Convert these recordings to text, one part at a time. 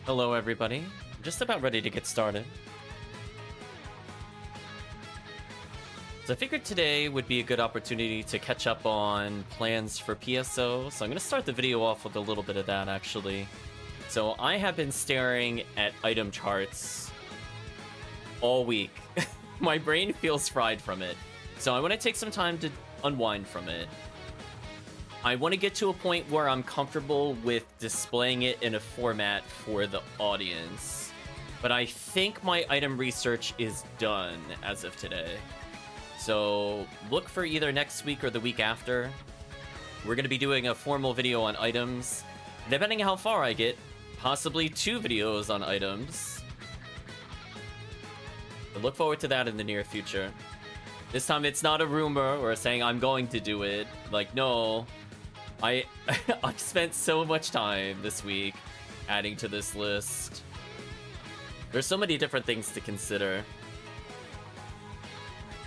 Hello, everybody. I'm just about ready to get started. So I figured today would be a good opportunity to catch up on plans for PSO. So I'm going to start the video off with a little bit of that, actually. So I have been staring at item charts all week. My brain feels fried from it. So I want to take some time to unwind from it. I want to get to a point where I'm comfortable with displaying it in a format for the audience. But I think my item research is done as of today. So look for either next week or the week after. We're going to be doing a formal video on items. Depending on how far I get, possibly 2 videos on items. But look forward to that in the near future. This time it's not a rumor or saying I'm going to do it. Like, no. I spent so much time this week adding to this list. There's so many different things to consider.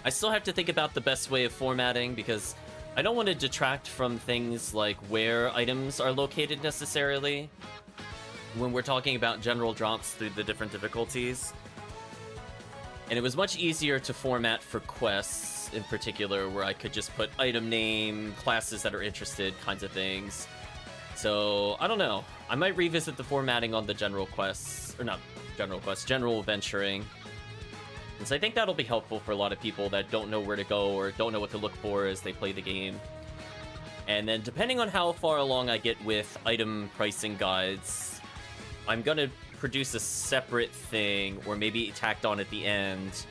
I still have to think about the best way of formatting because I don't want to detract from things like where items are located necessarily when we're talking about general drops through the different difficulties. And it was much easier to format for quests in particular, where I could just put item name, classes that are interested, kinds of things. So, I don't know. I might revisit the formatting on the general quests, or not general quests, general venturing. Since I think that'll be helpful for a lot of people that don't know where to go or don't know what to look for as they play the game. And then depending on how far along I get with item pricing guides, I'm gonna produce a separate thing, or maybe tacked on at the end,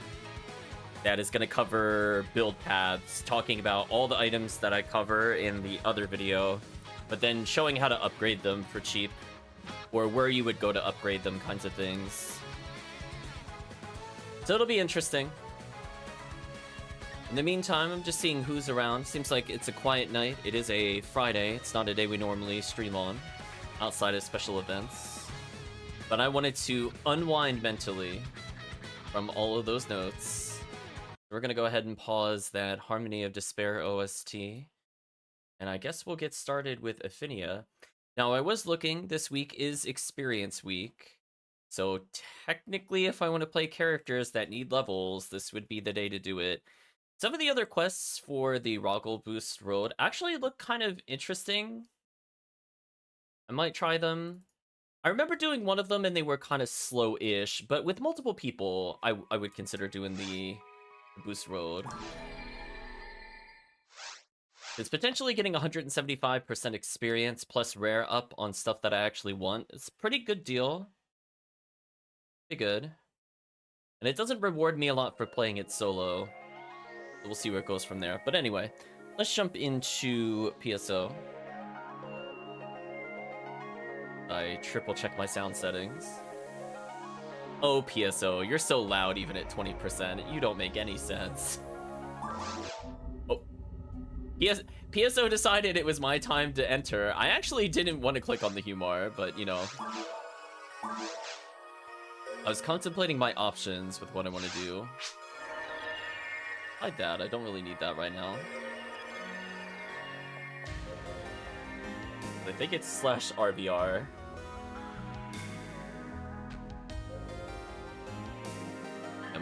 that is going to cover build paths, talking about all the items that I cover in the other video, but then showing how to upgrade them for cheap, or where you would go to upgrade them, kinds of things. So it'll be interesting. In the meantime, I'm just seeing who's around. Seems like it's a quiet night. It is a Friday. It's not a day we normally stream on, outside of special events. But I wanted to unwind mentally from all of those notes. We're going to go ahead and pause that Harmony of Despair OST. And I guess we'll get started with Ephinea. Now, I was looking, this week is Experience Week. So technically, if I want to play characters that need levels, this would be the day to do it. Some of the other quests for the Ragol Boost Road actually look kind of interesting. I might try them. I remember doing one of them and they were kind of slow-ish, but with multiple people, I would consider doing the Boost Road. It's potentially getting 175% experience plus rare up on stuff that I actually want. It's a pretty good deal. Pretty good. And it doesn't reward me a lot for playing it solo. So we'll see where it goes from there. But anyway, let's jump into PSO. I triple check my sound settings. Oh, PSO, you're so loud even at 20%. You don't make any sense. Oh. PSO decided it was my time to enter. I actually didn't want to click on the humor, but, you know. I was contemplating my options with what I want to do. Hi, Dad. I don't really need that right now. I think it's /RBR.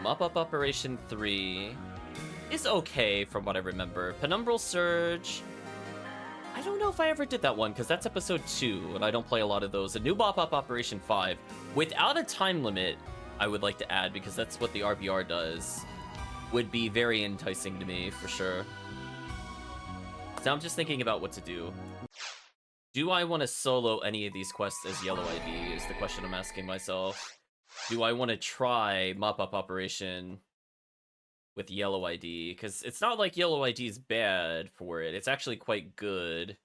Mop-Up Operation 3 is okay from what I remember. Penumbral Surge, I don't know if I ever did that one, because that's episode 2, and I don't play a lot of those. A new Mop-Up Operation 5, without a time limit, I would like to add, because that's what the RBR does, would be very enticing to me, for sure. So I'm just thinking about what to do. Do I want to solo any of these quests as Yellow ID, is the question I'm asking myself. Do I want to try Mop-Up Operation with Yellow ID? Because it's not like Yellow ID is bad for it. It's actually quite good.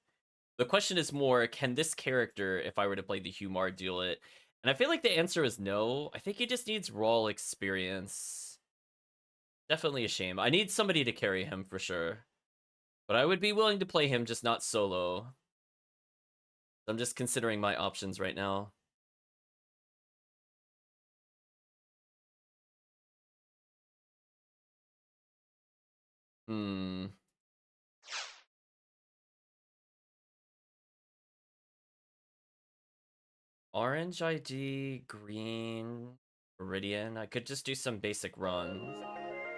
The question is more, can this character, if I were to play the Humar, deal it? And I feel like the answer is no. I think he just needs raw experience. Definitely a shame. I need somebody to carry him for sure. But I would be willing to play him, just not solo. I'm just considering my options right now. Orange ID, green, Viridian. I could just do some basic runs.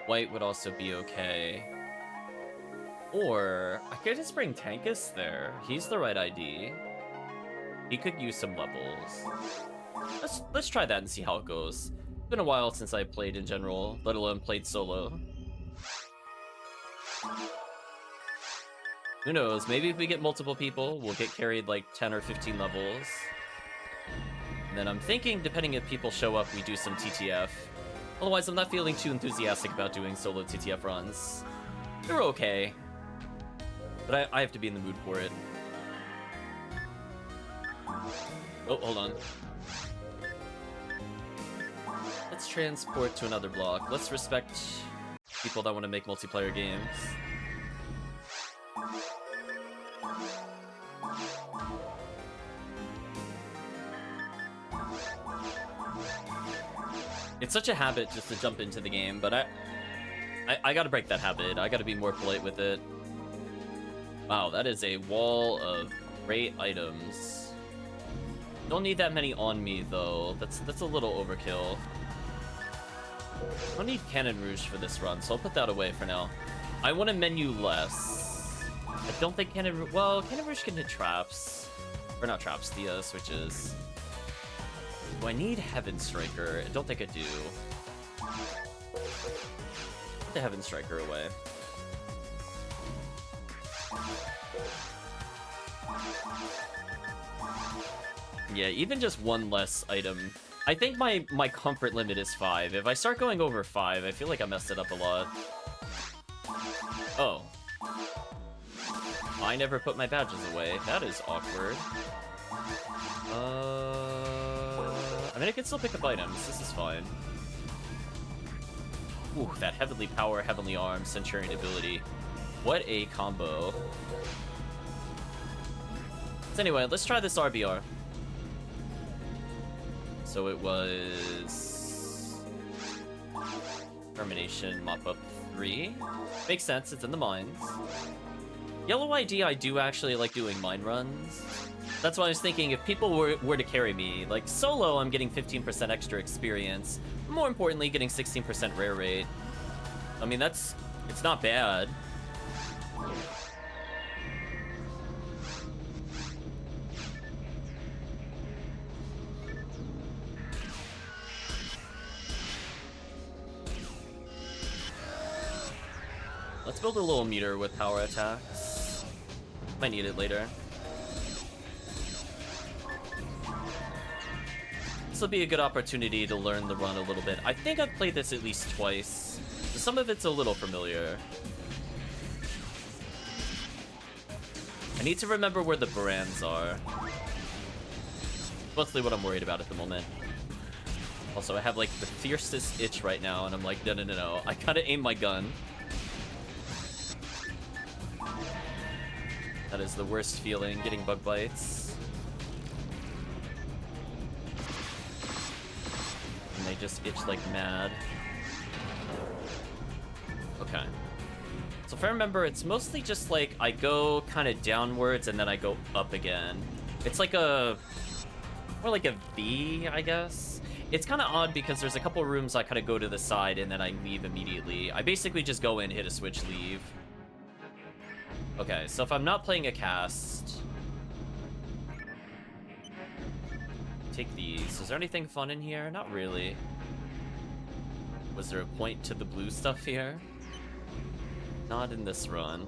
White would also be okay. Or I could just bring Tankus there. He's the right ID. He could use some levels. Let's try that and see how it goes. It's been a while since I played in general, let alone played solo. Who knows? Maybe if we get multiple people, we'll get carried like 10 or 15 levels. And then I'm thinking, depending if people show up, we do some TTF. Otherwise, I'm not feeling too enthusiastic about doing solo TTF runs. They're okay. But I have to be in the mood for it. Oh, hold on. Let's transport to another block. Let's respect people that want to make multiplayer games. It's such a habit just to jump into the game, but I gotta break that habit. I gotta be more polite with it. Wow, that is a wall of great items. Don't need that many on me though. That's a little overkill. I don't need Cannon Rouge for this run, so I'll put that away for now. I want to menu less. I don't think Cannon Rouge... Well, Cannon Rouge can hit traps. Or not traps, the switches. Do I need Heaven Striker? I don't think I do. Put the Heaven Striker away. Yeah, even just one less item. I think my comfort limit is 5. If I start going over 5, I feel like I messed it up a lot. Oh. I never put my badges away. That is awkward. I mean, I can still pick up items. This is fine. Ooh, that Heavenly Power, Heavenly Arm, Centurion ability. What a combo. So anyway, let's try this RBR. So it was... Termination, Mop-Up 3. Makes sense, it's in the mines. Yellow ID, I do actually like doing mine runs. That's why I was thinking, if people were to carry me, like solo, I'm getting 15% extra experience. More importantly, getting 16% rare rate. I mean, it's not bad. Let's build a little meter with power attacks. Might need it later. This will be a good opportunity to learn the run a little bit. I think I've played this at least twice. So some of it's a little familiar. I need to remember where the brands are. Mostly what I'm worried about at the moment. Also, I have like the fiercest itch right now, and I'm like, no. I gotta aim my gun. That is the worst feeling, getting bug bites. And they just itch like mad. Okay. So if I remember, it's mostly just like I go kind of downwards and then I go up again. It's like more like a V, I guess. It's kind of odd because there's a couple rooms I kind of go to the side and then I leave immediately. I basically just go in, hit a switch, leave. Okay, so if I'm not playing a cast... Take these. Is there anything fun in here? Not really. Was there a point to the blue stuff here? Not in this run.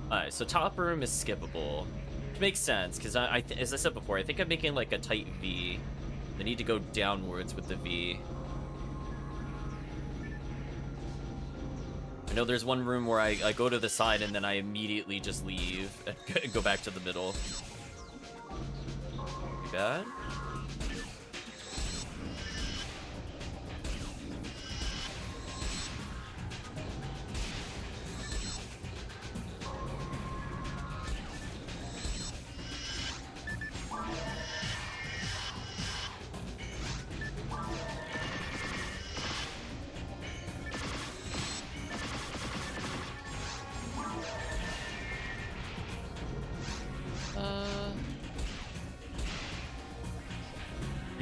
Alright, so top room is skippable. Which makes sense, because as I said before, I think I'm making like a tight V. I need to go downwards with the V. I know there's one room where I go to the side and then I immediately just leave and go back to the middle. Too bad.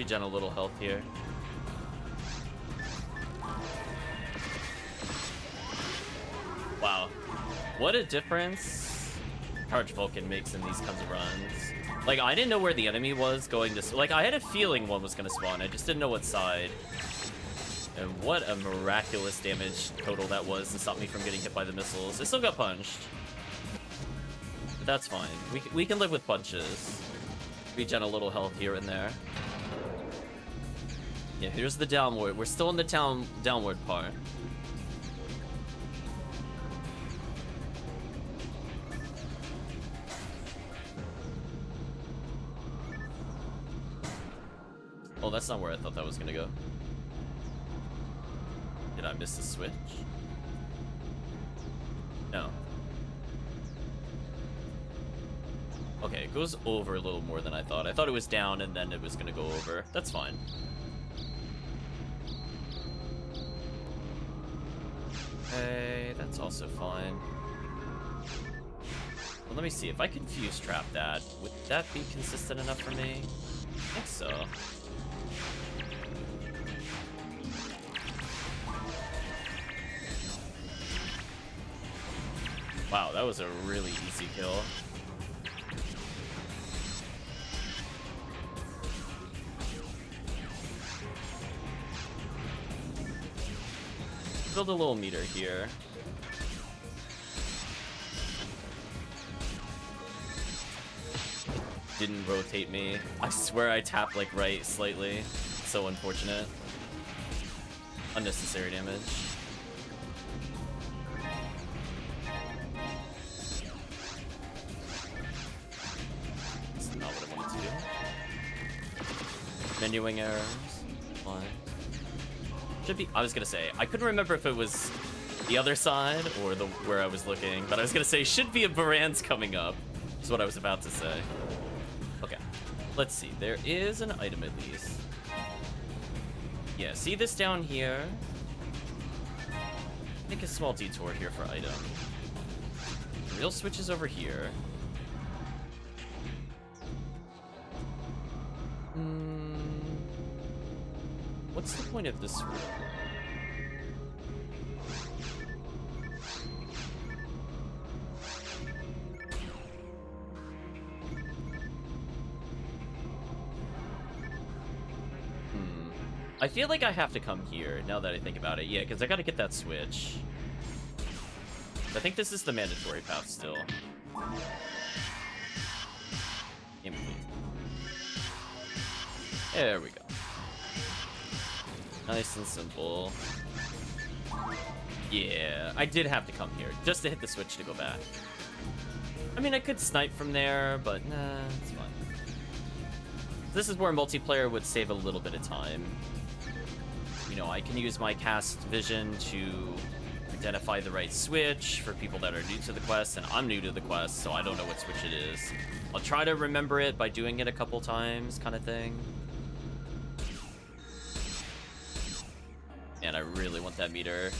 Regen a little health here. Wow. What a difference Charge Vulcan makes in these kinds of runs. Like, I didn't know where the enemy was going to... Like, I had a feeling one was going to spawn. I just didn't know what side. And what a miraculous damage total that was to stop me from getting hit by the missiles. It still got punched. But that's fine. We can live with punches. Regen a little health here and there. Yeah, here's the downward. We're still in the downward part. Oh, that's not where I thought that was gonna go. Did I miss the switch? No. Okay, it goes over a little more than I thought. I thought it was down and then it was gonna go over. That's fine. Okay, that's also fine. Well, let me see. If I can fuse trap that, would that be consistent enough for me? I think so. Wow, that was a really easy kill. Build a little meter here. Didn't rotate me. I swear I tapped like right slightly. So unfortunate. Unnecessary damage. That's not what I wanted to do. Menuing errors. Fine. Should be. I was gonna say I couldn't remember if it was the other side or the where I was looking, but I was gonna say should be a Baran's coming up. Is what I was about to say. Okay, let's see. There is an item at least. Yeah, see this down here? Make a small detour here for item. The real switch is over here. What's the point of this room? I feel like I have to come here, now that I think about it. Yeah, because I gotta get that switch. I think this is the mandatory path still. There we go. Nice and simple. Yeah, I did have to come here, just to hit the switch to go back. I mean, I could snipe from there, but nah, it's fine. This is where multiplayer would save a little bit of time. You know, I can use my cast vision to identify the right switch for people that are new to the quest, and I'm new to the quest, so I don't know what switch it is. I'll try to remember it by doing it a couple times, kind of thing. Man, I really want that meter.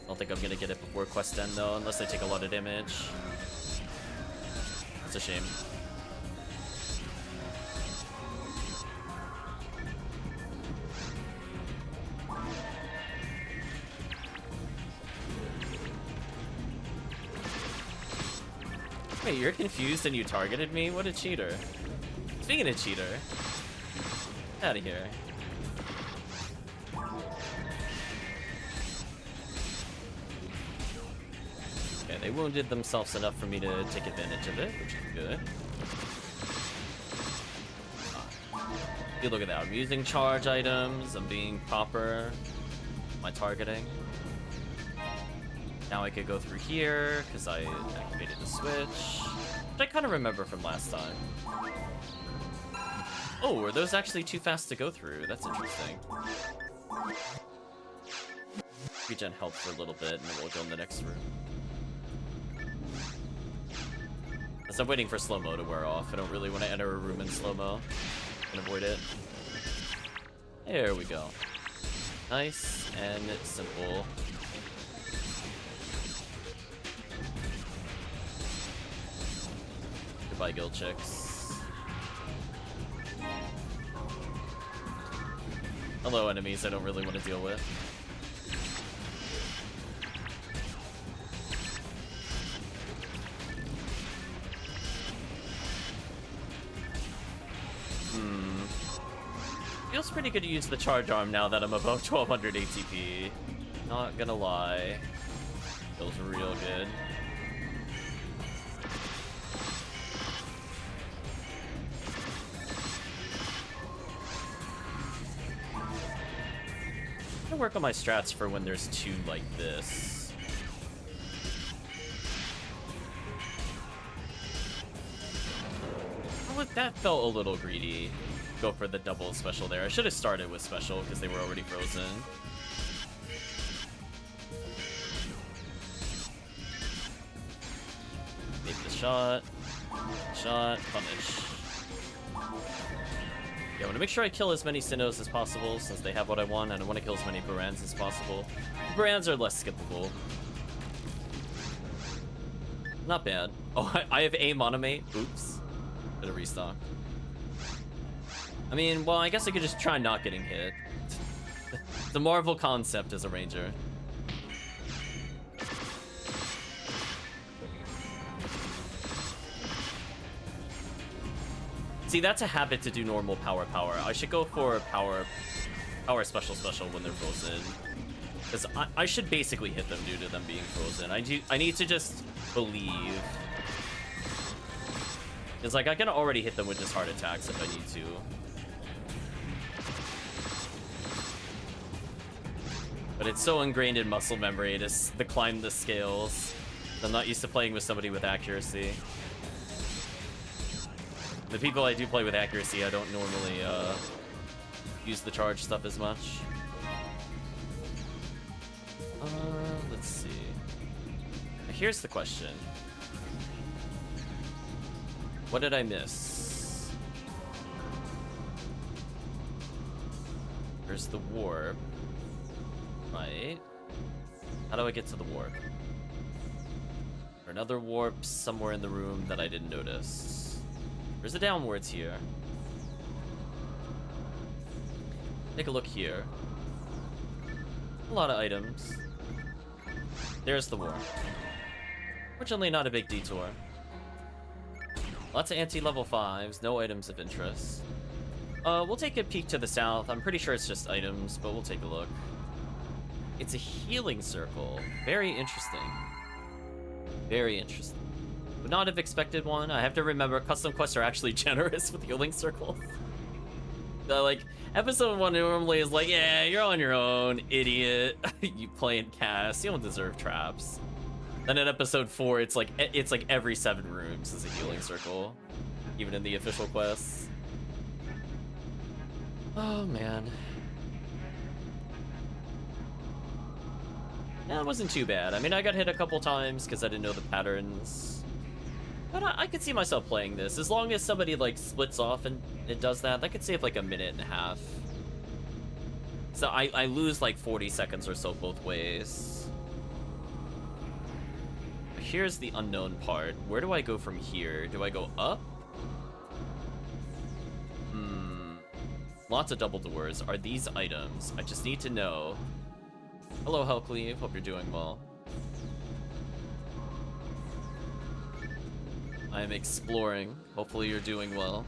I don't think I'm gonna get it before quest end though, unless I take a lot of damage. That's a shame. Wait, you're confused and you targeted me? What a cheater. Speaking of cheater, get out of here. Okay, they wounded themselves enough for me to take advantage of it, which is good. You look at that, I'm using charge items, I'm being proper, my targeting. Now I could go through here, because I activated the switch, which I kind of remember from last time. Oh, are those actually too fast to go through? That's interesting. Regen help for a little bit, and then we'll go in the next room. As I'm waiting for slow-mo to wear off, I don't really want to enter a room in slow-mo. Can avoid it. There we go. Nice and simple. Goodbye, guild chicks. Hello, enemies I don't really want to deal with. Feels pretty good to use the charge arm now that I'm above 1200 ATP. Not gonna lie. Feels real good. I'm gonna work on my strats for when there's two like this. Oh, that felt a little greedy. Go for the double special there. I should have started with special because they were already frozen. Maybe the shot. Shot. Punish. Yeah, I want to make sure I kill as many Sinnohs as possible since they have what I want, and I want to kill as many Barans as possible. Barans are less skippable. Not bad. Oh, I have a monomate. Oops. Bit of restock. I mean, well, I guess I could just try not getting hit. The Marvel concept as a ranger. See, that's a habit to do normal power. I should go for power special when they're frozen. Because I should basically hit them due to them being frozen. I need to just believe. It's like I can already hit them with just heart attacks if I need to. But it's so ingrained in muscle memory to climb the scales. I'm not used to playing with somebody with accuracy. The people I do play with accuracy, I don't normally use the charge stuff as much. Let's see. Here's the question. What did I miss? There's the warp. Right. How do I get to the warp? Or another warp somewhere in the room that I didn't notice. There's a downwards here. Take a look here. A lot of items. There's the warp. Fortunately, not a big detour. Lots of anti-level 5s, no items of interest. We'll take a peek to the south. I'm pretty sure it's just items, but we'll take a look. It's a healing circle. Very interesting. Very interesting. Would not have expected one. I have to remember, custom quests are actually generous with healing circles. So, like, episode 1 normally is like, yeah, you're on your own, idiot. You play in cast. You don't deserve traps. Then in episode 4, it's like every 7 rooms is a healing circle, even in the official quests. Oh man. Yeah, it wasn't too bad. I mean, I got hit a couple times because I didn't know the patterns. But I could see myself playing this. As long as somebody, like, splits off and it does that, that could save, like, a minute and a half. So I lose, like, 40 seconds or so both ways. Here's the unknown part. Where do I go from here? Do I go up? Lots of double doors. Are these items? I just need to know. Hello, HellCleave. Hope you're doing well. I am exploring. Hopefully you're doing well.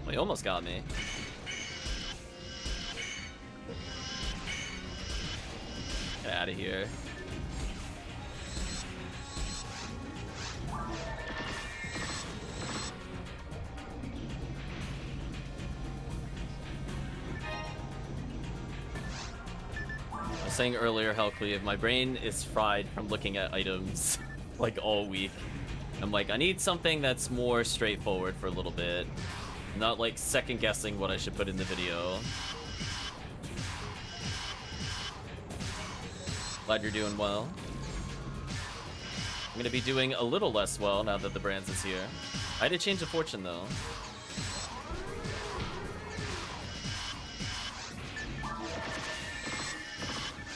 Well, you almost got me. Get out of here. I was saying earlier, HellCleave, my brain is fried from looking at items like all week. I'm like, I need something that's more straightforward for a little bit. Not like second guessing what I should put in the video. Glad you're doing well. I'm gonna be doing a little less well now that the Brands is here. I had to change of fortune though.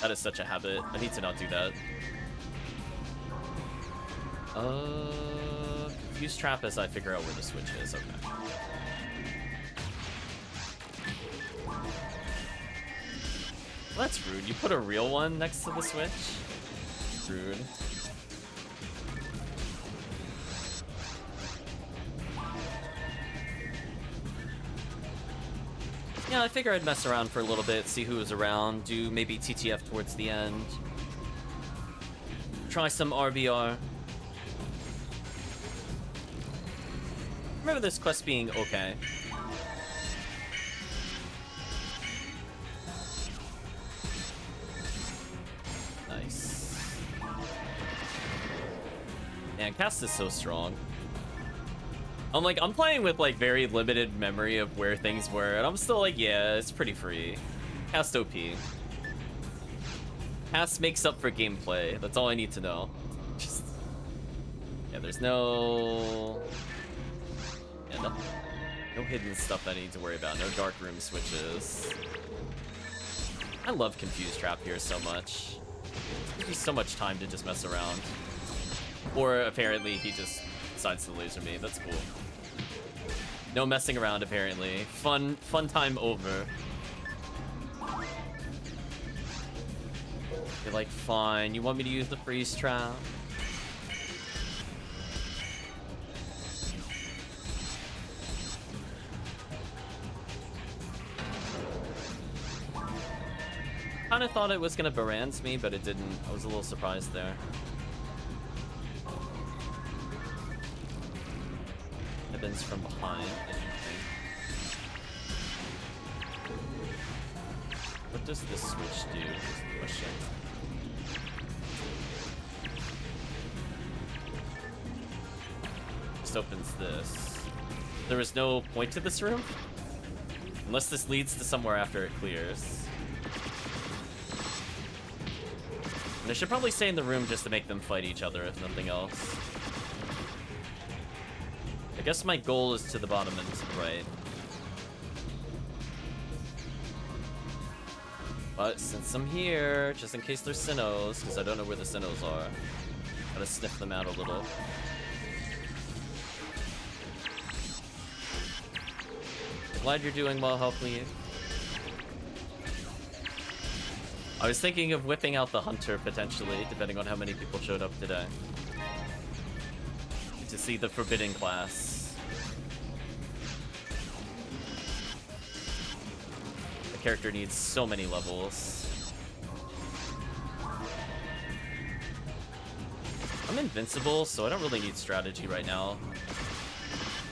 That is such a habit. I need to not do that. Confuse trap as I figure out where the switch is. Okay. Well, that's rude. You put a real one next to the Switch? Rude. Yeah, I figure I'd mess around for a little bit, see who was around, do maybe TTF towards the end. Try some RBR. Remember this quest being okay. Nice. Man, cast is so strong. I'm playing with like very limited memory of where things were, and I'm still like, yeah, it's pretty free. Cast OP. Cast makes up for gameplay. That's all I need to know. Just yeah, there's no no hidden stuff that I need to worry about. No dark room switches. I love Confuse Trap here so much. It gives me so much time to just mess around. Or apparently he just decides to laser me. That's cool. No messing around, apparently. Fun time over. You're like, fine, you want me to use the freeze trap? Kinda thought it was gonna Baran's me, but it didn't. I was a little surprised there. Evans from behind. What does this switch do? Is the question. Just opens this. There is no point to this room? Unless this leads to somewhere after it clears. And I should probably stay in the room just to make them fight each other, if nothing else. I guess my goal is to the bottom and to the right. But since I'm here, just in case there's Sinnohs, because I don't know where the Sinnohs are, gotta sniff them out a little. Glad you're doing well, HellCleave. I was thinking of whipping out the Hunter, potentially, depending on how many people showed up today. To see the Forbidden class. The character needs so many levels. I'm invincible, so I don't really need strategy right now.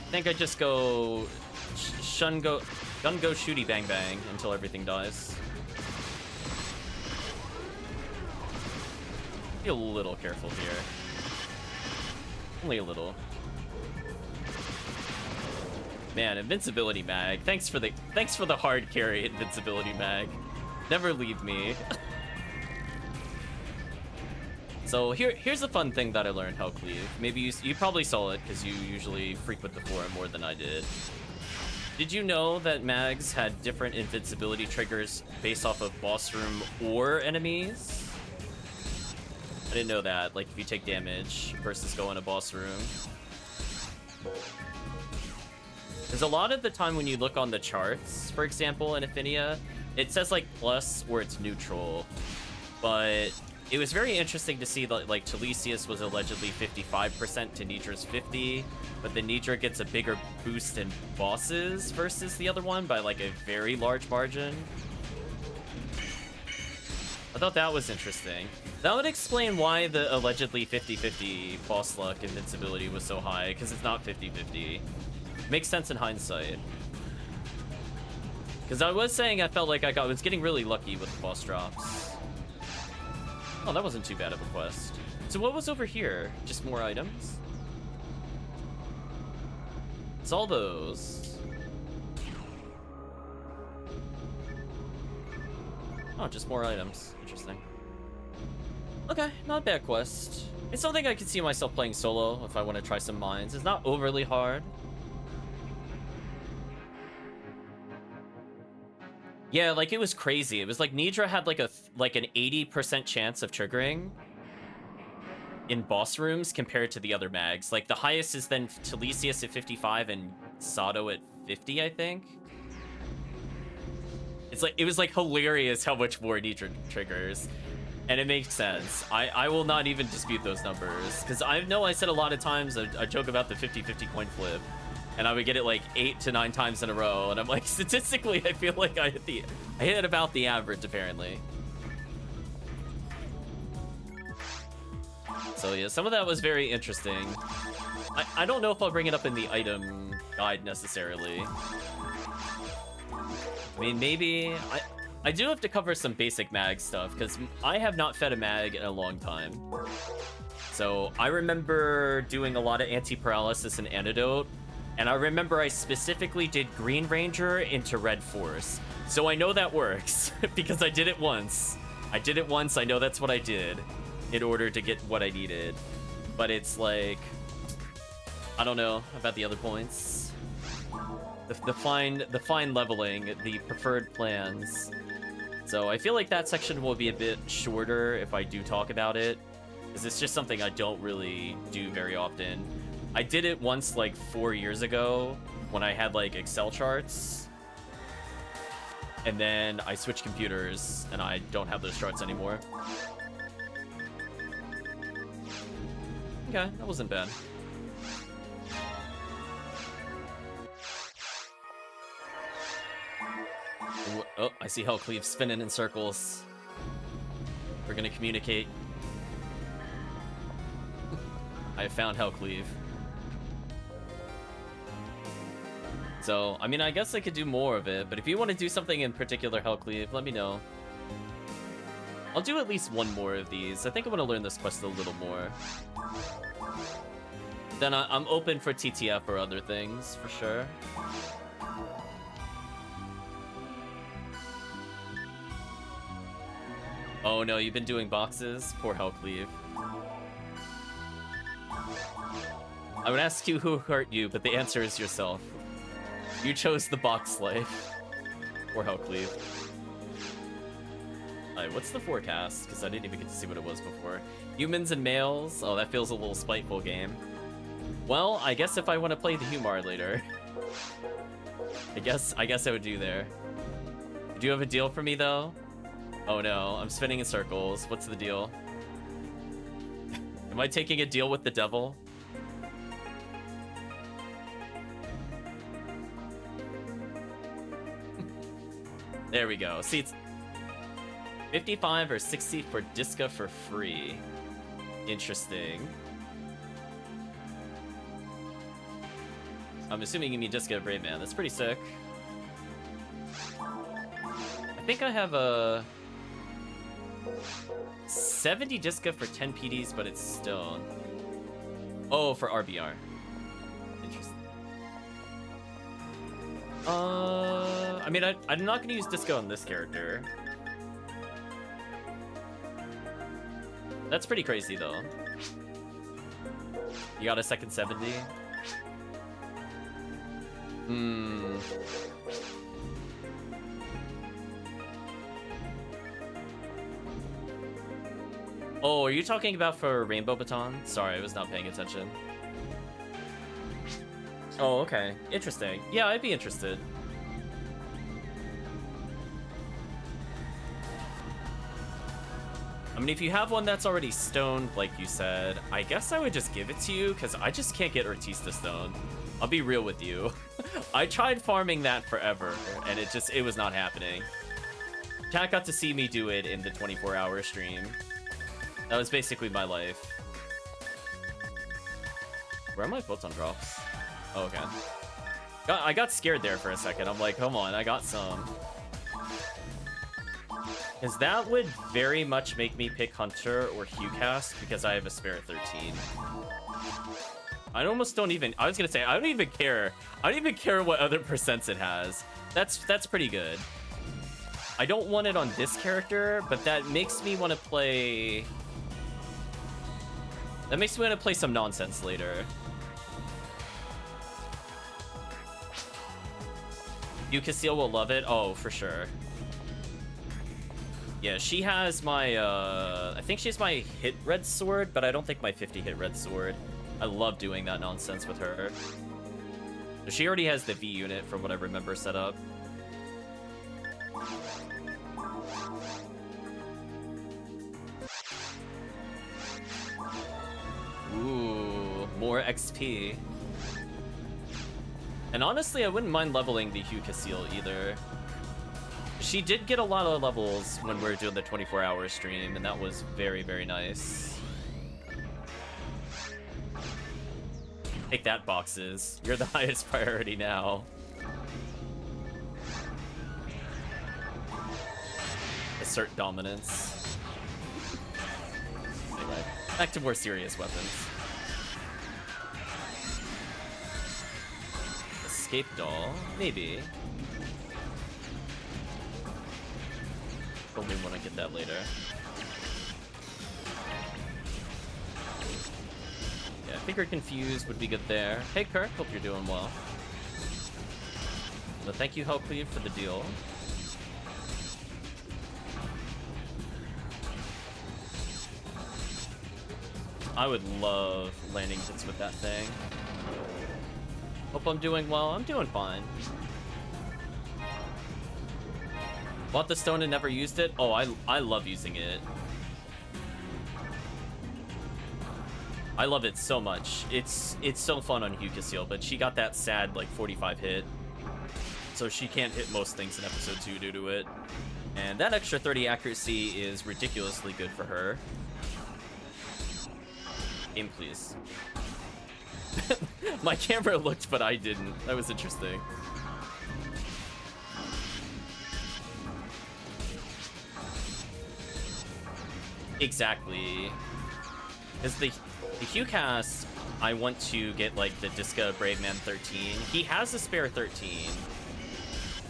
I think I just go... gun go shooty bang bang until everything dies. Be a little careful here. Only a little. Man, invincibility mag. Thanks for the hard carry, invincibility mag. Never leave me. So here's a fun thing that I learned, HellCleave. Maybe you probably saw it because you usually frequent the forum more than I did. Did you know that mags had different invincibility triggers based off of boss room or enemies? I didn't know that, like if you take damage versus go in a boss room. There's a lot of the time when you look on the charts, for example, in Ephinea, it says like plus or it's neutral. But it was very interesting to see that like Talisius was allegedly 55% to Nidra's 50, but the Nidra gets a bigger boost in bosses versus the other one by like a very large margin. I thought that was interesting. That would explain why the allegedly 50-50 boss luck invincibility was so high, because it's not 50-50. Makes sense in hindsight. Because I was saying I felt like I was getting really lucky with the boss drops. Oh, that wasn't too bad of a quest. So what was over here? Just more items? It's all those. Oh, just more items. Interesting. Okay, not a bad quest. It's something I could see myself playing solo if I want to try some mines. It's not overly hard. Yeah, like it was crazy. It was like Nidra had like an 80% chance of triggering in boss rooms compared to the other mags. Like the highest is then Talisius at 55 and Sato at 50, I think. it was like hilarious how much more he triggers. And it makes sense. I will not even dispute those numbers. Because I know I said a lot of times a joke about the 50-50 coin flip. And I would get it like 8 to 9 times in a row. And I'm like, statistically, I feel like I hit about the average, apparently. So yeah, some of that was very interesting. I don't know if I'll bring it up in the item guide necessarily. I mean, maybe... I do have to cover some basic mag stuff, because I have not fed a mag in a long time. So I remember doing a lot of anti-paralysis and antidote, and I remember I specifically did Green Ranger into Red Force. So I know that works, because I did it once. I did it once, I know that's what I did, in order to get what I needed. But it's like... I don't know about the other points. The fine leveling, the preferred plans. So I feel like that section will be a bit shorter if I do talk about it, because it's just something I don't really do very often. I did it once like 4 years ago when I had like Excel charts, and then I switched computers and I don't have those charts anymore. Okay, that wasn't bad. Oh, I see HellCleave spinning in circles. We're gonna communicate. I have found HellCleave. So, I mean, I guess I could do more of it, but if you want to do something in particular, HellCleave, let me know. I'll do at least one more of these. I think I want to learn this quest a little more. Then I'm open for TTF or other things, for sure. Oh no, you've been doing boxes? Poor HellCleave. I would ask you who hurt you, but the answer is yourself. You chose the box life. Poor HellCleave. Alright, what's the forecast? Because I didn't even get to see what it was before. Humans and males? Oh, that feels a little spiteful game. Well, I guess if I want to play the Humar later. I guess I would do there. Do you have a deal for me, though? Oh no, I'm spinning in circles. What's the deal? Am I taking a deal with the devil? There we go. See, it's 55 or 60 for Disca for free. Interesting. I'm assuming you mean Disca Brave Man. That's pretty sick. I think I have a 70 Disca for 10 PDs, but it's stone. Oh, for RBR. Interesting. I mean, I'm not gonna use Disco on this character. That's pretty crazy, though. You got a second 70? Oh, are you talking about for Rainbow Baton? Sorry, I was not paying attention. Oh, okay. Interesting. Yeah, I'd be interested. I mean, if you have one that's already stoned, like you said, I guess I would just give it to you, because I just can't get Artista stoned. I'll be real with you. I tried farming that forever, and it was not happening. Chat got to see me do it in the 24-hour stream. That was basically my life. Where are my photon drops? Oh, okay. I got scared there for a second. I'm like, come on, I got some. Because that would very much make me pick Hunter or HughCast because I have a spare 13. I almost don't even... I was going to say, I don't even care. I don't even care what other percents it has. That's pretty good. I don't want it on this character, but that makes me want to play... That makes me want to play some nonsense later. Yukaseel will love it. Oh, for sure. Yeah, she has my, I think she's my hit red sword, but I don't think my 50 hit red sword. I love doing that nonsense with her. So she already has the V unit from what I remember set up. Ooh, more XP. And honestly, I wouldn't mind leveling the HellCleave either. She did get a lot of levels when we were doing the 24-hour stream, and that was very, very nice. Take that, boxes. You're the highest priority now. Assert dominance. Anyway, back to more serious weapons. Escape doll? Maybe. Probably want to get that later. Yeah, I figured confused would be good there. Hey Kirk, hope you're doing well. So thank you, HellCleave, for the deal. I would love landing hits with that thing. Hope I'm doing well. I'm doing fine. Bought the stone and never used it. Oh, I love using it. I love it so much. It's so fun on HellCleave, but she got that sad like 45 hit. So she can't hit most things in episode 2 due to it. And that extra 30 accuracy is ridiculously good for her. Aim, please. My camera looked, but I didn't. That was interesting. Exactly. Because the HellCast, I want to get like the Disca Brave Man 13. He has a spare 13.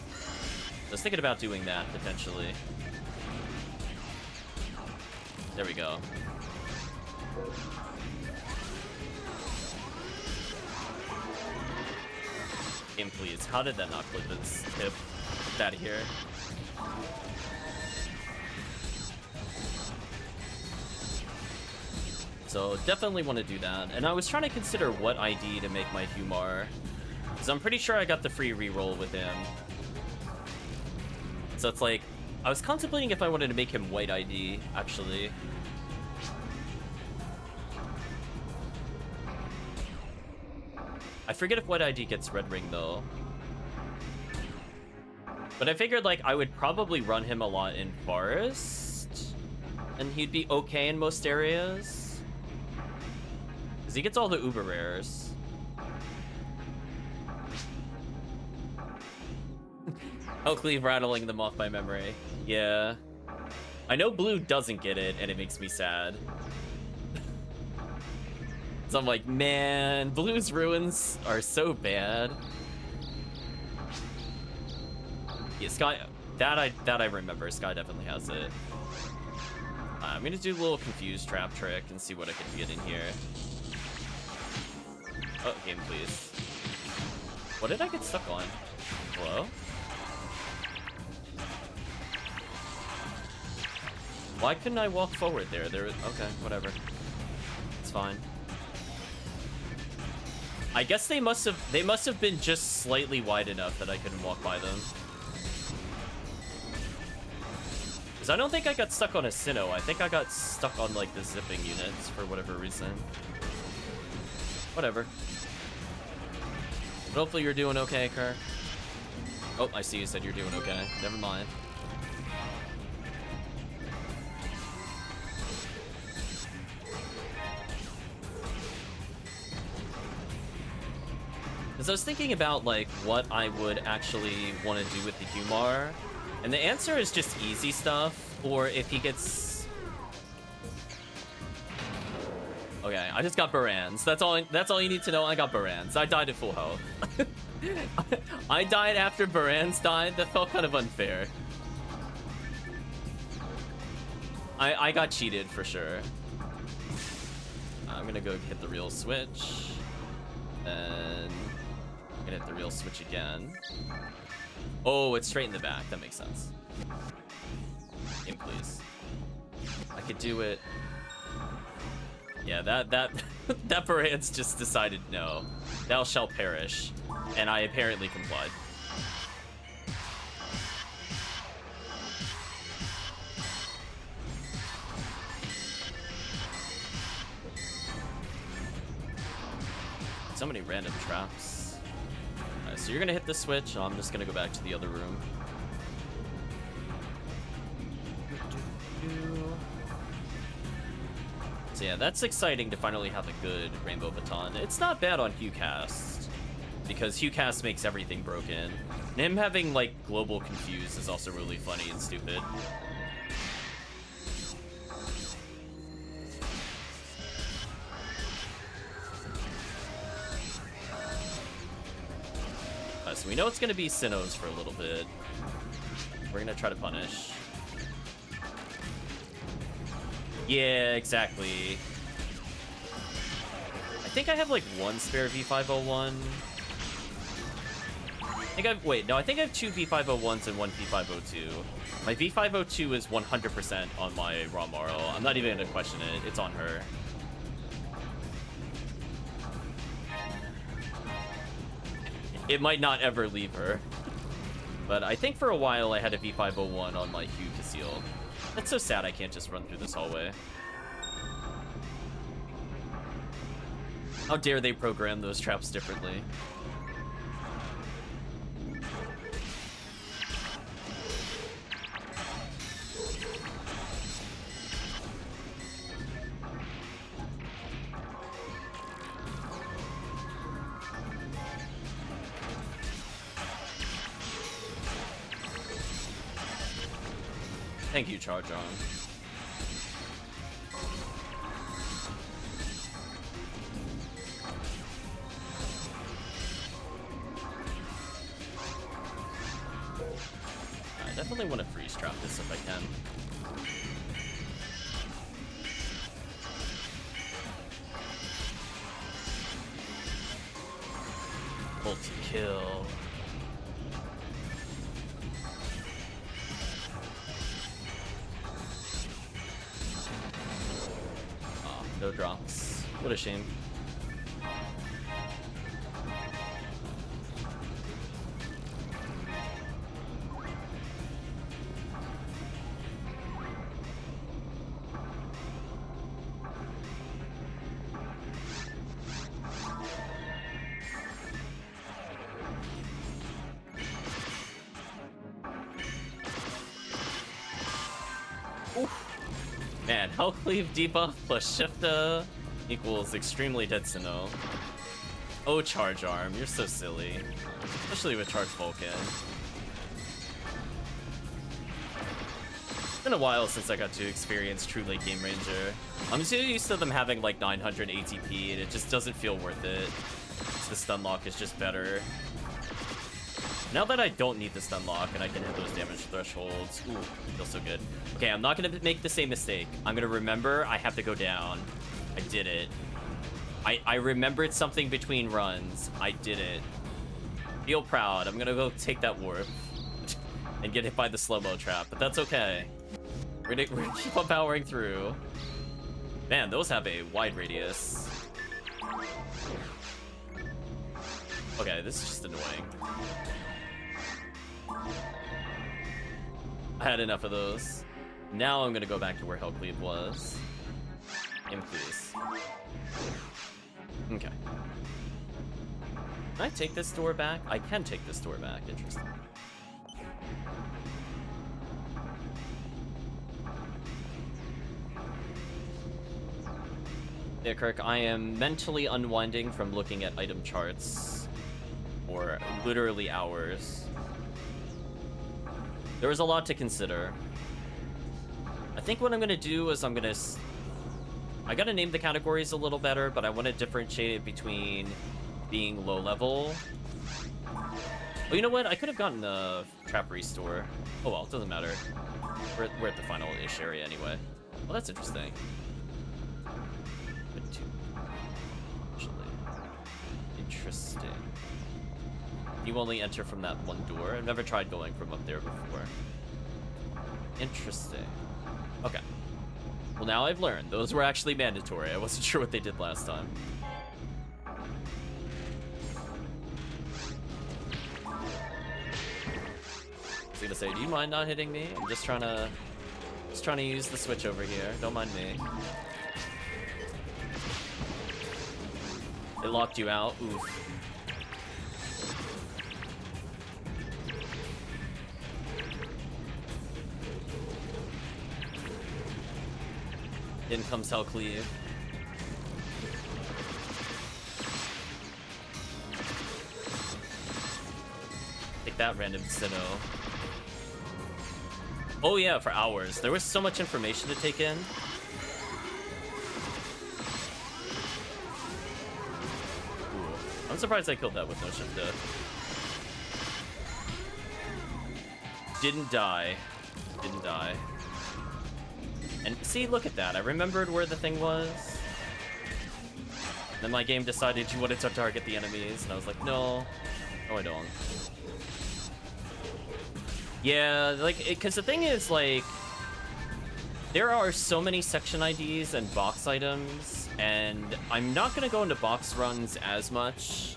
I was thinking about doing that potentially. There we go. Game, please. How did that not clip his hip? Get out of here. So definitely want to do that. And I was trying to consider what ID to make my Humar, because I'm pretty sure I got the free reroll with him. So it's like, I was contemplating if I wanted to make him white ID, actually. I forget if white ID gets red ring, though. But I figured, like, I would probably run him a lot in Forest, and he'd be okay in most areas. Because he gets all the uber rares. HellCleave rattling them off by memory. Yeah. I know blue doesn't get it, and it makes me sad. So I'm like, man, blue's ruins are so bad. Yeah, Sky, that I remember. Sky definitely has it. I'm gonna do a little confused trap trick and see what I can get in here. Oh, game, please. What did I get stuck on? Hello? Why couldn't I walk forward there? Okay, whatever. It's fine. I guess they must have been just slightly wide enough that I couldn't walk by them. Because I don't think I got stuck on a Sinnoh. I think I got stuck on like the zipping units for whatever reason. Whatever. But hopefully you're doing okay, Kirk. Oh, I see you said you're doing okay. Never mind. Because I was thinking about like what I would actually want to do with the Humar, and the answer is just easy stuff, or if he gets... Okay, I just got Barans. That's all you need to know. I got Barans. I died at full health. I died after Barans died. That felt kind of unfair. I got cheated for sure. I'm gonna go hit the real switch. Then I'm gonna hit the real switch again. Oh, it's straight in the back. That makes sense. Game, please. I could do it. Yeah, that Barans just decided no. Thou shall perish. And I apparently complied. So many random traps. Alright, so you're gonna hit the switch. I'm just gonna go back to the other room. So yeah, that's exciting to finally have a good Rainbow Baton. It's not bad on HuCast, because HuCast makes everything broken. And him having, like, global confuse is also really funny and stupid. So we know it's gonna be Sinnohs for a little bit. We're gonna try to punish. Yeah, exactly. I think I have like one spare V501. I think I have two V501s and one V502. My V502 is 100% on my Ramaro. I'm not even gonna question it. It's on her. It might not ever leave her. But I think for a while I had a V501 on my Hugh Casil. That's so sad I can't just run through this hallway. How dare they program those traps differently? Thank you, Charge Arm. I definitely want to freeze trap this if I can. Multi-kill. No drops. What a shame. Man, HellCleave debuff plus Shifta equals extremely dead Sinnoh. Oh, Charge Arm, you're so silly. Especially with Charge Vulcan. It's been a while since I got to experience true late game Ranger. I'm so used to them having like 900 ATP and it just doesn't feel worth it. The stun lock is just better. Now that I don't need the stun lock and I can hit those damage thresholds, ooh, feels so good. Okay, I'm not gonna make the same mistake. I'm gonna remember I have to go down. I did it. I remembered something between runs. I did it. Feel proud. I'm gonna go take that warp and get hit by the slow-mo trap, but that's okay. We're gonna keep on powering through. Man, those have a wide radius. Okay, this is just annoying. I had enough of those. Now I'm gonna go back to where HellCleave was. Aim, please. Okay. Can I take this door back? I can take this door back. Interesting. Yeah, Kirk, I am mentally unwinding from looking at item charts for literally hours. There was a lot to consider. I think what I'm gonna do is I gotta name the categories a little better, but I want to differentiate it between being low level. Oh, you know what? I could have gotten a trap restore. Oh well, it doesn't matter. We're at the final-ish area anyway. Well, that's interesting. Interesting. You only enter from that one door. I've never tried going from up there before. Interesting. Okay. Well, now I've learned. Those were actually mandatory. I wasn't sure what they did last time. I was gonna say, do you mind not hitting me? I'm just trying to use the switch over here. Don't mind me. It locked you out. Oof. In comes HellCleave. Take that, random Sinnoh. Oh yeah, for hours. There was so much information to take in. Ooh. I'm surprised I killed that with no shift death. Didn't die. Didn't die. And see, look at that. I remembered where the thing was. Then my game decided you wanted to target the enemies, and I was like, no. No, I don't. Yeah, like, because the thing is, like, there are so many section IDs and box items, and I'm not going to go into box runs as much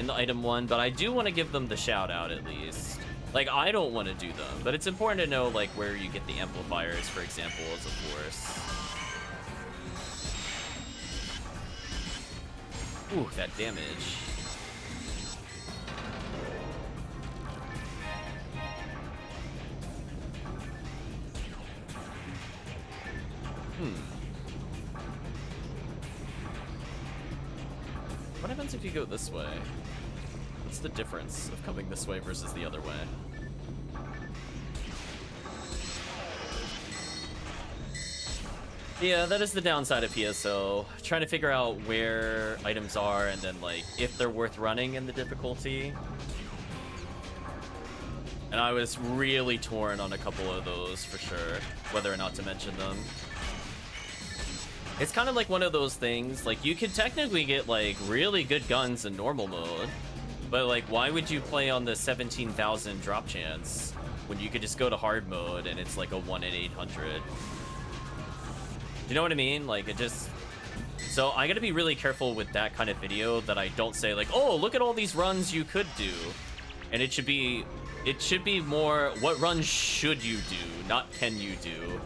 in the item one, but I do want to give them the shout out at least. Like, I don't want to do them, but it's important to know, like, where you get the amplifiers, for example, as a force. Ooh, that damage. What happens if you go this way? What's the difference of coming this way versus the other way? Yeah, that is the downside of PSO. Trying to figure out where items are and then, like, if they're worth running in the difficulty. And I was really torn on a couple of those for sure, whether or not to mention them. It's kind of like one of those things, like, you could technically get, like, really good guns in normal mode, but, like, why would you play on the 17,000 drop chance when you could just go to hard mode and it's like a 1 in 800? You know what I mean? Like, it just... So I gotta be really careful with that kind of video that I don't say, like, oh, look at all these runs you could do. And it should be more, what runs should you do, not can you do.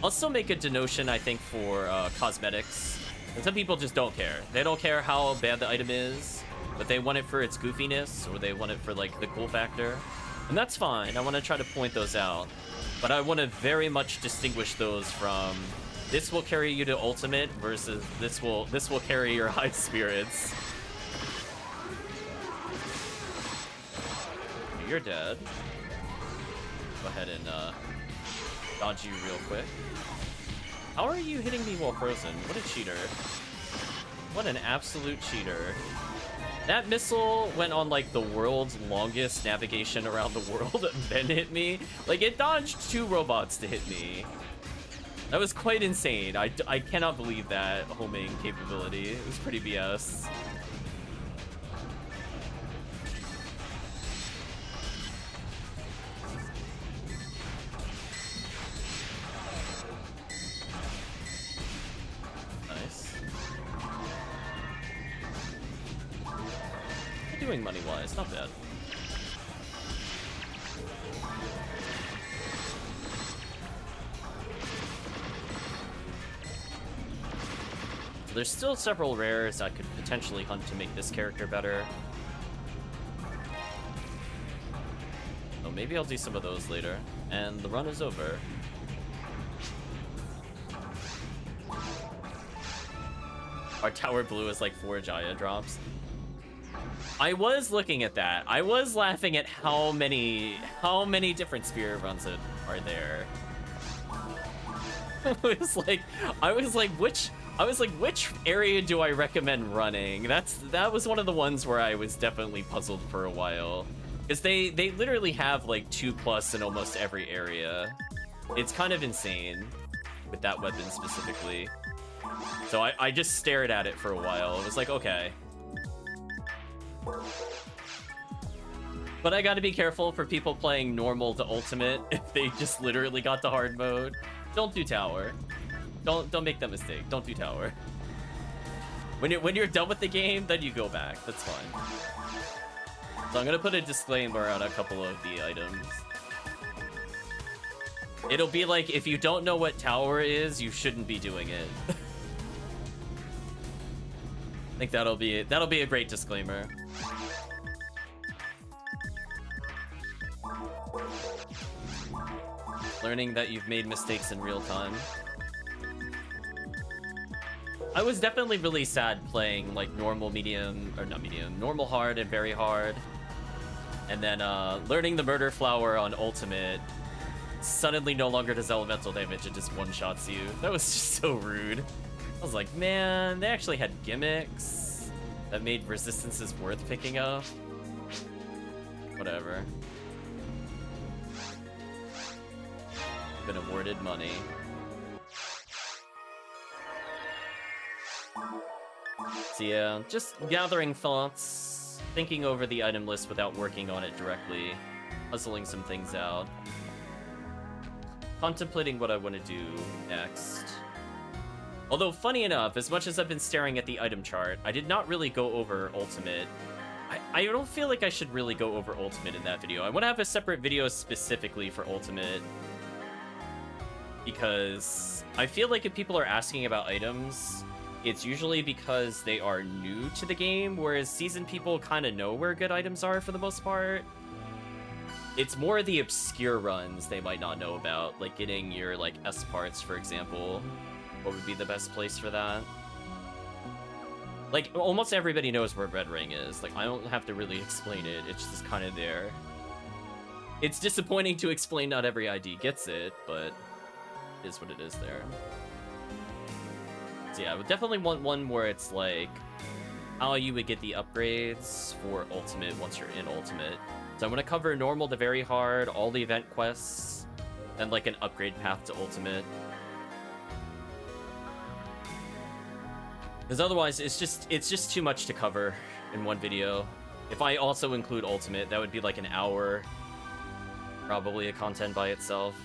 I'll still make a denotion, I think, for cosmetics. And some people just don't care. They don't care how bad the item is, but they want it for its goofiness, or they want it for, like, the cool factor. And that's fine. I want to try to point those out. But I want to very much distinguish those from, this will carry you to ultimate versus this will carry your high spirits. You're dead. Go ahead and dodge you real quick. How are you hitting me while frozen? What a cheater. What an absolute cheater. That missile went on, like, the world's longest navigation around the world and then hit me. Like, it dodged 2 robots to hit me. That was quite insane. I cannot believe that homing capability. It was pretty BS. Doing money-wise, not bad. So there's still several rares I could potentially hunt to make this character better. So maybe I'll do some of those later. And the run is over. Our tower blue is like 4 Jaya drops. I was looking at that. I was laughing at how many different spirit runs are there. I was like, which area do I recommend running? That was one of the ones where I was definitely puzzled for a while. Because they literally have like 2+ in almost every area. It's kind of insane with that weapon specifically. So I just stared at it for a while. It was like, okay. But I gotta be careful for people playing normal to ultimate if they just literally got to hard mode. Don't do tower. Don't make that mistake. Don't do tower. When you're done with the game, then you go back. That's fine. So I'm gonna put a disclaimer on a couple of the items. It'll be like, if you don't know what tower is, you shouldn't be doing it. I think that'll be a great disclaimer. Learning that you've made mistakes in real time. I was definitely really sad playing like normal, medium, or not medium, normal, hard, and very hard. And then learning the murder flower on ultimate suddenly no longer does elemental damage, it just one-shots you. That was just so rude. I was like, man, they actually had gimmicks that made resistances worth picking up. Whatever. Been awarded money. So yeah, just gathering thoughts, thinking over the item list without working on it directly, puzzling some things out, contemplating what I want to do next. Although, funny enough, as much as I've been staring at the item chart, I did not really go over ultimate. I don't feel like I should really go over ultimate in that video. I want to have a separate video specifically for ultimate, because I feel like if people are asking about items, it's usually because they are new to the game, whereas seasoned people kind of know where good items are for the most part. It's more the obscure runs they might not know about, like getting your like S parts, for example. What would be the best place for that? Like, almost everybody knows where Red Ring is. Like, I don't have to really explain it. It's just kind of there. It's disappointing to explain not every ID gets it, but it is what it is there. So yeah, I would definitely want one where it's like how you would get the upgrades for Ultimate once you're in Ultimate. So I'm going to cover normal to very hard, all the event quests, and like an upgrade path to Ultimate. Because otherwise, it's just too much to cover in one video. If I also include Ultimate, that would be like an hour, probably, a content by itself.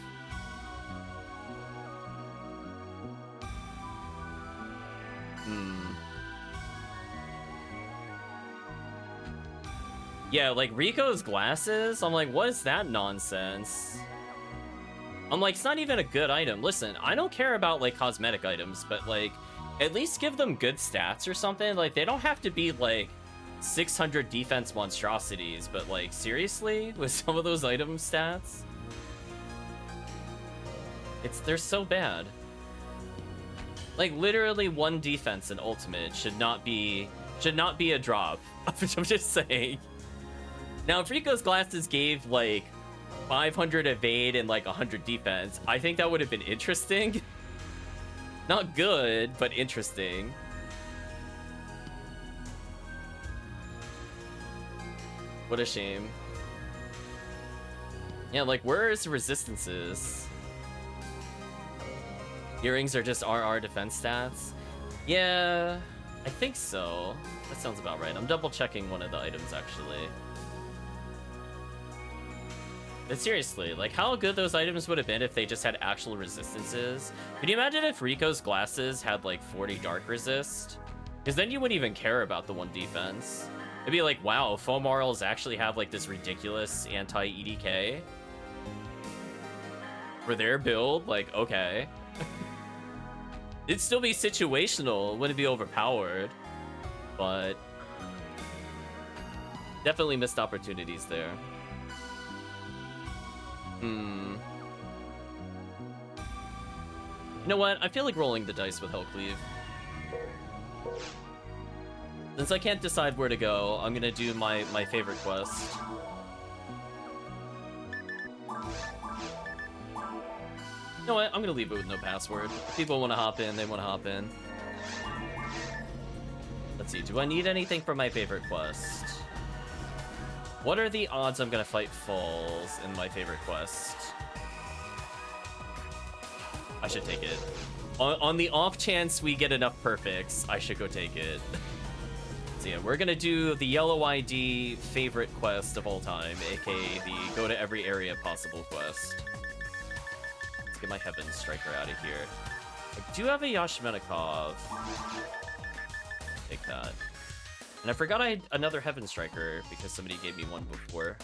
Yeah, like Rico's glasses, I'm like, what is that nonsense? I'm like, it's not even a good item. Listen, I don't care about like cosmetic items, but like, at least give them good stats or something. Like, they don't have to be like 600 defense monstrosities, but like, seriously, with some of those item stats, they're so bad. Like, literally one defense in Ultimate should not be a drop. I'm just saying. Now, if Rico's glasses gave like 500 evade and like 100 defense, I think that would have been interesting. Not good, but interesting. What a shame. Yeah, like, where is resistances? Earrings are just RR defense stats? Yeah, I think so. That sounds about right. I'm double checking one of the items, actually. But seriously, like, how good those items would have been if they just had actual resistances. Can you imagine if Rico's glasses had like 40 dark resist? Because then you wouldn't even care about the one defense. It'd be like, wow, Fomarls actually have like this ridiculous anti-EDK for their build. Like, okay. It'd still be situational, wouldn't be overpowered, but definitely missed opportunities there. You know what? I feel like rolling the dice with HellCleave. Since I can't decide where to go, I'm gonna do my favorite quest. You know what? I'm gonna leave it with no password. If people want to hop in, they want to hop in. Let's see. Do I need anything for my favorite quest? What are the odds I'm gonna fight Falls in my favorite quest? I should take it. On the off chance we get enough perfects, I should go take it. So yeah, we're gonna do the yellow ID favorite quest of all time, aka the go to every area possible quest. Let's get my Heaven Striker out of here. I do have a Yashmenikov. Take that. And I forgot I had another Heaven Striker because somebody gave me one before.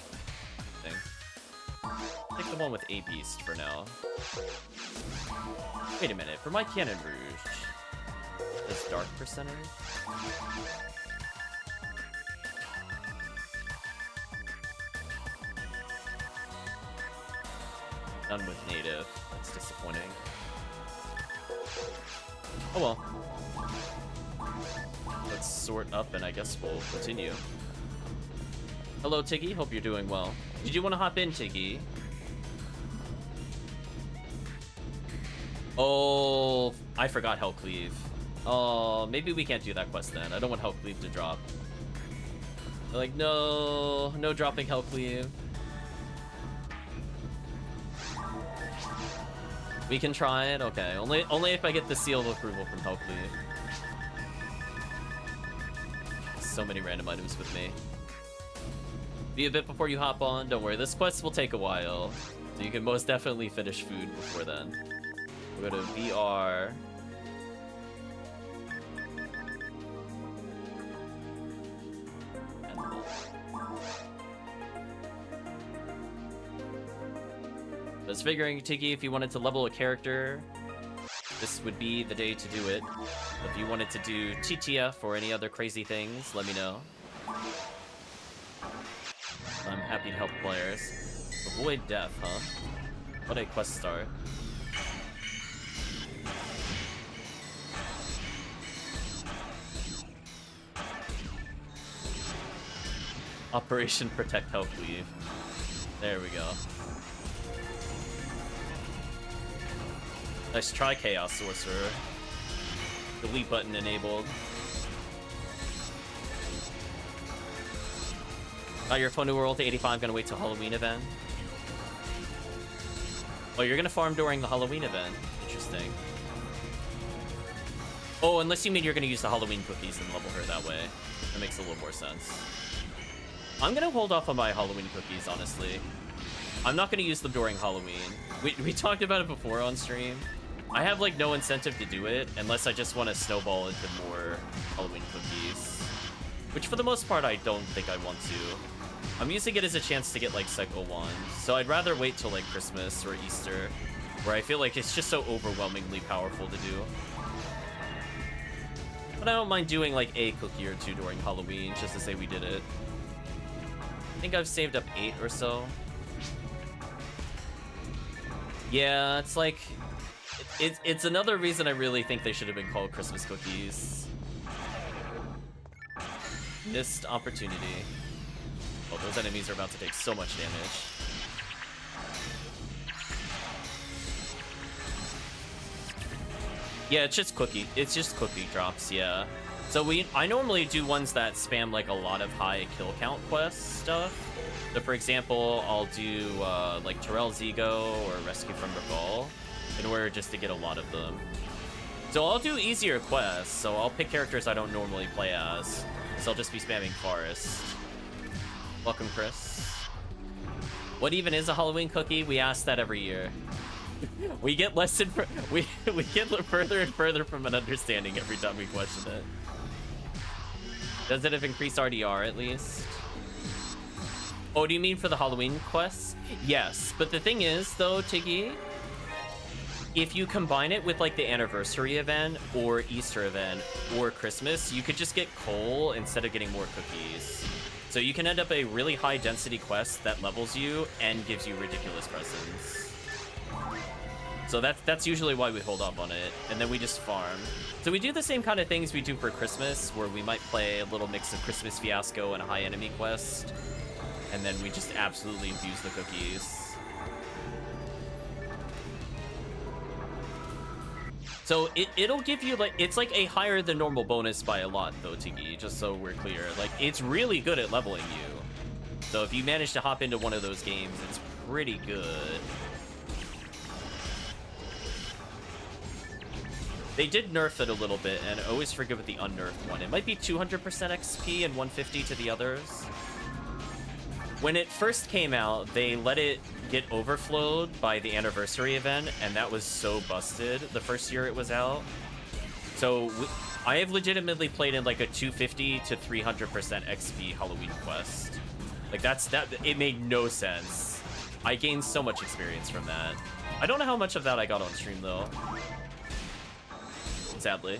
Take the one with a beast for now. Wait a minute, for my Cannon Rouge, this dark percentage? Done with native. That's disappointing. Oh well. Let's sort up and I guess we'll continue. Hello, Tiggy. Hope you're doing well. Did you want to hop in, Tiggy? Oh, I forgot HellCleave. Oh, maybe we can't do that quest then. I don't want HellCleave to drop. They're like, no dropping HellCleave. We can try it? Okay, only if I get the seal of approval from HellCleave. So many random items with me. Be a bit before you hop on. Don't worry, this quest will take a while. So you can most definitely finish food before then. We'll go to VR. I was figuring, Tiggy, if you wanted to level a character, this would be the day to do it. If you wanted to do TTF or any other crazy things, let me know. I'm happy to help players. Avoid death, huh? What a quest start. Operation Protect HellCleave. There we go. Nice try, Chaos Sorcerer. Delete button enabled. Got your phone to roll to 85, gonna wait till Halloween event. Oh, you're gonna farm during the Halloween event. Interesting. Oh, unless you mean you're gonna use the Halloween cookies and level her that way. That makes a little more sense. I'm gonna hold off on my Halloween cookies, honestly. I'm not gonna use them during Halloween. We talked about it before on stream. I have like no incentive to do it unless I just want to snowball into more Halloween cookies. Which for the most part I don't think I want to. I'm using it as a chance to get like cycle 1. So I'd rather wait till like Christmas or Easter, where I feel like it's just so overwhelmingly powerful to do. But I don't mind doing like a cookie or two during Halloween, just to say we did it. I think I've saved up 8 or so. Yeah, it's like... It's another reason I really think they should have been called Christmas cookies. Missed opportunity. Oh, those enemies are about to take so much damage. Yeah, it's just cookie drops, yeah. So I normally do ones that spam like a lot of high kill count quest stuff. So for example, I'll do like Terrell Zigo or Rescue from Ragol in order just to get a lot of them. So I'll do easier quests, so I'll pick characters I don't normally play as. So I'll just be spamming Forest. Welcome, Chris. What even is a Halloween cookie? We ask that every year. We get less and we get further and further from an understanding every time we question it. Does it have increased RDR at least? Oh, do you mean for the Halloween quests? Yes, but the thing is, though, Tiggy, if you combine it with like the anniversary event or Easter event or Christmas, you could just get coal instead of getting more cookies. So you can end up a really high density quest that levels you and gives you ridiculous presents. So that's usually why we hold off on it, and then we just farm. So we do the same kind of things we do for Christmas, where we might play a little mix of Christmas Fiasco and a high enemy quest, and then we just absolutely abuse the cookies. So it'll give you like, it's like a higher than normal bonus by a lot though, Tiggy, just so we're clear. Like, it's really good at leveling you. So if you manage to hop into one of those games, it's pretty good. They did nerf it a little bit, and I always forget with the unnerfed one. It might be 200% XP and 150 to the others. When it first came out, they let it get overflowed by the anniversary event, and that was so busted the first year it was out. So I have legitimately played in like a 250 to 300% XP Halloween quest. Like that, it made no sense. I gained so much experience from that. I don't know how much of that I got on stream though. Sadly.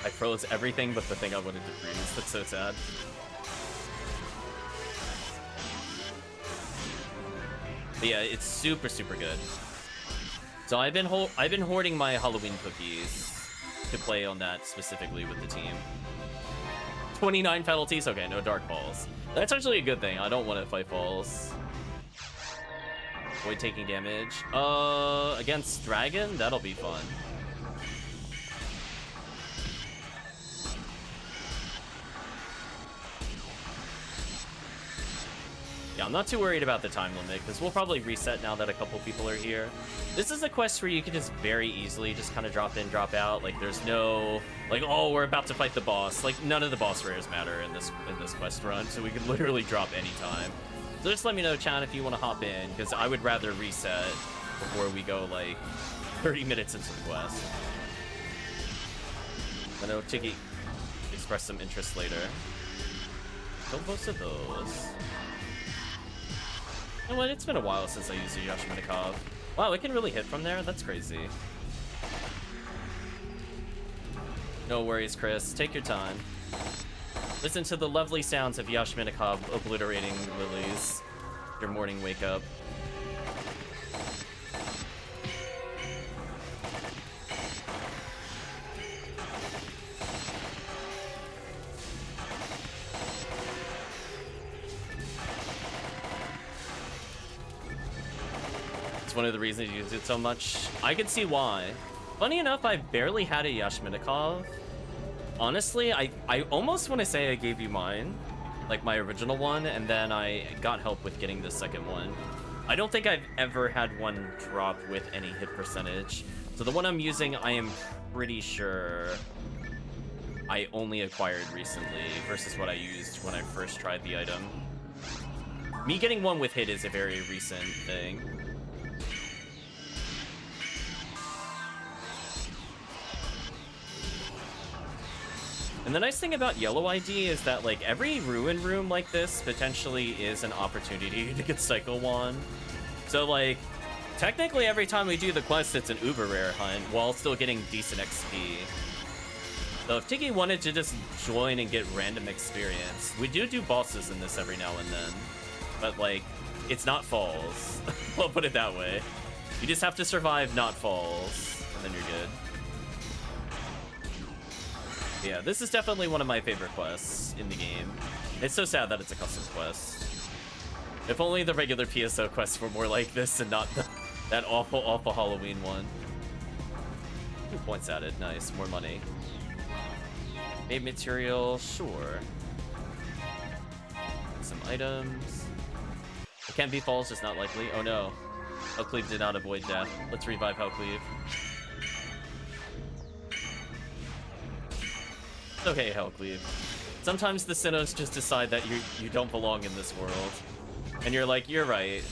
I froze everything but the thing I wanted to freeze. That's so sad. But yeah, it's super, super good. So I've been hoarding my Halloween cookies to play on that specifically with the team. 29 penalties? Okay, no Dark Falls. That's actually a good thing. I don't want to fight Falls. Avoid taking damage. Against Dragon? That'll be fun. Yeah, I'm not too worried about the time limit, because we'll probably reset now that a couple people are here. This is a quest where you can just very easily just kind of drop in, drop out. Like, there's no, like, oh, we're about to fight the boss. Like, none of the boss rares matter in this quest run, so we can literally drop anytime. So just let me know, chat, if you want to hop in, because I would rather reset before we go, like, 30 minutes into the quest. I know Tiggy expressed some interest later. Kill most of those. You know what? It's been a while since I used a Yashminikov. Wow, it can really hit from there? That's crazy. No worries, Chris. Take your time. Listen to the lovely sounds of Yashminikov obliterating lilies. Your morning wake up. One of the reasons you use it so much. I can see why. Funny enough, I barely had a Yashminikov. Honestly, I almost want to say I gave you mine, like my original one, and then I got help with getting the second one. I don't think I've ever had one drop with any hit percentage. So the one I'm using, I am pretty sure I only acquired recently versus what I used when I first tried the item. Me getting one with hit is a very recent thing. And the nice thing about Yellow ID is that, like, every Ruin Room like this potentially is an opportunity to get Cycle Wand. So, like, technically every time we do the quest, it's an uber rare hunt while still getting decent XP. So if Tiggy wanted to just join and get random experience, we do bosses in this every now and then. But, like, it's not falls. I'll put it that way. You just have to survive not falls, and then you're good. Yeah, this is definitely one of my favorite quests in the game. It's so sad that it's a custom quest. If only the regular PSO quests were more like this and not that awful, awful Halloween one. 2 points added. Nice. More money. Made material. Sure. Some items. It can be falls, just not likely. Oh no. HellCleave did not avoid death. Let's revive HellCleave. It's okay, HellCleave. Sometimes the Sinnohs just decide that you don't belong in this world. And you're like, you're right.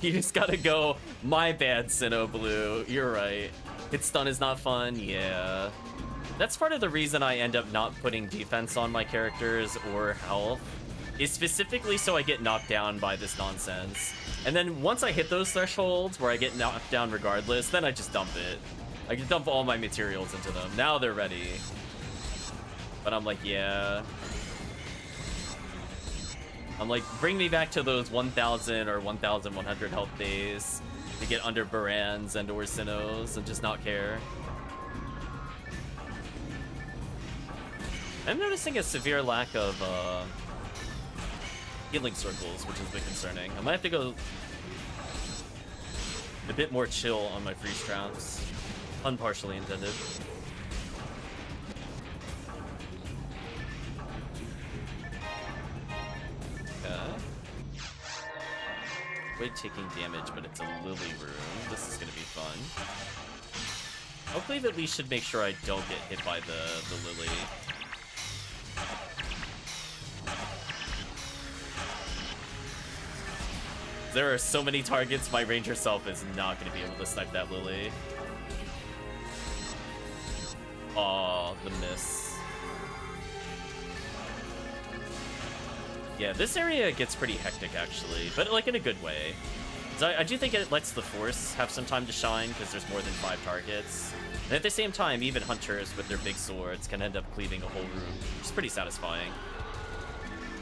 You just gotta go, my bad, Sinnoh Blue. You're right. Hit stun is not fun, yeah. That's part of the reason I end up not putting defense on my characters or health, is specifically so I get knocked down by this nonsense. And then once I hit those thresholds where I get knocked down regardless, then I just dump it. I can dump all my materials into them. Now they're ready. But I'm like, yeah. I'm like, bring me back to those 1,000 or 1,100 health days to get under Barans and or Sinnohs and just not care. I'm noticing a severe lack of healing circles, which is a bit concerning. I might have to go a bit more chill on my freeze traps. Unpartially intended. Okay. Avoid taking damage, but it's a lily room. This is gonna be fun. HellCleave at least should make sure I don't get hit by the lily. There are so many targets, my ranger self is not going to be able to snipe that lily. Aw, the miss. Yeah, this area gets pretty hectic, actually, but, like, in a good way. So I do think it lets the Force have some time to shine, because there's more than 5 targets. And at the same time, even Hunters with their big swords can end up cleaving a whole room, which is pretty satisfying.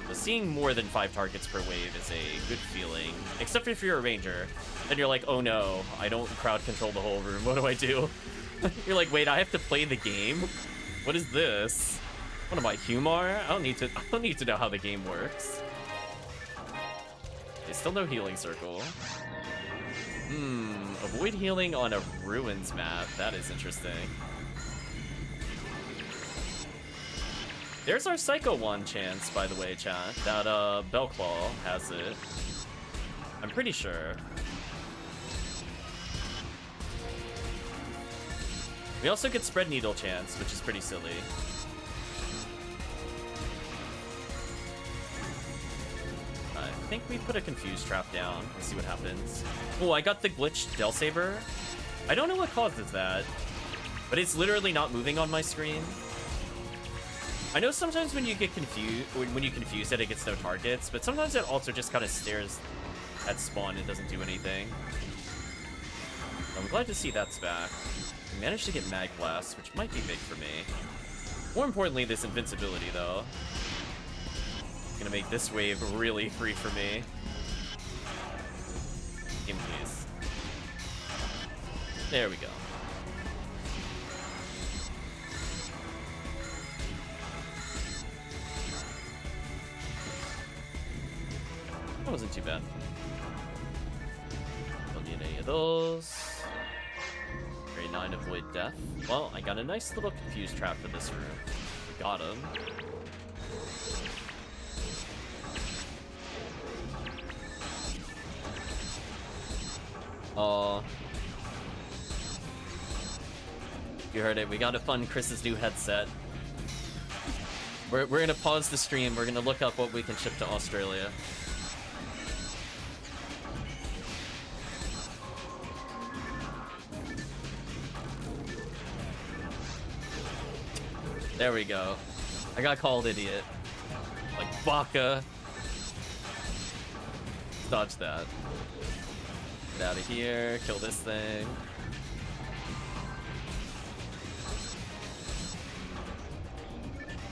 So seeing more than 5 targets per wave is a good feeling, except if you're a Ranger. Then you're like, oh no, I don't crowd control the whole room, what do I do? You're like, wait, I have to play the game? What is this? What am I, Humar? I don't need to know how the game works. Okay, still no healing circle. Avoid healing on a ruins map. That is interesting. There's our Psycho Wand chance, by the way, chat. That Bellclaw has it. I'm pretty sure. We also get Spread Needle chance, which is pretty silly. I think we put a Confuse Trap down. Let's see what happens. Oh, I got the glitched Del Saber. I don't know what causes that, but it's literally not moving on my screen. I know sometimes when you get confused, when you confuse it, it gets no targets, but sometimes it also just kind of stares at spawn and doesn't do anything. I'm glad to see that's back. We managed to get Mag Blast, which might be big for me. More importantly, this invincibility, though. Gonna make this wave really free for me. Game, please. There we go. That wasn't too bad. Don't need any of those. Grade 9, avoid death. Well, I got a nice little Confuse Trap for this room. Got him. Oh, you heard it. We gotta fund Chris's new headset. We're gonna pause the stream. We're gonna look up what we can ship to Australia. There we go. I got called idiot. Like Baka. Dodge that. Get out of here, kill this thing.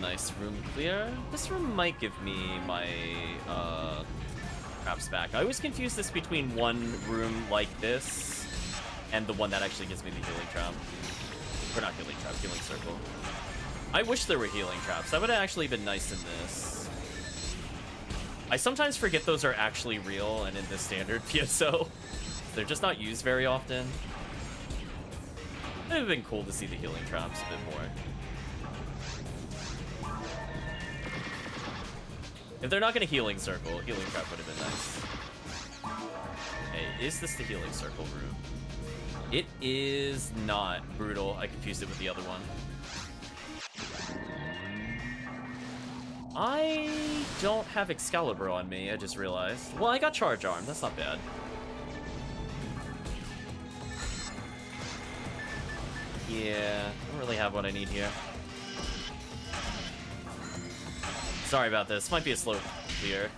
Nice room clear. This room might give me my traps back. I always confuse this between one room like this and the one that actually gives me the healing trap. Or not healing trap, healing circle. I wish there were healing traps. That would have actually been nice in this. I sometimes forget those are actually real and in the standard PSO. They're just not used very often. It would have been cool to see the healing traps a bit more. If they're not going to healing circle, healing trap would have been nice. Hey, is this the healing circle room? It is not. Brutal. I confused it with the other one. I don't have Excalibur on me, I just realized. Well, I got Charge Arm. That's not bad. Yeah, I don't really have what I need here. Sorry about this. Might be a slow clear.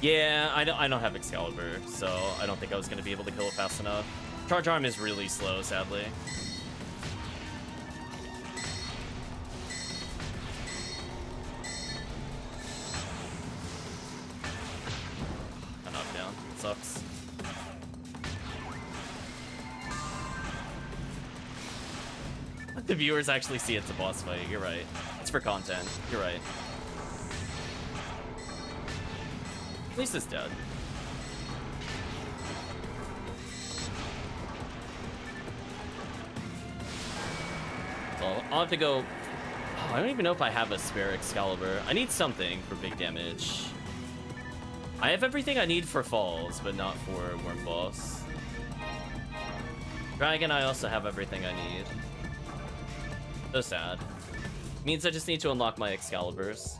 Yeah, I don't have Excalibur, so I don't think I was going to be able to kill it fast enough. Charge Arm is really slow, sadly. A knockdown. Sucks. The viewers actually see it's a boss fight. You're right. It's for content. You're right. At least it's dead. So I'll have to go... Oh, I don't even know if I have a spare Excalibur. I need something for big damage. I have everything I need for falls, but not for Worm Boss. Dragon, I also have everything I need. So sad. Means I just need to unlock my Excaliburs.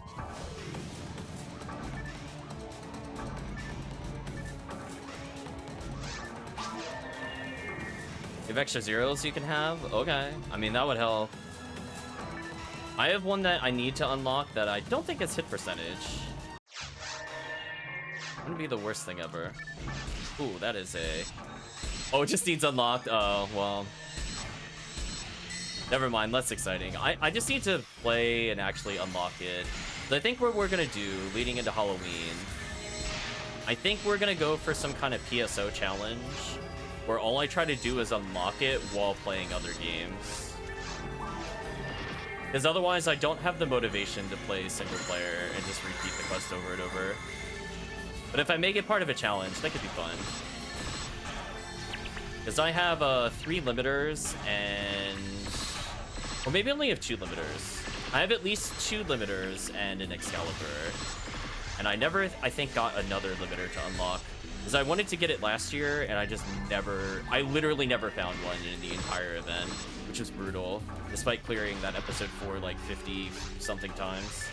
You have extra zeros you can have? Okay. I mean, that would help. I have one that I need to unlock that I don't think it's hit percentage. Wouldn't be the worst thing ever. Ooh, that is a... Oh, it just needs unlocked. Oh, well. Never mind, less exciting. I just need to play and actually unlock it. So I think what we're gonna do, leading into Halloween, I think we're gonna go for some kind of PSO challenge, where all I try to do is unlock it while playing other games. Because otherwise, I don't have the motivation to play single player and just repeat the quest over and over. But if I make it part of a challenge, that could be fun. Because I have 3 limiters and... Or maybe I only have 2 limiters. I have at least 2 limiters and an Excalibur. And I never, I think, got another limiter to unlock. Because I wanted to get it last year, and I just never... I literally never found one in the entire event, which was brutal. Despite clearing that episode 4 like 50-something times.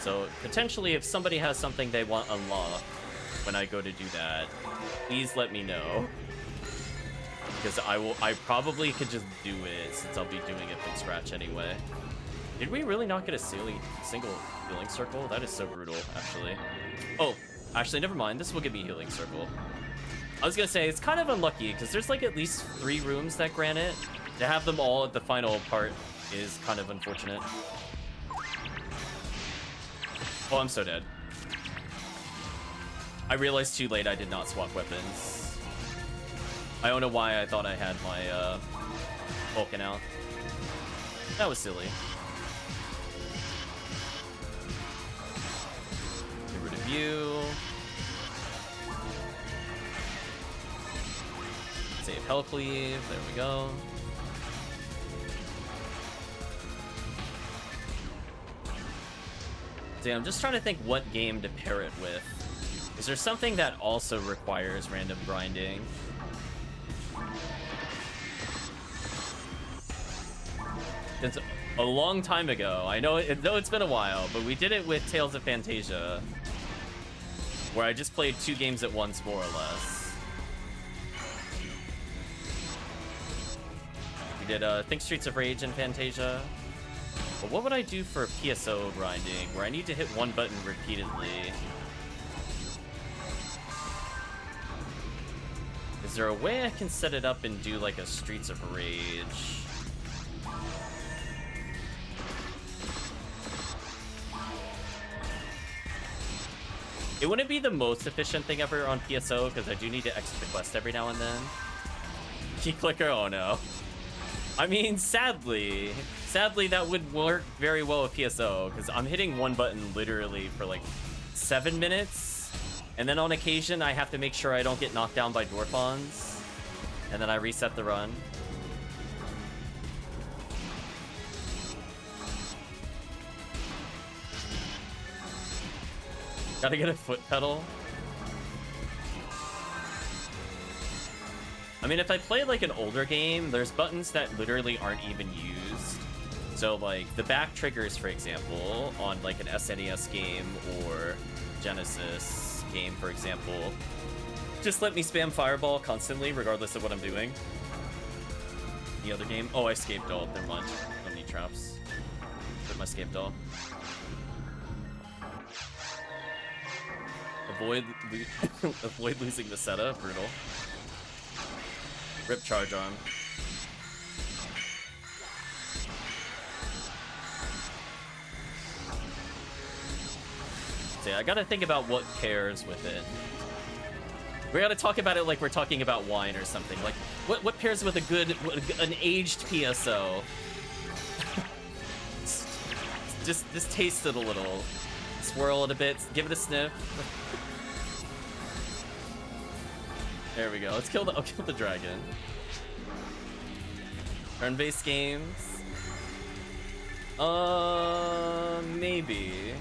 So, potentially, if somebody has something they want unlocked when I go to do that, please let me know. Because I probably could just do it, since I'll be doing it from scratch anyway. Did we really not get a single healing circle? That is so brutal, actually. Oh, actually, never mind. This will give me healing circle. I was gonna say, it's kind of unlucky, because there's like at least 3 rooms that grant it. To have them all at the final part is kind of unfortunate. Oh, I'm so dead. I realized too late I did not swap weapons. I don't know why I thought I had my Vulcan out. That was silly. Get rid of you. Save HellCleave. There we go. See, I'm just trying to think what game to pair it with. Is there something that also requires random grinding? It's a long time ago. I know it's been a while, but we did it with Tales of Phantasia, where I just played 2 games at once, more or less. We did Think Streets of Rage and Phantasia. But what would I do for PSO grinding, where I need to hit one button repeatedly? Is there a way I can set it up and do like a Streets of Rage? It wouldn't be the most efficient thing ever on PSO, because I do need to exit the quest every now and then. Key clicker, oh no. I mean, sadly that would work very well with PSO, because I'm hitting one button literally for like 7 minutes, and then on occasion I have to make sure I don't get knocked down by Dwarfons, and then I reset the run. Gotta get a foot pedal. I mean, if I play like an older game, there's buttons that literally aren't even used. So like the back triggers, for example, on like an SNES game or Genesis game, for example, just let me spam Fireball constantly, regardless of what I'm doing. The other game, oh, I escaped all. Never mind. Don't need traps. Put my escape doll. Avoid losing the setup. Brutal. Rip charge arm. See, I gotta think about what pairs with it. We gotta talk about it like we're talking about wine or something. Like, what pairs with an aged PSO? just taste it a little. Swirl it a bit, give it a sniff. There we go. I'll kill the dragon. Turn-based games. Maybe.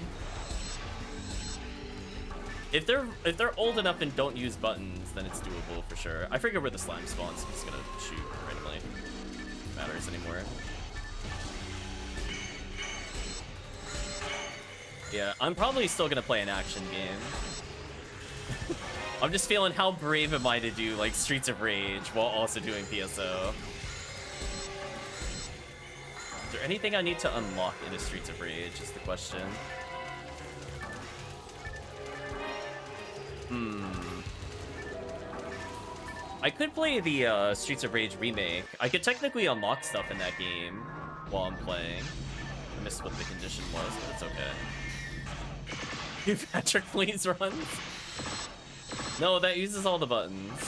If they're old enough and don't use buttons, then it's doable for sure. I forget where the slime spawns. I'm just gonna shoot randomly. Matters anymore. Yeah, I'm probably still gonna play an action game. I'm just feeling how brave am I to do like Streets of Rage while also doing PSO. Is there anything I need to unlock in a Streets of Rage is the question. I could play the Streets of Rage remake. I could technically unlock stuff in that game while I'm playing. I missed what the condition was, but it's okay. Patrick, please run. No, that uses all the buttons.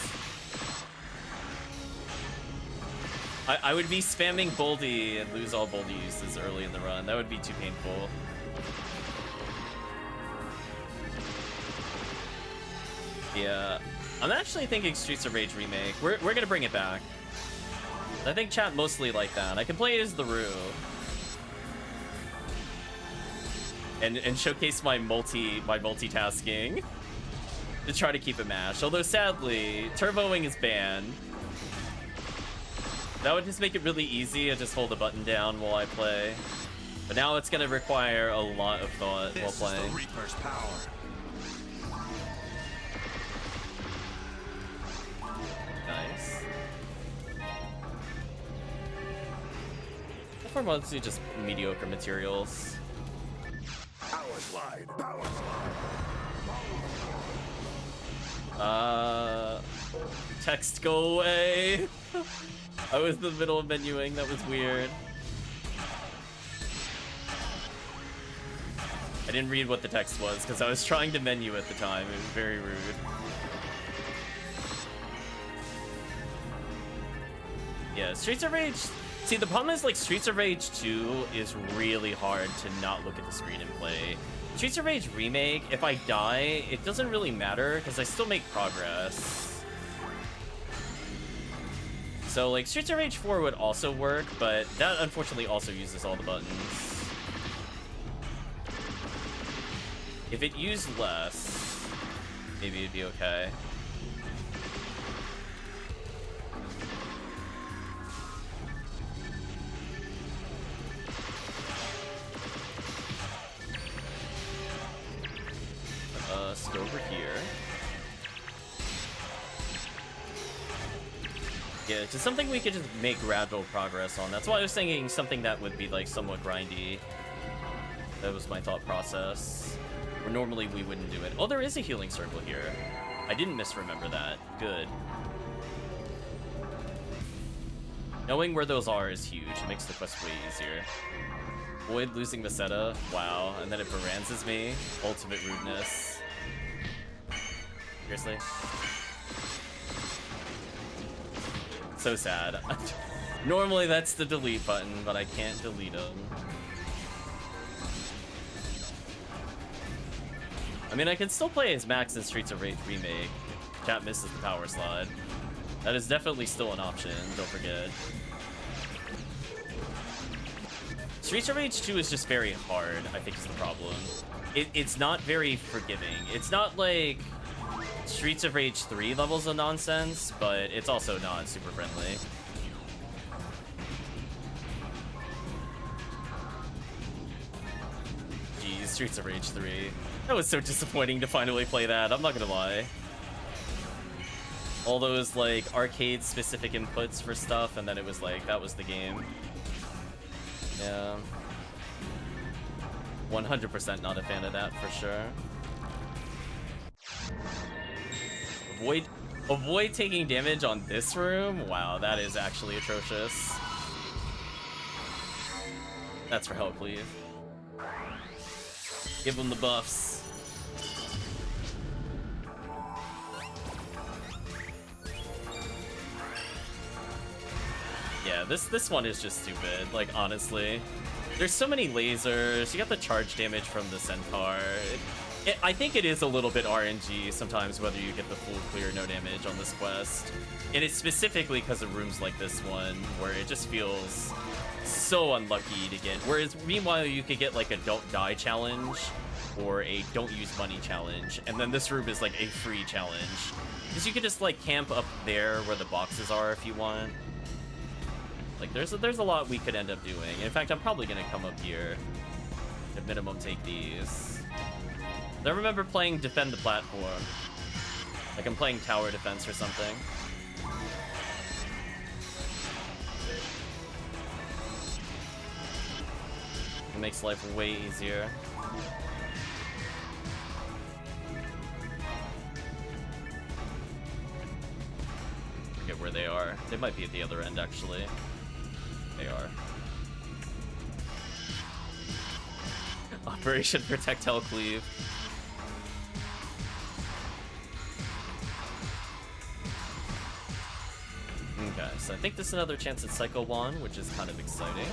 I would be spamming Boldy and lose all Boldy uses early in the run. That would be too painful. Yeah, I'm actually thinking Streets of Rage remake. We're gonna bring it back. I think chat mostly like that. I can play it as the Rue. And showcase my multitasking to try to keep it mashed. Although sadly, turboing is banned. That would just make it really easy to just hold the button down while I play. But now it's gonna require a lot of thought while playing. This is the Reaper's power. Nice. For mostly just mediocre materials. Power slide. Power slide. Text go away. I was in the middle of menuing, that was weird. I didn't read what the text was because I was trying to menu at the time. It was very rude. Yeah, Streets of Rage. See, the problem is like Streets of Rage 2 is really hard to not look at the screen and play. Streets of Rage Remake, if I die, it doesn't really matter because I still make progress. So like Streets of Rage 4 would also work, but that unfortunately also uses all the buttons. If it used less, maybe it'd be okay. Let's go over here. Yeah, just something we could just make gradual progress on. That's why I was thinking something that would be like somewhat grindy. That was my thought process. Where normally we wouldn't do it. Oh, there is a healing circle here. I didn't misremember that. Good. Knowing where those are is huge. It makes the quest way easier. Avoid losing Meseta. Wow. And then it Baranzes me. Ultimate rudeness. Seriously? So sad. Normally that's the delete button, but I can't delete them. I mean, I can still play as Max in Streets of Rage Remake. Chat misses the power slide. That is definitely still an option, don't forget. Streets of Rage 2 is just very hard, I think is the problem. It's not very forgiving. It's not like Streets of Rage 3 levels of nonsense, but it's also not super friendly. Jeez, Streets of Rage 3. That was so disappointing to finally play that, I'm not gonna lie. All those, like, arcade-specific inputs for stuff, and then it was like, that was the game. Yeah. 100% not a fan of that, for sure. Avoid taking damage on this room? Wow, that is actually atrocious. That's for HellCleave. Give them the buffs. Yeah, this one is just stupid, like, honestly. There's so many lasers, you got the charge damage from the Centaur. I think it is a little bit RNG sometimes whether you get the full clear no damage on this quest. And it's specifically because of rooms like this one, where it just feels so unlucky to get. Whereas, meanwhile, you could get like a don't die challenge or a don't use money challenge, and then this room is like a free challenge. Because you could just like camp up there where the boxes are if you want. Like there's a lot we could end up doing. In fact, I'm probably gonna come up here. At minimum, take these. I remember playing defend the platform. Like I'm playing tower defense or something. It makes life way easier. Forget where they are. They might be at the other end, actually. They are. Operation Protect HellCleave. Okay, so I think this is another chance at Psycho 1, which is kind of exciting.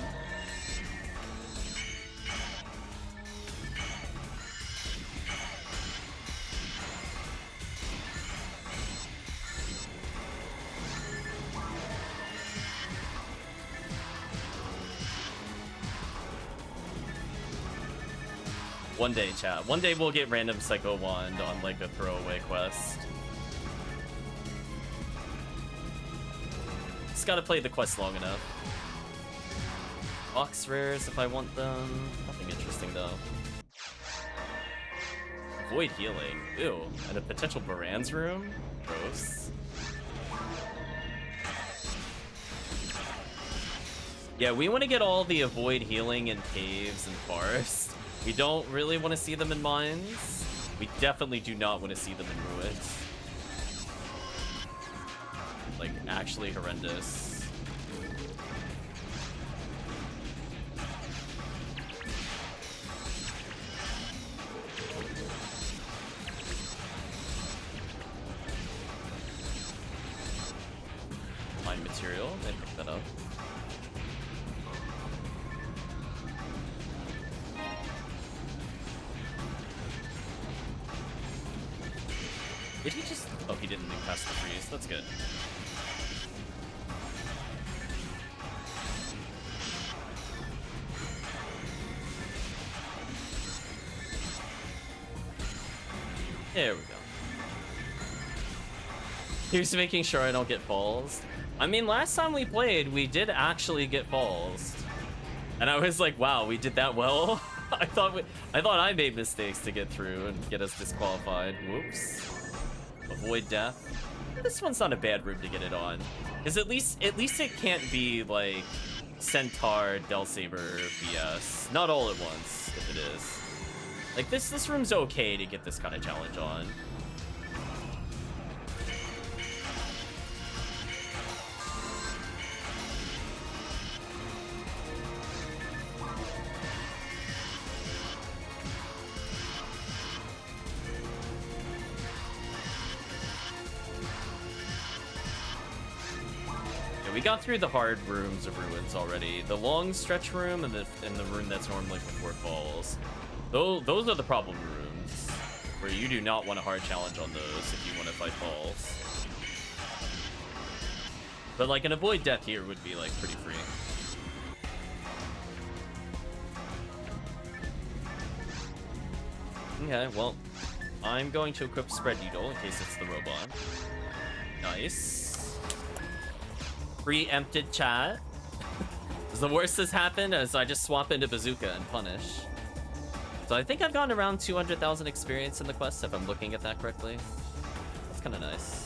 One day, chat. One day we'll get random Psycho Wand on like a throwaway quest. Just gotta play the quest long enough. Box rares if I want them. Nothing interesting though. Void healing. Ew. And a potential Baran's room? Gross. Yeah, we want to get all the avoid healing in caves and forests. We don't really want to see them in mines. We definitely do not want to see them in ruins. Like, actually horrendous. Mine material, they pick that up. Did he just... Oh, he didn't move past the trees. That's good. There we go. Here's making sure I don't get falls. I mean, last time we played, we did actually get falls. And I was like, wow, we did that well? I thought I made mistakes to get through and get us disqualified. Whoops. Avoid death. This one's not a bad room to get it on. Because at least it can't be like Centaur, Del Saber, BS. Not all at once, if it is. Like this room's okay to get this kind of challenge on. We got through the hard rooms of ruins already. The long stretch room and the room that's normally before falls. Those are the problem rooms where you do not want a hard challenge on those if you want to fight falls. But like an avoid death here would be like pretty free. Okay, well, I'm going to equip Spread Needle in case it's the robot. Nice. Preempted chat. The worst that's happened is I just swap into Bazooka and punish. So I think I've gotten around 200,000 experience in the quest if I'm looking at that correctly. That's kind of nice.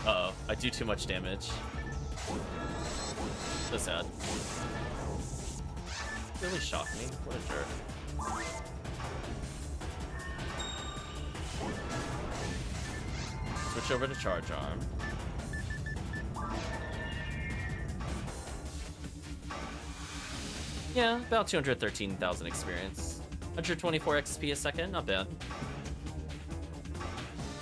Uh-oh, I do too much damage. So sad. Really shocked me. What a jerk. Switch over to Charge Arm. Yeah, about 213,000 experience. 124 XP a second, not bad.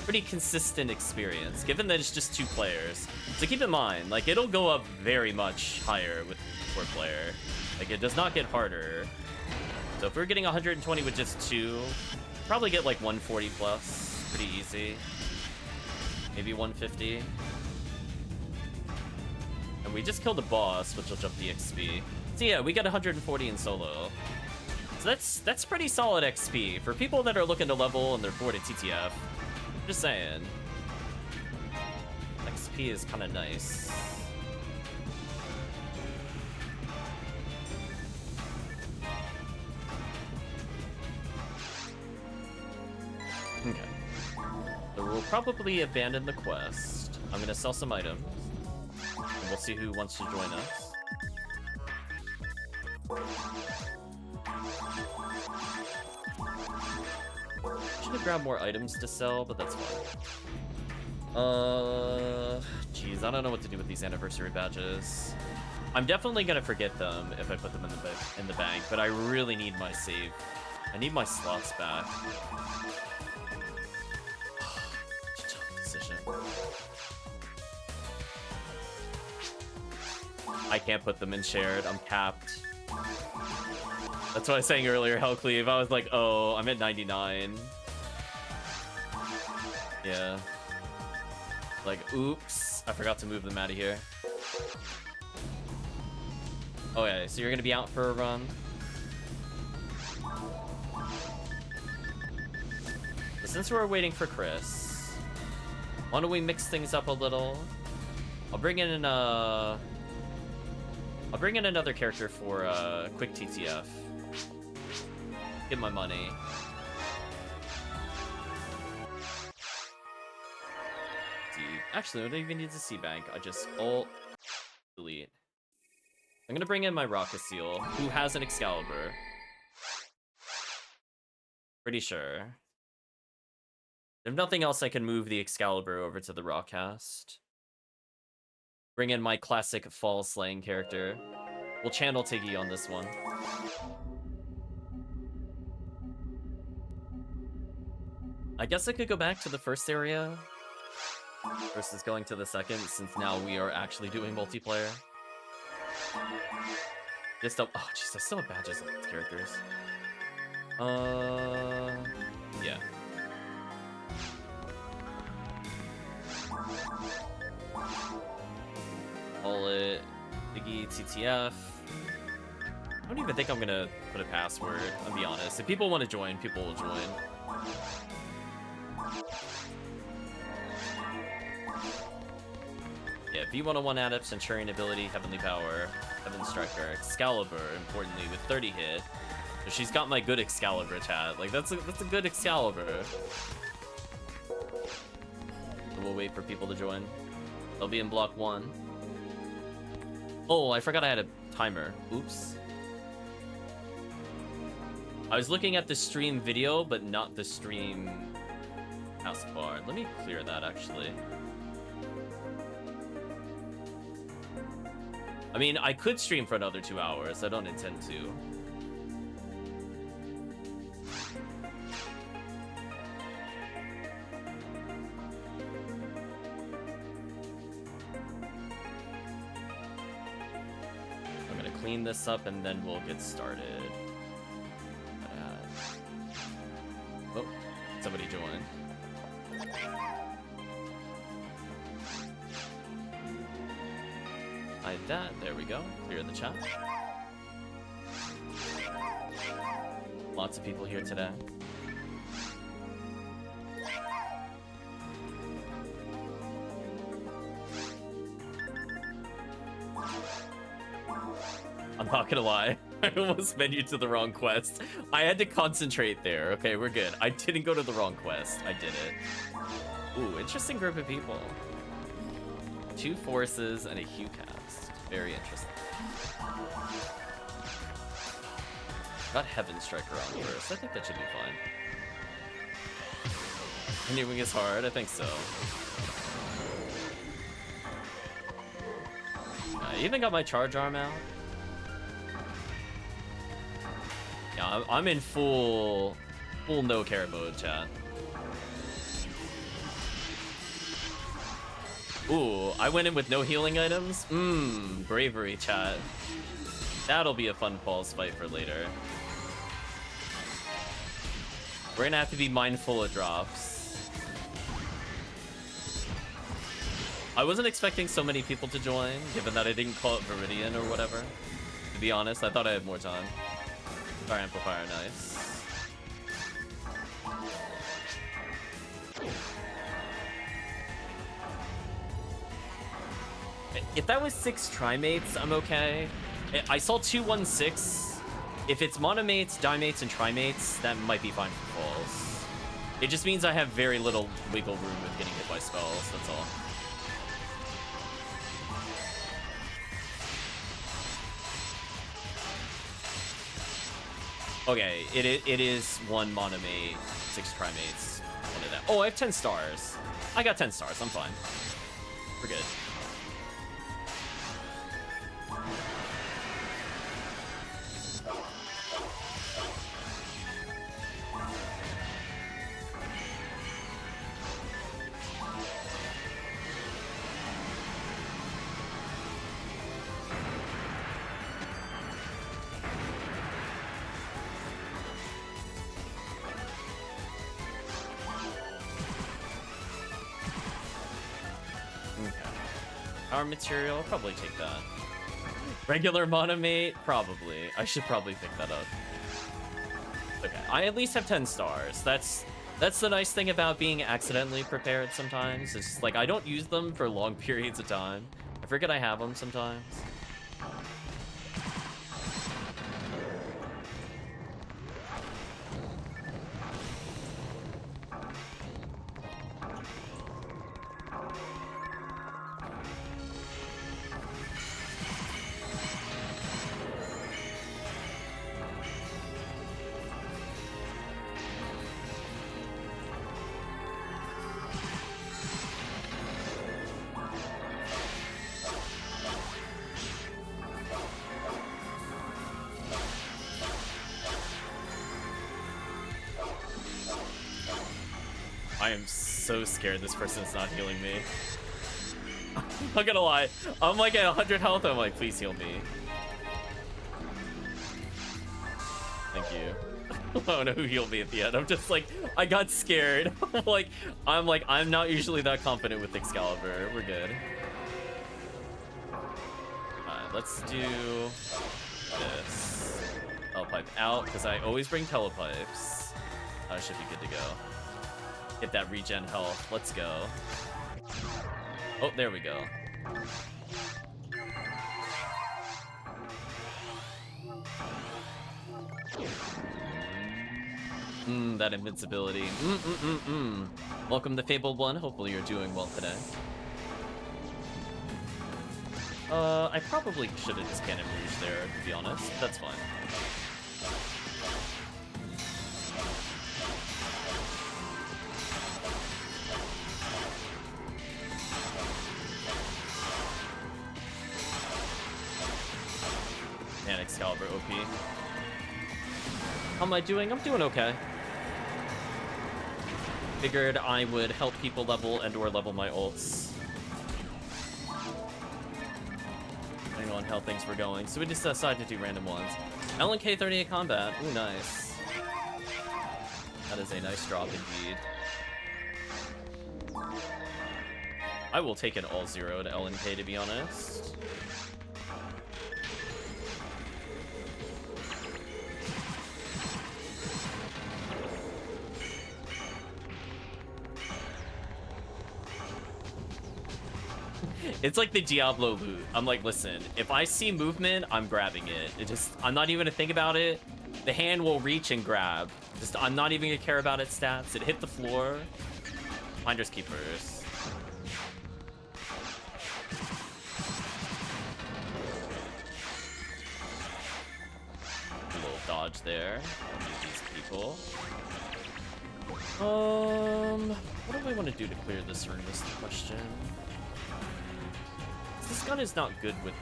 Pretty consistent experience, given that it's just 2 players. So keep in mind, like, it'll go up very much higher with 4 player. Like, it does not get harder So if we were getting 120 with just 2, probably get like 140 plus. Pretty easy. Maybe 150. And we just killed the boss, which will jump the XP. So yeah, we got 140 in solo. So that's pretty solid XP. For people that are looking to level and they're bored at TTF, just saying. XP is kind of nice. Okay. So we'll probably abandon the quest. I'm gonna sell some items. And we'll see who wants to join us. Should have grabbed more items to sell, but that's fine. Geez, I don't know what to do with these anniversary badges. I'm definitely gonna forget them if I put them in the bank, but I really need my save. I need my slots back. Tough decision. I can't put them in shared. I'm capped. That's what I was saying earlier, HellCleave. I was like, oh, I'm at 99. Yeah. Like, oops. I forgot to move them out of here. Okay, so you're gonna be out for a run. But since we're waiting for Chris, why don't we mix things up a little? I'll bring in another character for quick TTF. Get my money. Actually, I don't even need the C bank. I just alt delete. I'm gonna bring in my Rockasiel, who has an Excalibur. Pretty sure. If nothing else, I can move the Excalibur over to the Rockcast. Bring in my classic fall slaying character. We'll channel Tiggy on this one. I guess I could go back to the first area versus going to the second, since now we are actually doing multiplayer. Just oh jeez, I still have badges of these characters. Yeah. Call it Biggie TTF. I don't even think I'm gonna put a password, I'll be honest. If people want to join, people will join. Yeah, V101 Adept, Centurion ability, Heavenly Power, Heaven Striker, Excalibur, importantly, with 30 hit. So she's got my good Excalibur, chat. Like, that's a good Excalibur. So we'll wait for people to join. They'll be in block 1. Oh, I forgot I had a timer. Oops. I was looking at the stream video, but not the stream taskbar. Let me clear that, actually. I mean, I could stream for another 2 hours. I don't intend to. I'm gonna clean this up and then we'll get started. Oh, somebody joined. Hide that. There we go. Clear the chat. Lots of people here today. I'm not gonna lie. I almost menued to the wrong quest. I had to concentrate there. Okay, we're good. I didn't go to the wrong quest. I did it. Ooh, interesting group of people. 2 forces and a Hue cast. Very interesting. Got Heaven Striker on first. I think that should be fine. Renewing is hard. I think so. I even got my charge arm out. Yeah, I'm in full no care mode, chat. Ooh, I went in with no healing items? Bravery, chat. That'll be a fun pulse fight for later. We're gonna have to be mindful of drops. I wasn't expecting so many people to join, given that I didn't call it Viridian or whatever. To be honest, I thought I had more time. Fire amplifier, nice. If that was 6 trimates, I'm okay. I saw 216. If it's monomates, dimates, and trimates, that might be fine for falls. It just means I have very little wiggle room with getting hit by spells, that's all. Okay, it is 1 monomate, 6 trimates. One of that. Oh, I have 10 stars. I got 10 stars, I'm fine. We're good. Power material, I'll probably take that. Regular monomate, probably. I should probably pick that up. Okay, I at least have 10 stars. That's the nice thing about being accidentally prepared sometimes. It's just, like, I don't use them for long periods of time. I forget I have them sometimes. I am so scared this person's not healing me. I'm not gonna lie. I'm like at 100 health. I'm like, please heal me. Thank you. I don't know who healed me at the end. I'm just like, I got scared. I'm not usually that confident with Excalibur. We're good. Alright, let's do this. Telepipe out, because I always bring telepipes. I should be good to go. Get that regen health. Let's go. Oh, there we go. That invincibility. Welcome to Fabled One. Hopefully you're doing well today. I probably should have just Cannon Rouge there, to be honest. That's fine. Man, Excalibur OP. How am I doing? I'm doing okay. Figured I would help people level and or level my ults. Depending on how things were going. So we just decided to do random ones. LNK 38 combat. Ooh, nice. That is a nice drop indeed. I will take an all zero to LNK, to be honest. It's like the Diablo loot. I'm like, listen, if I see movement, I'm grabbing it. I'm not even gonna think about it. The hand will reach and grab. I'm not even gonna care about its stats. It hit the floor. Finders keepers. A little dodge there. These people. What do I want to do to clear this room is the question. This gun is not good with...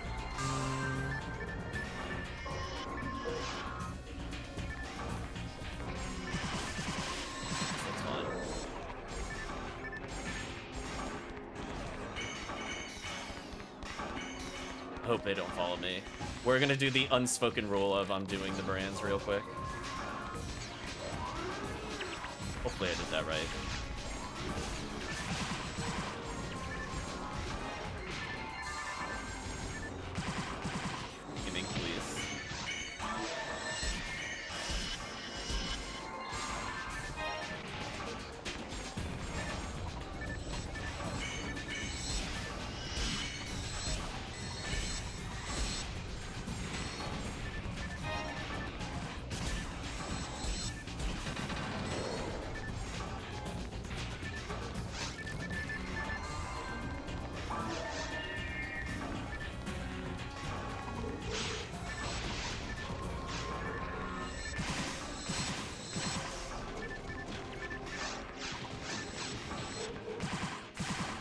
That's fine. I hope they don't follow me. We're gonna do the unspoken rule of I'm doing the brands real quick. Hopefully I did that right. Giving, please.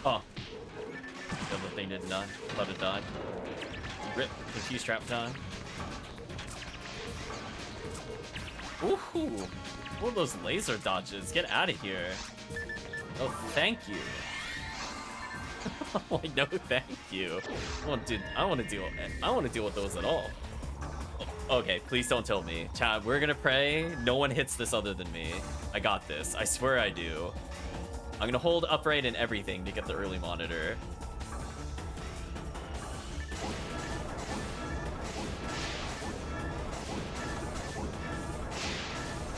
Oh. The other thing did not. Let it die. Rip. Confuse trap time. Woohoo! What are those laser dodges? Get out of here. Oh, thank you. Like, no, thank you. I want to deal with those at all. Oh, okay, please don't tell me. Chad, we're gonna pray no one hits this other than me. I got this. I swear I do. I'm gonna hold upright and everything to get the early monitor.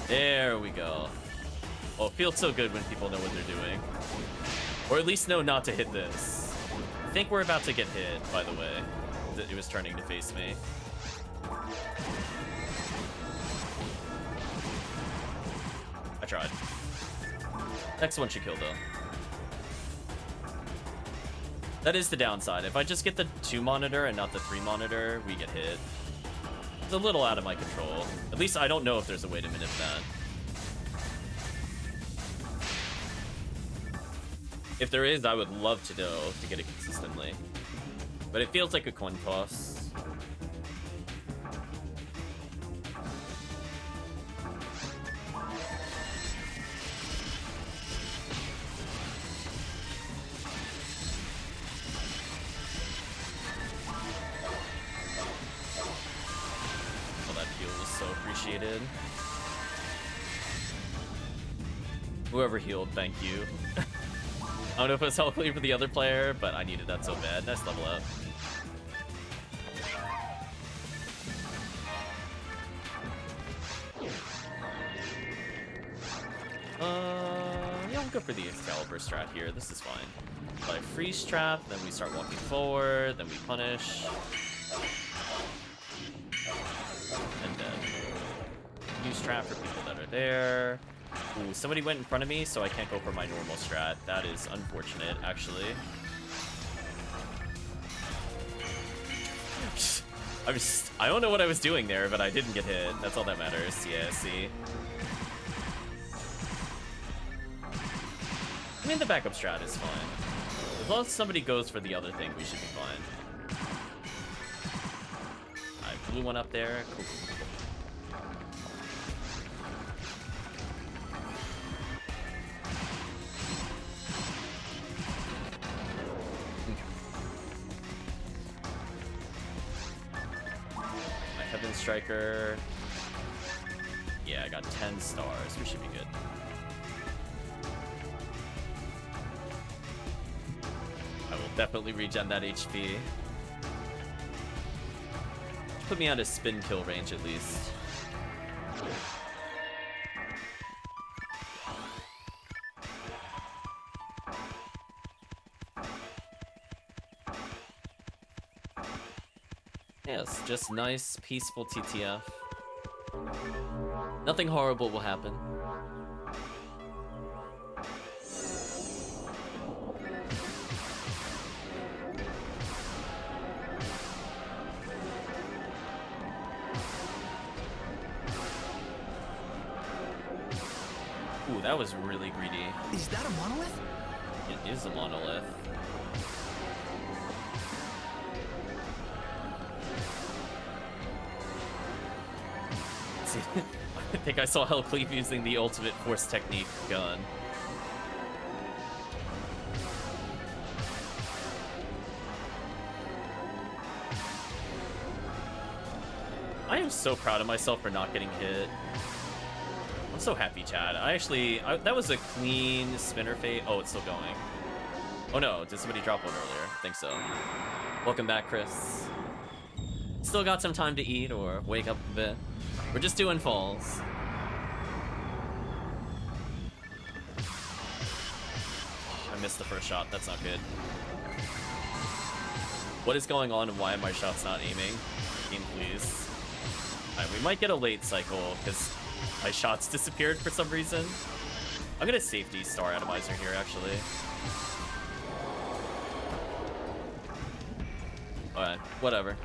There we go. Oh, it feels so good when people know what they're doing. Or at least know not to hit this. I think we're about to get hit, by the way. It was turning to face me. I tried. Next one should kill, though. That is the downside. If I just get the 2 monitor and not the 3 monitor, we get hit. It's a little out of my control. At least I don't know if there's a way to minute that. If there is, I would love to know to get it consistently. But it feels like a coin toss. Appreciated. Whoever healed, thank you. I don't know if it was HellCleave for the other player, but I needed that so bad. Nice level up. Yeah, we'll go for the Excalibur strat here. This is fine. Apply freeze trap, then we start walking forward, then we punish. And then use trap for people that are there. Ooh, somebody went in front of me, so I can't go for my normal strat. That is unfortunate, actually. I don't know what I was doing there, but I didn't get hit. That's all that matters. Yeah, see. I mean, the backup strat is fine. As long as somebody goes for the other thing, we should be fine. I blew one up there. Cool. Striker. Yeah, I got 10 stars. We should be good. I will definitely regen that HP. Put me on a spin kill range at least. Yes, just nice, peaceful TTF. Nothing horrible will happen. Ooh, that was really greedy. Is that a monolith? It is a monolith. I think I saw HellCleave using the ultimate force technique gun. I am so proud of myself for not getting hit. I'm so happy, Chad. That was a clean spinner fade. Oh, it's still going. Oh no, did somebody drop one earlier? I think so. Welcome back, Chris. Still got some time to eat or wake up a bit. We're just doing falls. I missed the first shot, that's not good. What is going on and why are my shots not aiming? Game, please. Alright, we might get a late cycle because my shots disappeared for some reason. I'm gonna safety Star Atomizer here, actually. Alright, whatever.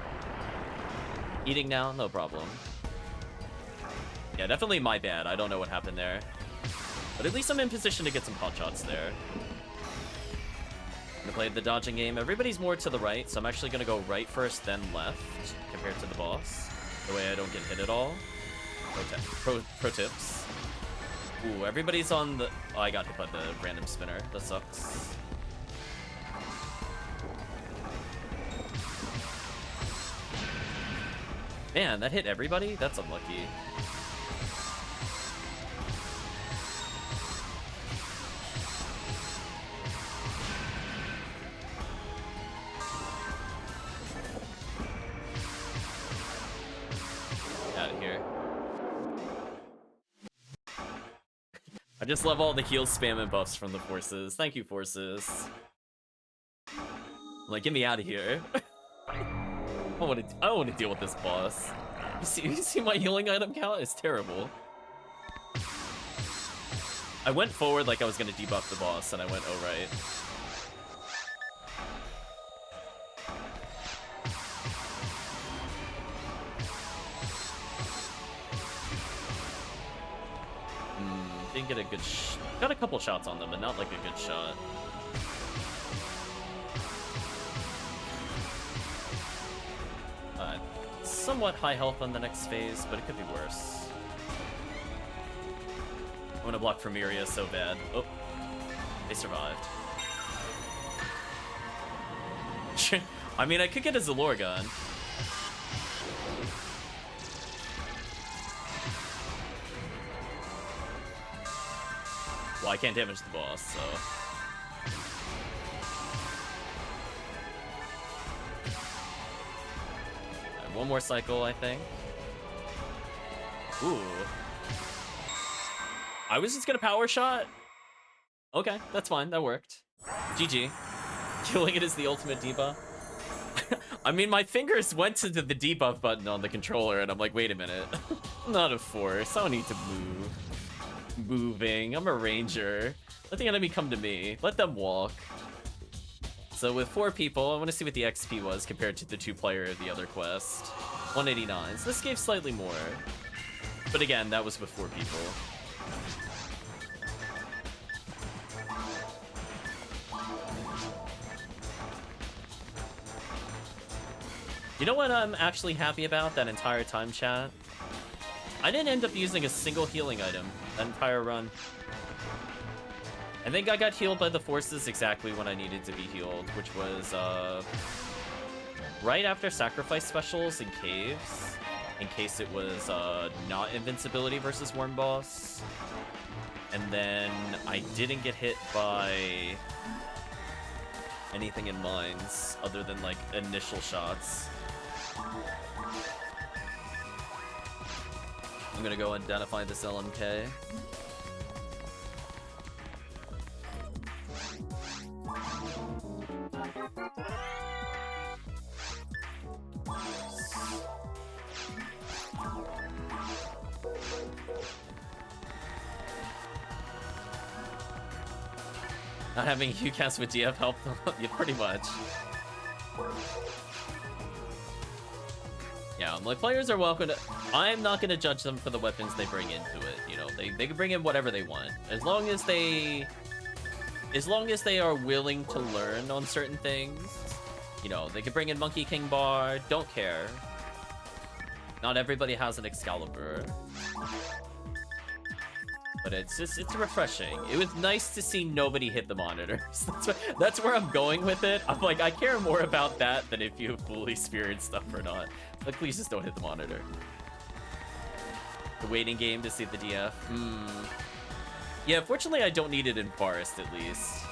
Eating now? No problem. Yeah, definitely my bad. I don't know what happened there. But at least I'm in position to get some pot shots there. I'm gonna play the dodging game. Everybody's more to the right, so I'm actually gonna go right first, then left, compared to the boss. The way I don't get hit at all. Pro tips. Ooh, everybody's on the... Oh, I got hit by the random spinner. That sucks. Man, that hit everybody? That's unlucky. Out of here. I just love all the heal spam and buffs from the forces. Thank you, forces. Like, get me out of here. I don't want to deal with this boss. You see my healing item count? It's terrible. I went forward like I was gonna debuff the boss, and I went oh right. Didn't get a good got a couple shots on them, but not like a good shot. Somewhat high health on the next phase, but it could be worse. I want to block Primaria so bad. Oh, they survived. I mean, I could get a Zalor gun. Well, I can't damage the boss, so... One more cycle, I think. Ooh. I was just gonna power shot? Okay, that's fine, that worked. GG. Killing it is the ultimate debuff. I mean, my fingers went to the debuff button on the controller, and I'm like, wait a minute. I'm not a force, I don't need to move. Moving, I'm a ranger. Let the enemy come to me. Let them walk. So with 4 people, I want to see what the XP was compared to the 2-player of the other quest. 189. So this gave slightly more. But again, that was with 4 people. You know what I'm actually happy about that entire time, chat? I didn't end up using a single healing item that entire run. I think I got healed by the forces exactly when I needed to be healed, which was right after sacrifice specials and caves, in case it was not invincibility versus worm boss. And then I didn't get hit by anything in mines other than like initial shots. I'm gonna go identify this LMK. Not having UCAS with DF helped you pretty much. Yeah, my players are welcome to... I'm not going to judge them for the weapons they bring into it. You know, they can bring in whatever they want. As long as they are willing to learn on certain things. You know, they could bring in Monkey King Bar, don't care. Not everybody has an Excalibur. But it's refreshing. It was nice to see nobody hit the monitors. That's where I'm going with it. I'm like, I care more about that than if you have fully experienced stuff or not. Like, please just don't hit the monitor. The waiting game to see the DF. Yeah, fortunately I don't need it in Forest, at least.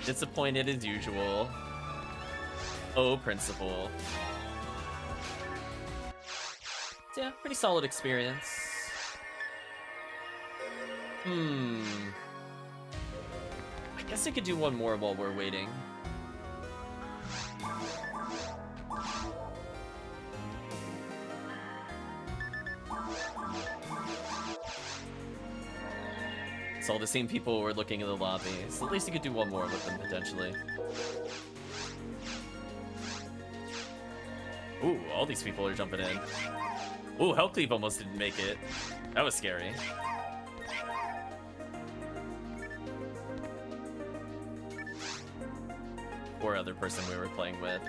Disappointed as usual. Oh, Principal. Yeah, pretty solid experience. I guess I could do one more while we're waiting. It's all the same people who are looking in the lobby, so at least you could do one more with them, potentially. Ooh, all these people are jumping in. Ooh, HellCleave almost didn't make it. That was scary. Poor other person we were playing with.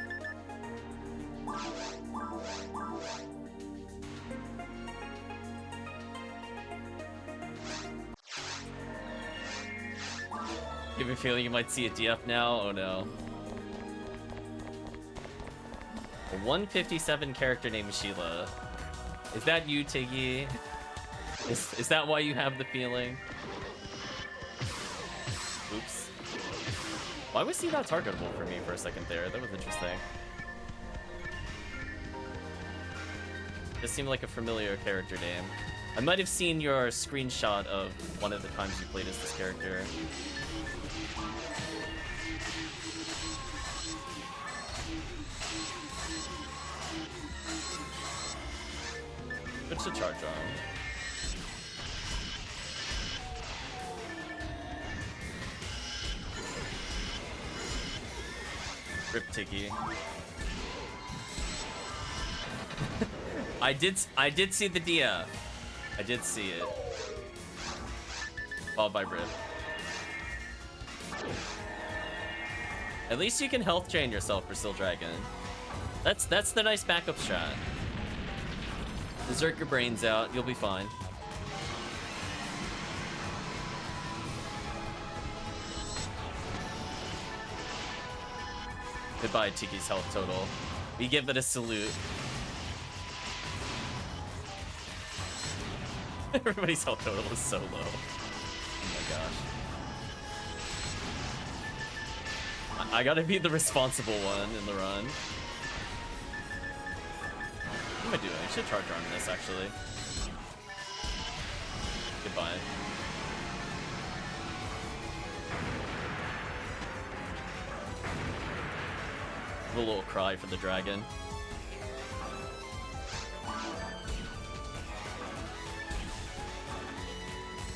You have a feeling you might see a DF now? Oh no. A 157 character named Sheila. Is that you, Tiggy? Is that why you have the feeling? Oops. Why was he not targetable for me for a second there? That was interesting. This seemed like a familiar character name. I might have seen your screenshot of one of the times you played as this character. What's the charge on? Rip Tiggy. I did see the DF. I did see it. Followed by Rip. At least you can health drain yourself for Still Dragon. That's the nice backup strat. Zerk your brains out, you'll be fine. Goodbye, Tiki's health total. We give it a salute. Everybody's health total is so low. Oh my gosh. I gotta be the responsible one in the run. What am I doing? I should charge arm this, actually. Goodbye. A little cry for the dragon.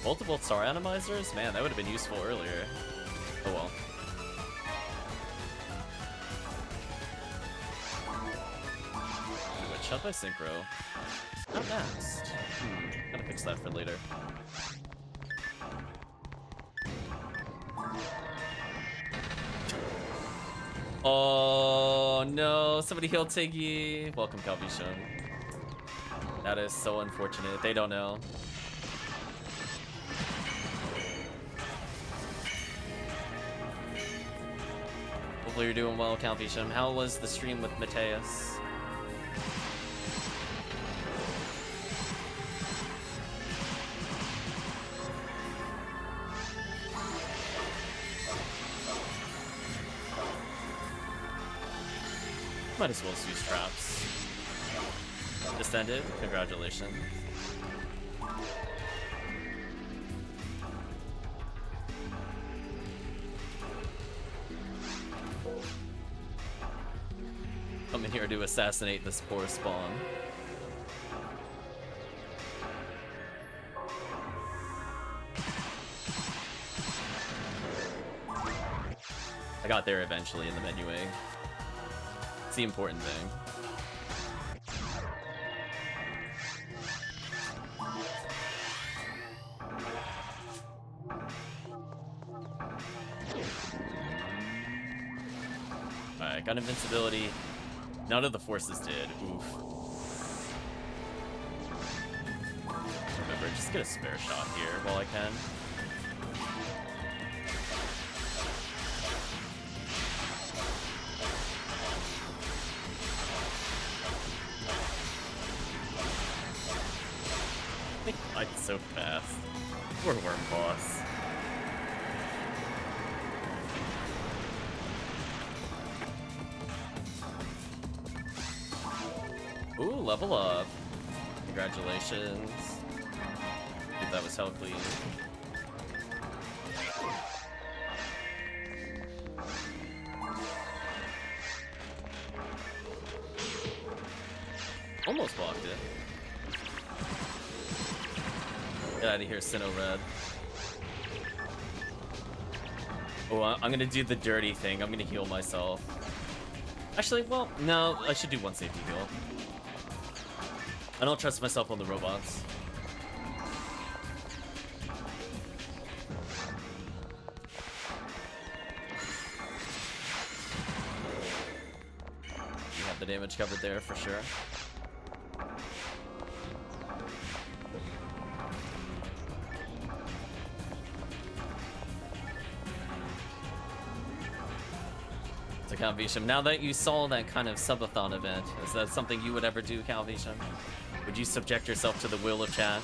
Multiple star atomizers? Man, that would have been useful earlier. Oh well. Shot by synchro. Not next. Gotta fix that for later. Oh no, somebody heal Tiggy. Welcome, Calvishon. That is so unfortunate. They don't know. Hopefully you're doing well, Calvishon. How was the stream with Mateus? Might as well use traps. Just ended. Congratulations. Come in here to assassinate this poor spawn. I got there eventually in the menuing. It's the important thing. Alright, got invincibility. None of the forces did. Oof. Remember, just get a spare shot here while I can. died so fast. Poor worm boss. Ooh, level up. Congratulations. If that was HellCleave. Almost blocked it. Get out of here, Sinnoh Red. Oh, I'm gonna do the dirty thing. I'm gonna heal myself. Actually, well, no, I should do one safety heal. I don't trust myself on the robots. You have the damage covered there for sure. So Calvisham, now that you saw that kind of subathon event, is that something you would ever do, Calvisham? Would you subject yourself to the will of Chad?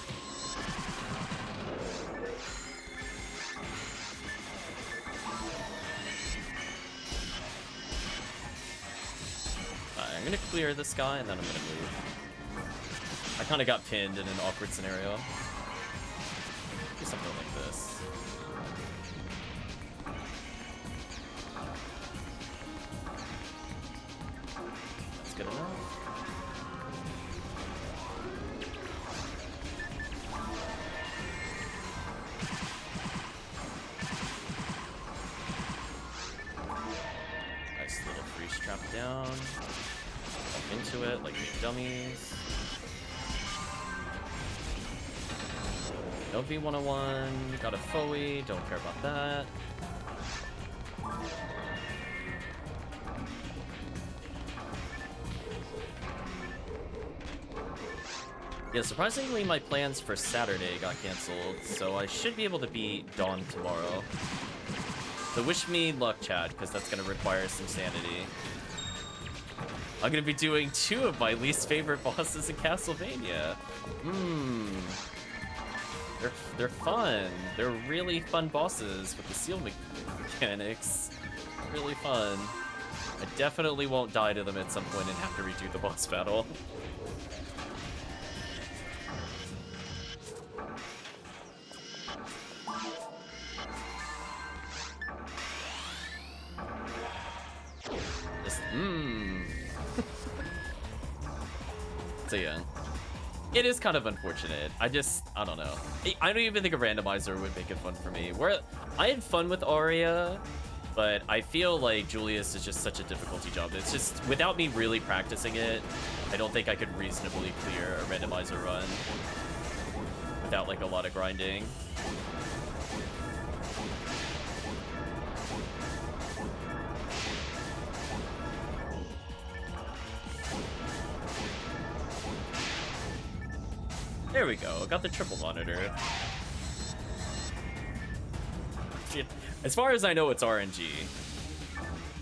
I'm gonna clear this guy and then I'm gonna move. I kind of got pinned in an awkward scenario. Do something like this. That's good enough. Nice little freeze trap down. Up into it like big dummies. No V101, got a Foey, don't care about that. Yeah, surprisingly my plans for Saturday got canceled, so I should be able to beat Dawn tomorrow. So wish me luck, Chad, because that's going to require some sanity. I'm going to be doing 2 of my least favorite bosses in Castlevania. They're fun. They're really fun bosses with the seal mechanics. Really fun. I definitely won't die to them at some point and have to redo the boss battle. Just, So yeah. It is kind of unfortunate. I don't know. I don't even think a randomizer would make it fun for me. I had fun with Aria, but I feel like Julius is just such a difficulty job. It's just, without me really practicing it, I don't think I could reasonably clear a randomizer run without like a lot of grinding. There we go, got the triple monitor. As far as I know, it's RNG.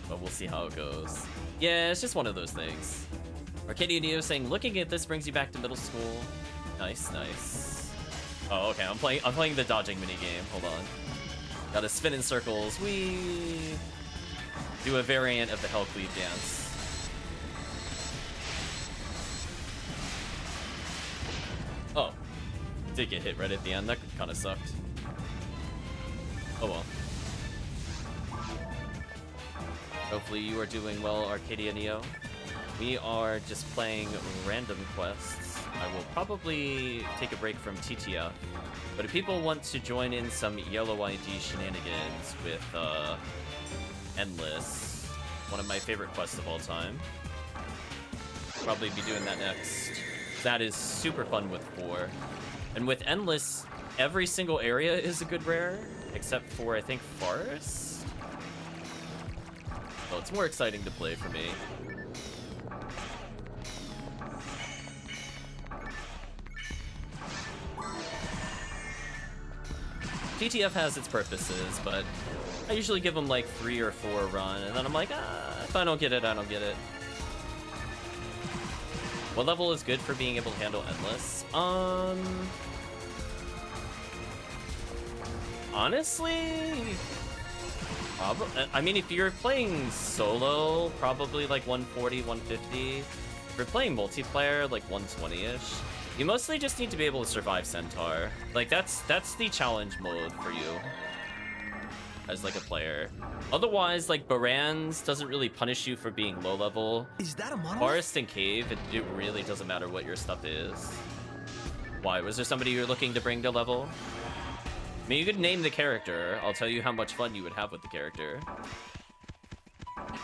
But we'll see how it goes. Yeah, it's just one of those things. Arcadia Neo saying, looking at this brings you back to middle school. Nice, nice. Oh, okay, I'm playing the dodging minigame. Hold on. Gotta spin in circles. Whee! Do a variant of the HellCleave dance. Oh, did get hit right at the end. That kind of sucked. Oh well. Hopefully you are doing well, Arcadia Neo. We are just playing random quests. I will probably take a break from TTF, but if people want to join in some yellow ID shenanigans with Endless, one of my favorite quests of all time, probably be doing that next. That is super fun with 4. And with Endless, every single area is a good rare, except for, I think, Forest? So it's more exciting to play for me. TTF has its purposes, but I usually give them like 3 or 4 run, and then I'm like, if I don't get it, I don't get it. What level is good for being able to handle Endless? Honestly, I mean, if you're playing solo, probably like 140, 150. If you're playing multiplayer, like 120-ish. You mostly just need to be able to survive Centaur. Like, that's the challenge mode for you as like a player. Otherwise, like, Baran's doesn't really punish you for being low level. Is that a monolith? Forest and Cave, it really doesn't matter what your stuff is. Why? Was there somebody you're looking to bring to level? I mean, you could name the character. I'll tell you how much fun you would have with the character.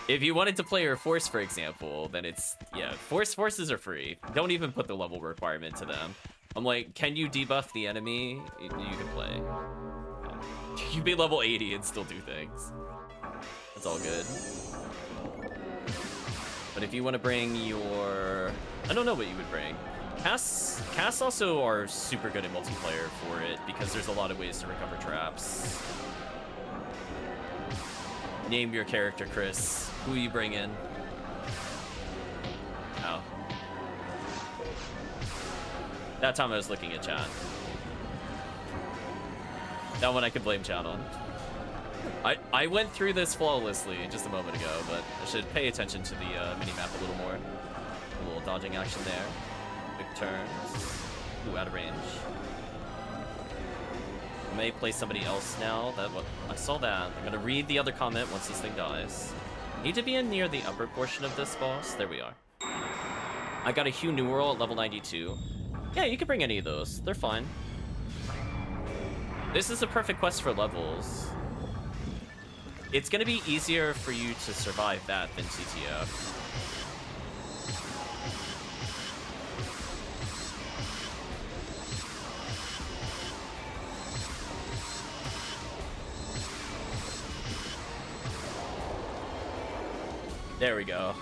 If you wanted to play your Force, for example, then it's, yeah, Forces are free. Don't even put the level requirement to them. I'm like, can you debuff the enemy? You can play. You'd be level 80 and still do things. It's all good. But if you want to bring your... I don't know what you would bring. Casts also are super good at multiplayer for it because there's a lot of ways to recover traps. Name your character, Chris. Who you bring in? Oh. That time I was looking at chat. That one I could blame chat on. I went through this flawlessly just a moment ago, but I should pay attention to the mini-map a little more. A little dodging action there. Quick turns. Ooh, out of range. I may play somebody else now. I saw that. I'm gonna read the other comment once this thing dies. Need to be in near the upper portion of this boss. There we are. I got a Hugh Newell at level 92. Yeah, you can bring any of those. They're fine. This is a perfect quest for levels. It's gonna be easier for you to survive that than CTF. There we go.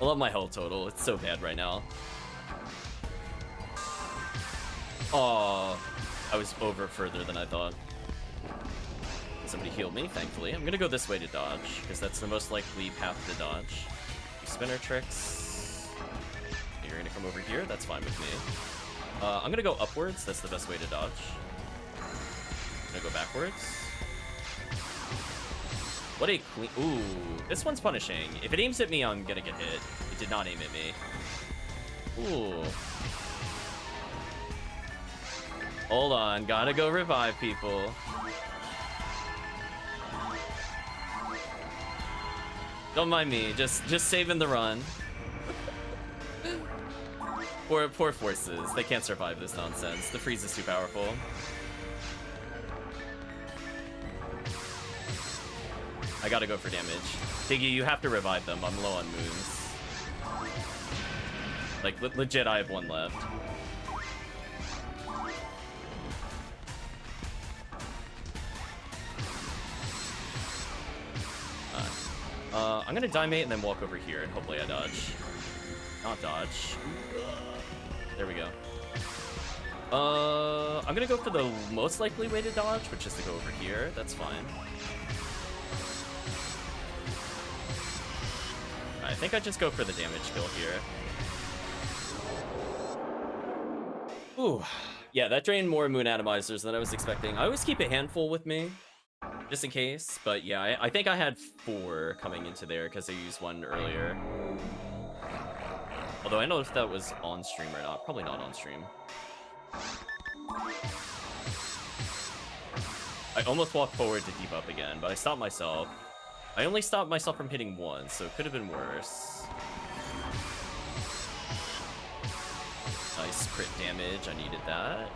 I love my health total. It's so bad right now. Oh, I was over further than I thought. Somebody healed me, thankfully. I'm gonna go this way to dodge, because that's the most likely path to dodge. Spinner tricks. You're gonna come over here, that's fine with me. I'm gonna go upwards, that's the best way to dodge. I'm gonna go backwards. What a clean... Ooh, this one's punishing. If it aims at me, I'm gonna get hit. It did not aim at me. Ooh. Hold on, gotta go revive people. Don't mind me, just saving the run. Poor Forces, they can't survive this nonsense. The freeze is too powerful. I gotta go for damage. Tiggy, you have to revive them. I'm low on moons. Like, legit, I have one left. I'm gonna die mate and then walk over here and hopefully I dodge. Not dodge. There we go. I'm gonna go for the most likely way to dodge, which is to go over here. That's fine. I think I just go for the damage kill here. Ooh. Yeah, that drained more moon atomizers than I was expecting. I always keep a handful with me, just in case. But yeah, I think I had 4 coming into there because I used one earlier. Although I don't know if that was on stream or not. Probably not on stream. I almost walked forward to debuff again, but I stopped myself. I only stopped myself from hitting once, so it could have been worse. Nice crit damage, I needed that.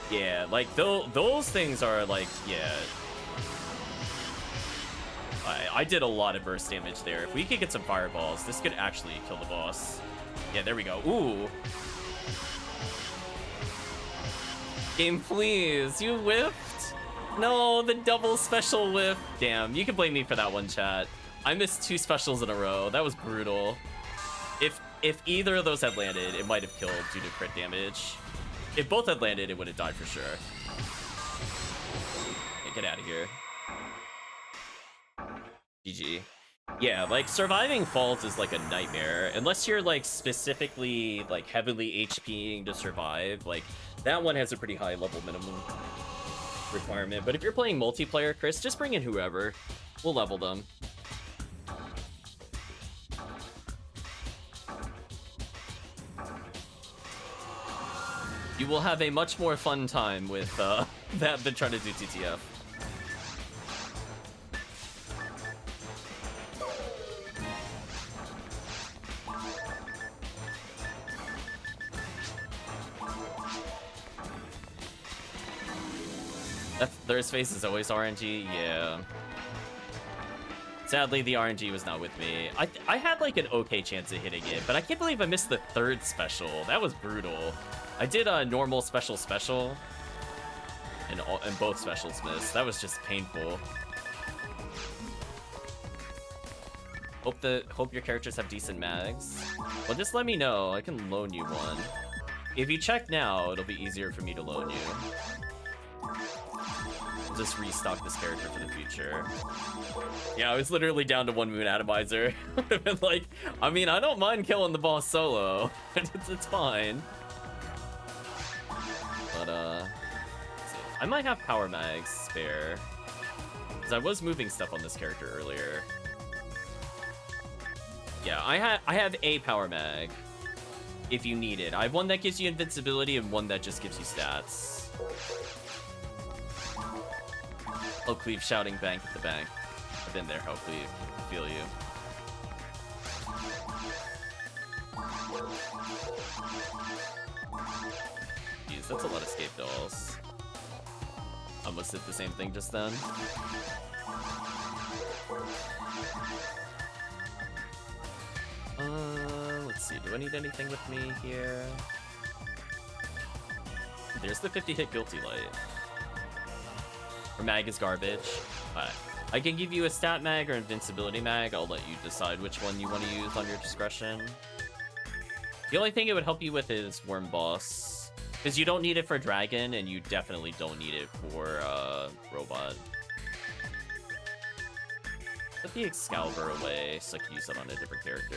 Yeah, like, those things are like, yeah. I did a lot of burst damage there. If we could get some fireballs, this could actually kill the boss. Yeah, there we go. Ooh. Game, please. You whiffed? No, the double special whiff. Damn, you can blame me for that one, chat. I missed 2 specials in a row. That was brutal. If either of those had landed, it might have killed due to crit damage. If both had landed, it would have died for sure. Okay, get out of here. GG. Yeah, like surviving falls is like a nightmare unless you're like specifically like heavily HPing to survive. Like that one has a pretty high level minimum requirement. But if you're playing multiplayer, Chris, just bring in whoever. We'll level them. You will have a much more fun time with that than trying to do TTF. Thirst face is always RNG, yeah. Sadly, the RNG was not with me. I had like an okay chance of hitting it, but I can't believe I missed the third special. That was brutal. I did a normal special, and both specials missed. That was just painful. Hope your characters have decent mags. Well, just let me know. I can loan you one. If you check now, it'll be easier for me to loan you. Just restock this character for the future. Yeah, I was literally down to 1 moon atomizer. Would have been like, I mean, I don't mind killing the boss solo. It's fine. But let's see. I might have power mags spare, because I was moving stuff on this character earlier. Yeah, I have a power mag if you need it. I have one that gives you invincibility and one that just gives you stats. HellCleave shouting bank at the bank. I've been there, HellCleave. I feel you. Jeez, that's a lot of escape dolls. Almost did the same thing just then. Let's see. Do I need anything with me here? There's the 50-hit guilty light. Or mag is garbage. I can give you a stat mag or invincibility mag. I'll let you decide which one you want to use on your discretion. The only thing it would help you with is Worm Boss, because you don't need it for Dragon, and you definitely don't need it for Robot. Put the Excalibur away so I can use it on a different character.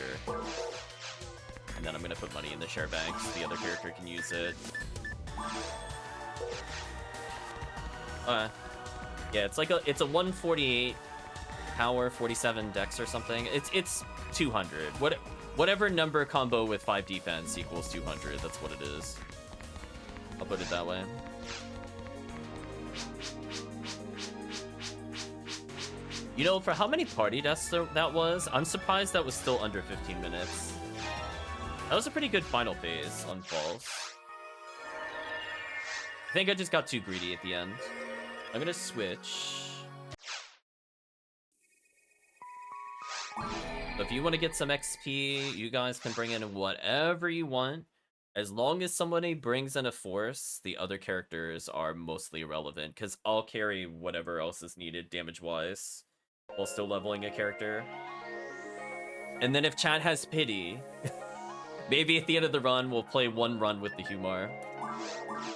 And then I'm gonna put money in the share bank so the other character can use it. Yeah, it's a 148 power, 47 dex or something. It's 200. Whatever number combo with 5 defense equals 200. That's what it is. I'll put it that way. You know, for how many party deaths that was, I'm surprised that was still under 15 minutes. That was a pretty good final phase on Falls. I think I just got too greedy at the end. I'm gonna switch. If you want to get some XP, you guys can bring in whatever you want. As long as somebody brings in a force, the other characters are mostly irrelevant, because I'll carry whatever else is needed damage-wise while still leveling a character. And then if chat has pity, maybe at the end of the run, we'll play one run with the Humar.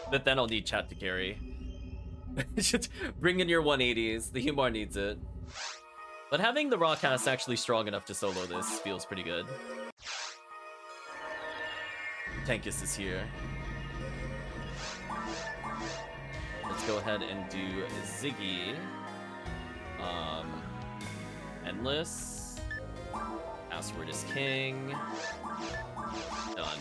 But then I'll need chat to carry. Just bring in your 180s. The Humar needs it. But having the Rawcast actually strong enough to solo this feels pretty good. Tankus is here. Let's go ahead and do Ziggy. Endless. Password is king. Done.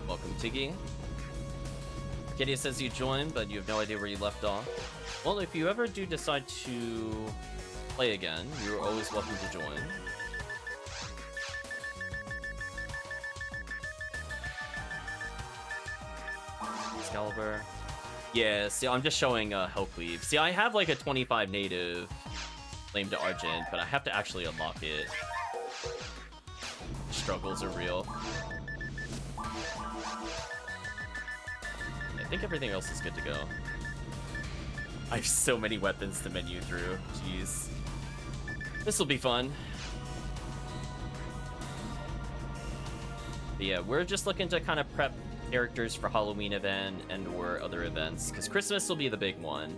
Welcome, Tiggy. Kitty says you joined, but you have no idea where you left off. Well, if you ever do decide to play again, you're always welcome to join. Excalibur. Yeah, see, I'm just showing HellCleave. See, I have like a 25 native Flame to Argent, but I have to actually unlock it. Struggles are real. I think everything else is good to go. I have so many weapons to menu through. Jeez. This will be fun. But yeah, we're just looking to kind of prep characters for Halloween event and or other events, because Christmas will be the big one.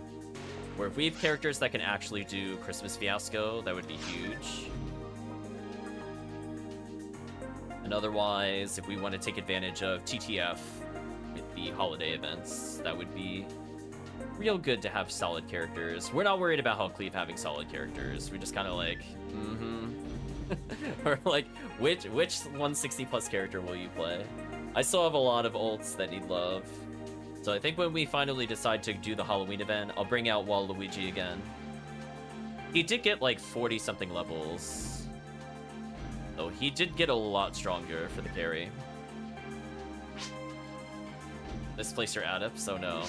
Where if we have characters that can actually do Christmas Fiasco, that would be huge. And otherwise, if we want to take advantage of TTF with the holiday events, that would be real good to have solid characters. We're not worried about HellCleave having solid characters. We just kind of like, or like, which 160 plus character will you play? I still have a lot of ults that need love. So I think when we finally decide to do the Halloween event, I'll bring out Waluigi again. He did get like 40 something levels. So he did get a lot stronger for the carry. Misplace your adepts, oh no.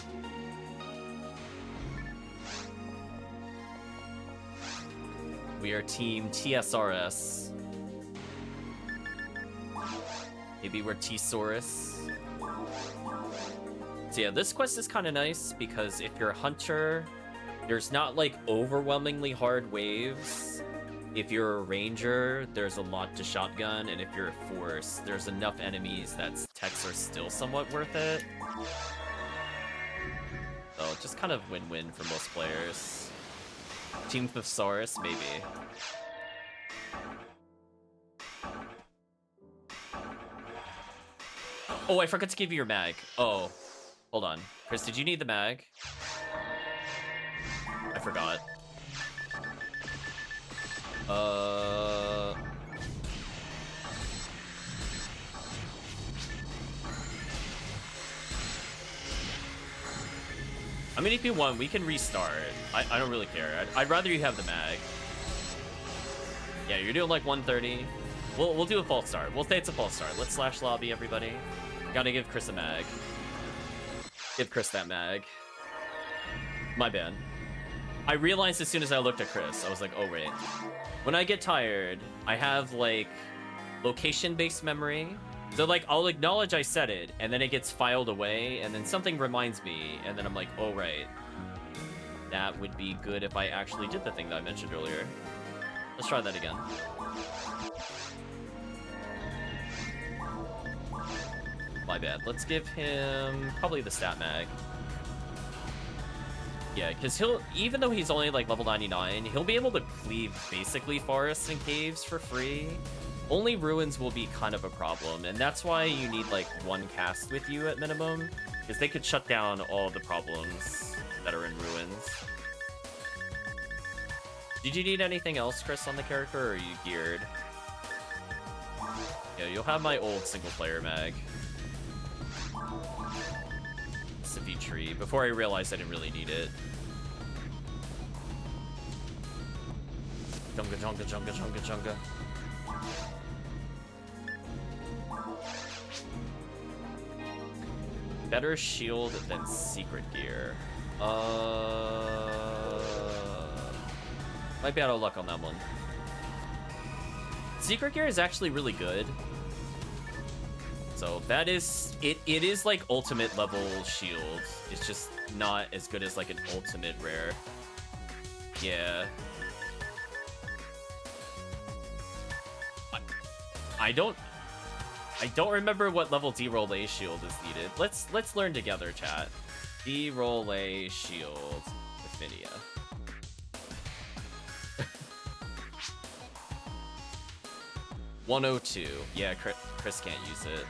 We are team TSRS. Maybe we're T-Saurus. So yeah, this quest is kind of nice because if you're a hunter, there's not like overwhelmingly hard waves. If you're a ranger, there's a lot to shotgun, and if you're a force, there's enough enemies that techs are still somewhat worth it. So just kind of win-win for most players. Team Thesaurus, maybe. Oh, I forgot to give you your mag. Oh, hold on. Chris, did you need the mag? I forgot. I mean, if you want, we can restart. I don't really care. I'd rather you have the mag. Yeah, you're doing like 130. We'll do a false start. We'll say it's a false start. Let's slash lobby, everybody. Gotta give Chris a mag. Give Chris that mag. My bad. I realized as soon as I looked at Chris, I was like, oh wait. When I get tired, I have like location-based memory. So like, I'll acknowledge I said it, and then it gets filed away, and then something reminds me, and then I'm like, oh right. That would be good if I actually did the thing that I mentioned earlier. Let's try that again. My bad. Let's give him probably the stat mag. Yeah, because he'll, even though he's only like level 99, he'll be able to cleave basically forests and caves for free. Only ruins will be kind of a problem, and that's why you need like one cast with you at minimum, because they could shut down all the problems that are in ruins. Did you need anything else, Chris, on the character, or are you geared? Yeah, you'll have my old single player mag. Sippy tree, before I realized I didn't really need it. Junga, junga, junga, junga, junga. Better shield than secret gear. Might be out of luck on that one. Secret gear is actually really good. So that is, it is like ultimate level shield. It's just not as good as like an ultimate rare. Yeah. I don't remember what level D-roll A shield is needed. Let's learn together, chat. D-roll A shield, Ephinea. 102. Yeah, Chris can't use it.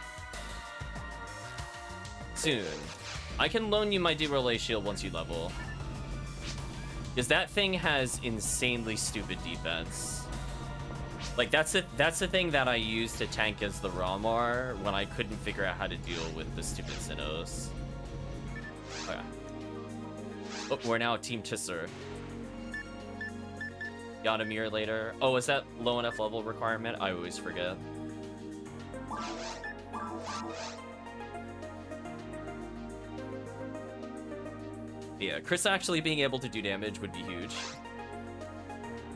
Soon. I can loan you my D-roll A shield once you level. Because that thing has insanely stupid defense. Like, that's the thing that I used to tank as the Ramar when I couldn't figure out how to deal with the stupid Sinnohs. Oh, yeah. Oh, we're now Team Tisser. Got a mirror later. Oh, is that low enough level requirement? I always forget. Yeah, Chris actually being able to do damage would be huge.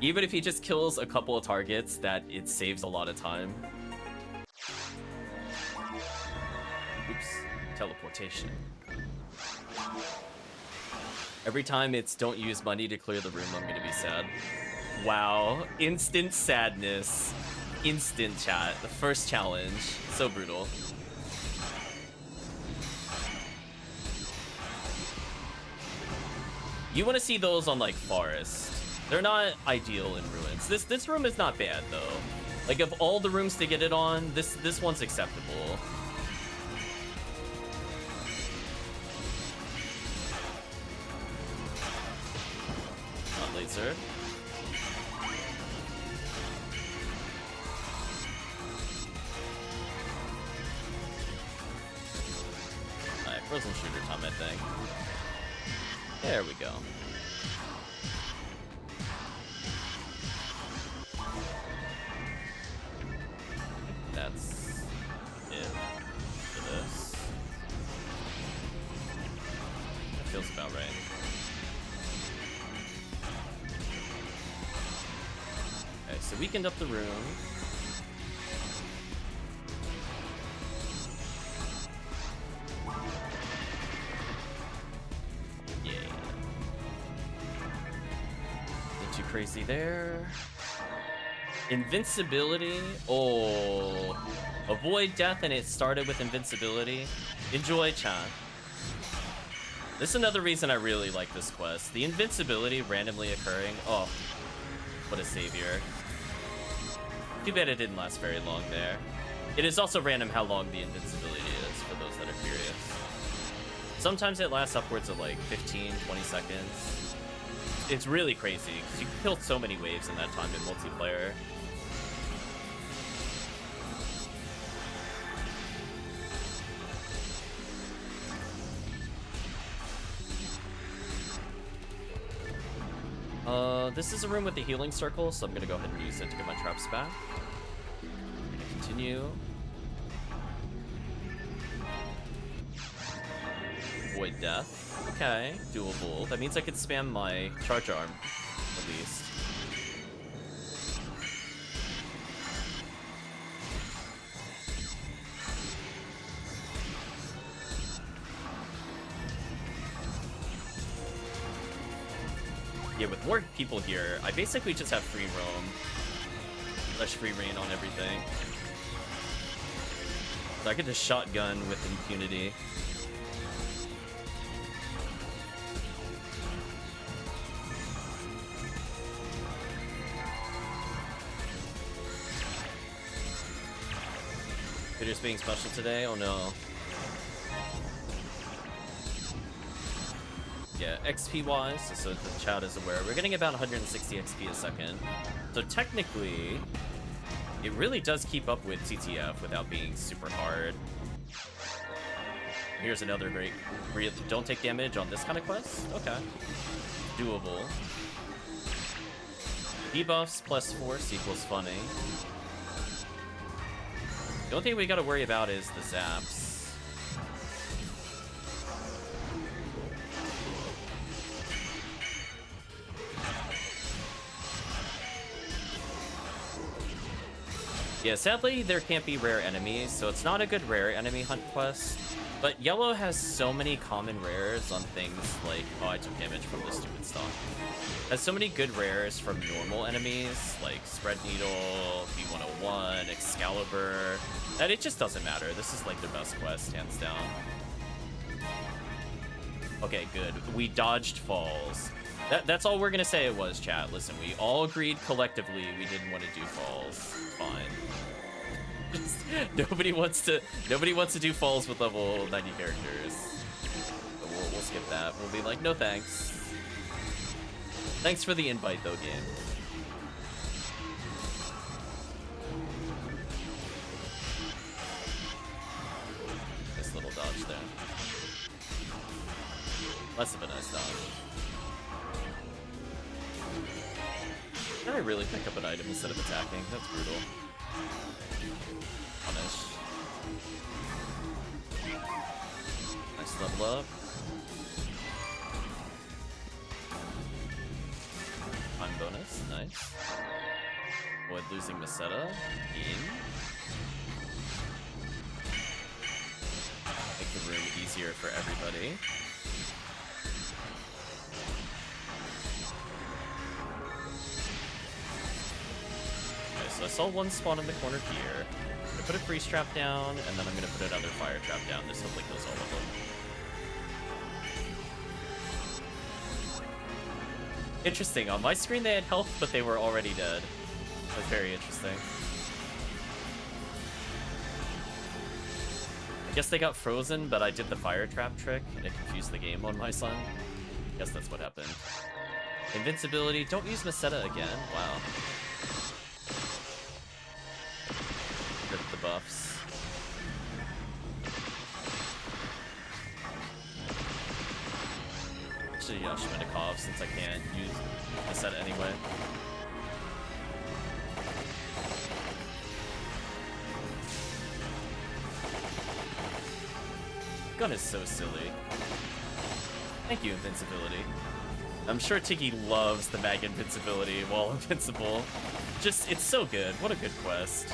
Even if he just kills a couple of targets, that it saves a lot of time. Oops. Teleportation. Every time it's don't use money to clear the room, I'm gonna be sad. Wow. Instant sadness. instant chat. The first challenge. So brutal. You want to see those on like Forest. They're not ideal in Ruins. This room is not bad though. Like of all the rooms to get it on, this one's acceptable. Not laser. Alright, frozen shooter time, I think. There we go. That's it for this. That feels about right. Okay, so weakened up the room. Yeah. Not too crazy there. Invincibility. Oh, avoid death, and it started with invincibility. Enjoy, chat. This is another reason I really like this quest. The invincibility randomly occurring. Oh, what a savior. Too bad it didn't last very long there. It is also random how long the invincibility is, for those that are curious. Sometimes it lasts upwards of like 15, 20 seconds. It's really crazy, because you can kill so many waves in that time in multiplayer. This is a room with the healing circle, so I'm gonna go ahead and use it to get my traps back. Continue. Avoid death. Okay, doable. That means I could spam my charge arm, at least. Yeah, with more people here, I basically just have free roam. Fresh free reign on everything. So I could just shotgun with impunity. You're just being special today? Oh no. Yeah, XP wise, so the chat is aware, we're getting about 160 XP a second. So technically, it really does keep up with TTF without being super hard. Here's another great, don't take damage on this kind of quest? Okay. Doable. Debuffs plus force equals funny. The only thing we gotta worry about is the zaps. Yeah, sadly, there can't be rare enemies, so it's not a good rare enemy hunt quest. But Yellow has so many common rares on things like... Oh, I took damage from the stupid stuff. Has so many good rares from normal enemies, like Spread Needle, B101, Excalibur, that it just doesn't matter. This is like their best quest, hands down. Okay, good. We dodged falls. That's all we're gonna say it was, chat. Listen, we all agreed collectively we didn't want to do falls. Fine. Just, nobody wants to do falls with level 90 characters. But we'll skip that. We'll be like, no thanks. Thanks for the invite though, game. Nice little dodge there. Less of a nice dodge. Can I really pick up an item instead of attacking? That's brutal. Punish. Nice level up. Time bonus, nice. Avoid losing Meseta. In. Make the room easier for everybody. I saw one spawn in the corner here. I'm gonna put a freeze trap down, and then I'm gonna put another fire trap down. This hopefully kills all of them. Interesting. On my screen they had health, but they were already dead. That's very interesting. I guess they got frozen, but I did the fire trap trick, and it confused the game on my son. Guess that's what happened. Invincibility. Don't use Meseta again. Wow. Rip the buffs. Actually, Yashmedikov, since I can't use Meseta anyway. Gun is so silly. Thank you, invincibility. I'm sure Tiggy loves the mag invincibility while invincible. Just, it's so good. What a good quest.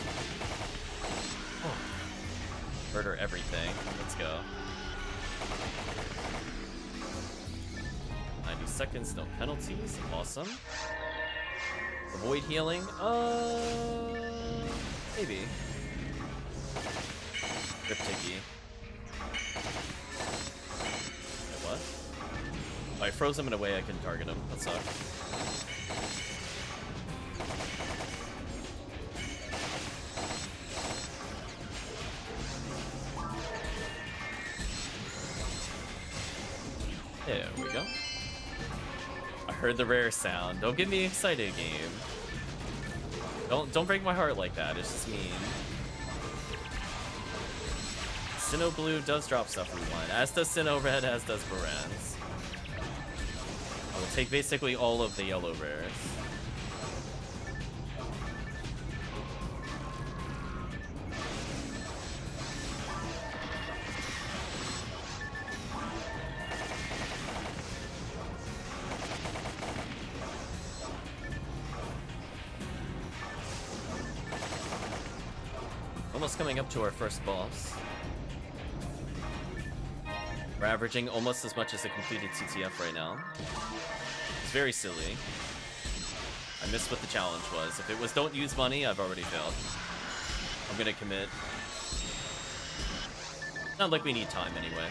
Oh. Murder everything. Let's go. 90 seconds, no penalties. Awesome. Avoid healing? Maybe. Rip Tiggy. What? If I froze him in a way I couldn't target him. That sucked. There we go. I heard the rare sound. Don't get me excited, game. Don't break my heart like that. It's just mean. Sinnoh Blue does drop stuff we want, as does Sinnoh Red, as does Baran's. I will take basically all of the yellow rares. Almost coming up to our first boss. We're averaging almost as much as a completed TTF right now. It's very silly. I missed what the challenge was. If it was don't use money, I've already failed. I'm gonna commit. Not like we need time anyway.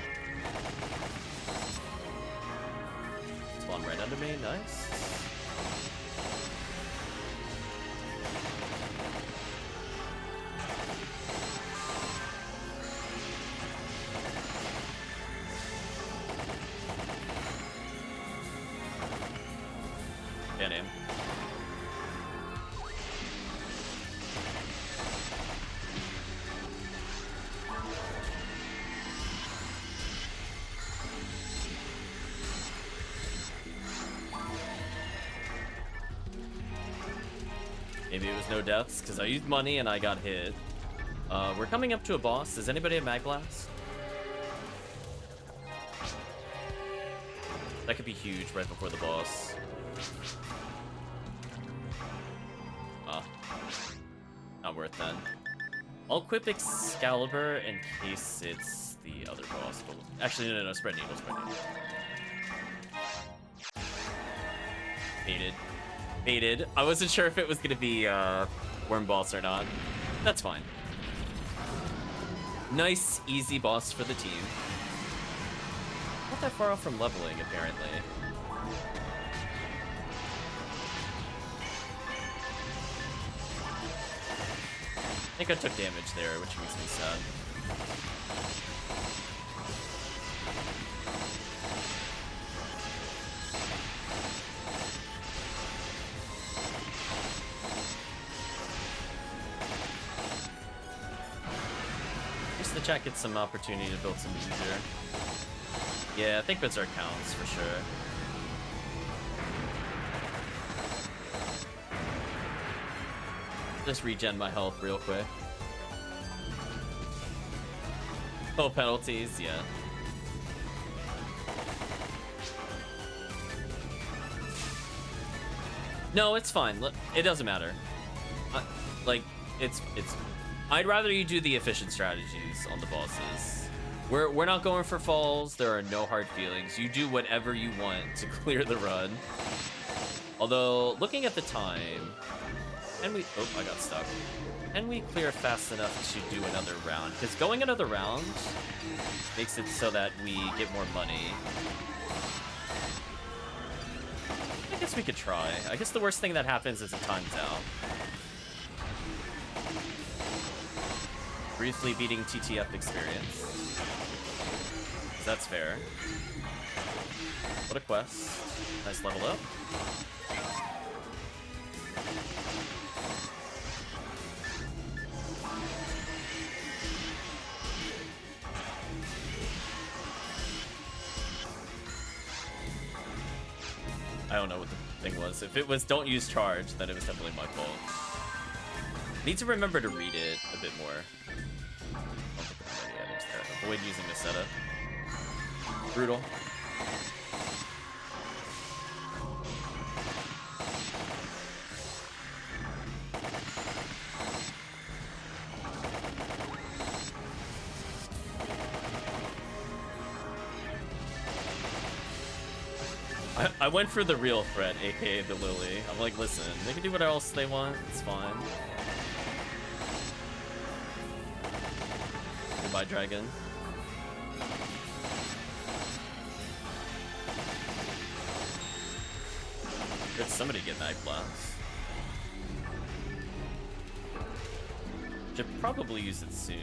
Spawn right under me, nice. Get him. Maybe it was no deaths because I used money and I got hit. We're coming up to a boss. Does anybody have Mag Blast? That could be huge right before the boss. Not worth that. I'll equip Excalibur in case it's the other boss. But actually, no, spread needle, spread needle. Baited. Baited. I wasn't sure if it was gonna be Worm Boss or not. That's fine. Nice, easy boss for the team. Not that far off from leveling, apparently. I think I took damage there, which makes me sad. At least the chat gets some opportunity to build some user. Yeah, I think Berserk counts for sure. Just regen my health real quick. Oh, penalties, yeah. No, it's fine. It doesn't matter. Like, it's. I'd rather you do the efficient strategies on the bosses. We're not going for falls. There are no hard feelings. You do whatever you want to clear the run. Although, looking at the time, And we... Oh, I got stuck. And we clear fast enough to do another round. Because going another round makes it so that we get more money. I guess we could try. I guess the worst thing that happens is it times out. Briefly beating TTF experience. That's fair. What a quest. Nice level up. I don't know what the thing was. If it was don't use charge, then it was definitely my fault. Need to remember to read it a bit more. I don't think there's any items there. Avoid using the setup. Brutal. I went for the real threat, aka the Lily. I'm like, listen, they can do whatever else they want, it's fine. Goodbye, dragon. Did somebody get Night Blast? Should probably use it soon.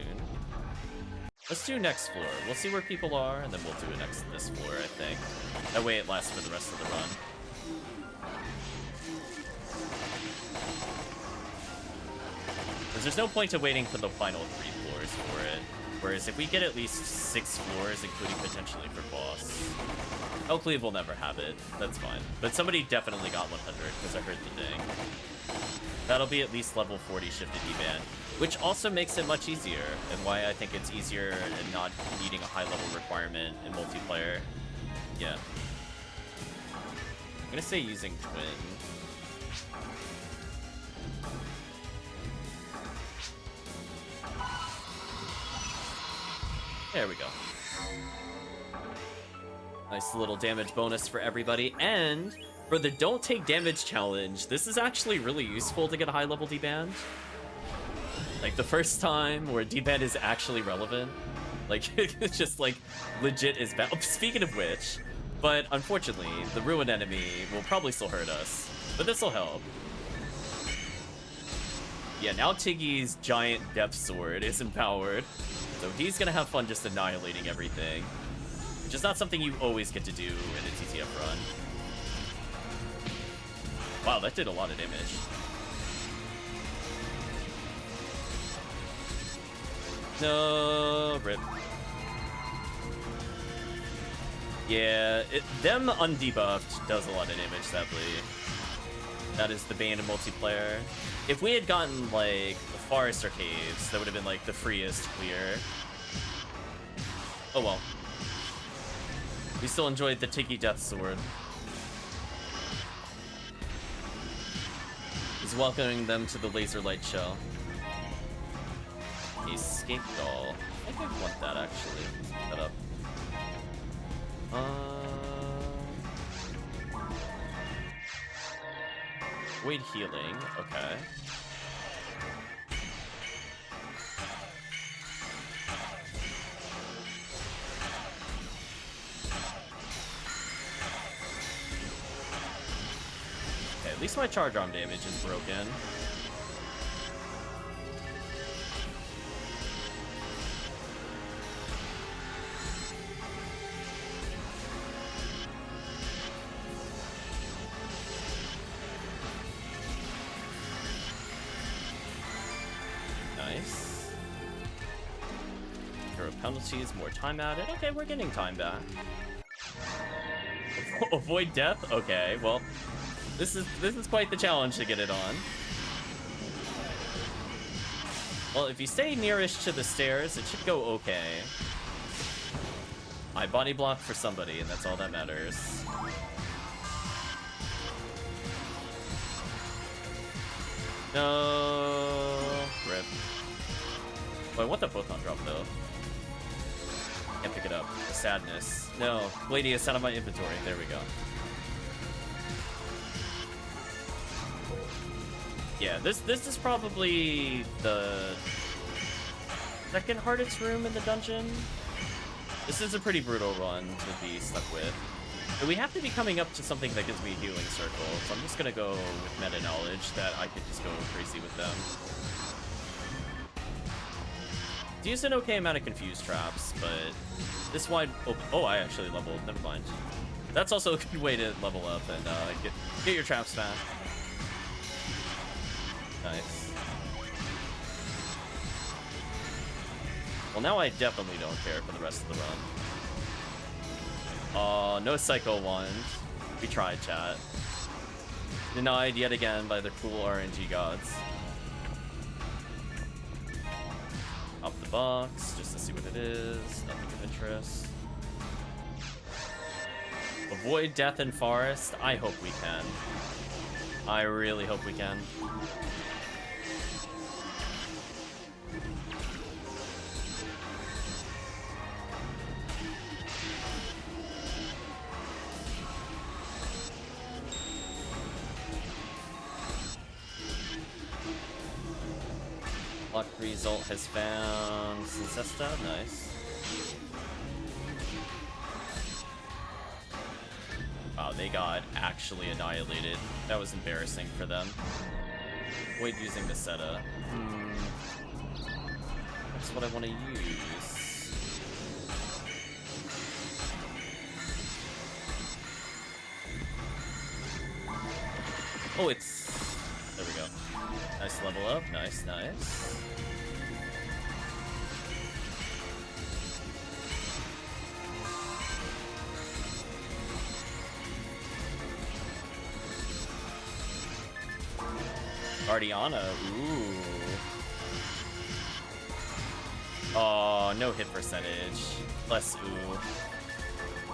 Let's do next floor. We'll see where people are, and then we'll do it next to this floor, I think. That way it lasts for the rest of the run. Because there's no point to waiting for the final 3 floors for it. Whereas if we get at least 6 floors, including potentially for boss, HellCleave will never have it. That's fine. But somebody definitely got 100, because I heard the ding. That'll be at least level 40 shifted E-Band, which also makes it much easier, and why I think it's easier and not needing a high-level requirement in multiplayer. Yeah. I'm gonna say using Twin. There we go. Nice little damage bonus for everybody, and for the don't take damage challenge, this is actually really useful to get a high level D-band. Like the first time where D-band is actually relevant. Like it's just like legit is bad. Oh, speaking of which, but unfortunately, the ruined enemy will probably still hurt us, but this will help. Yeah, now Tiggy's giant depth sword is empowered, so he's gonna have fun just annihilating everything, which is not something you always get to do in a TTF run. Wow, that did a lot of damage. No, rip. Yeah, them undebuffed does a lot of damage, sadly. That is the bane of multiplayer. If we had gotten, like, the Forest or Caves, that would have been, like, the freest clear. Oh well. We still enjoyed the Tiggy Death Sword. He's welcoming them to the laser light show. Escape doll. I think I want that, actually. Set up. Void healing, okay. Okay, at least my charge arm damage is broken. Nice. Hero penalties, more time added. Okay, we're getting time back. Avoid death? Okay, well, this is quite the challenge to get it on. Well, if you stay nearish to the stairs, it should go okay. I body blocked for somebody, and that's all that matters. No, rip. Wait, what the Pokemon drop though? Can't pick it up. The sadness. No, Gladius out of my inventory. There we go. Yeah, this is probably the second hardest room in the dungeon. This is a pretty brutal run to be stuck with. But we have to be coming up to something that gives me a healing circle, so I'm just gonna go with meta knowledge that I could just go crazy with them. Use an okay amount of confused traps, but this wide open... Oh, I actually leveled. Never mind. That's also a good way to level up and get your traps fast. Nice. Well, now I definitely don't care for the rest of the run. No Psycho Wand. We tried, chat. Denied yet again by the cruel RNG gods. Up the box, just to see what it is. Nothing of interest. Avoid death in forest. I hope we can. I really hope we can. Luck result has found Sincesta. Nice. Wow, they got actually annihilated. That was embarrassing for them. Avoid using the Seta. That's what I want to use. Oh, it's... There we go. Nice level up. Nice, nice. Guardiana, ooh. Oh, no hit percentage. Less ooh.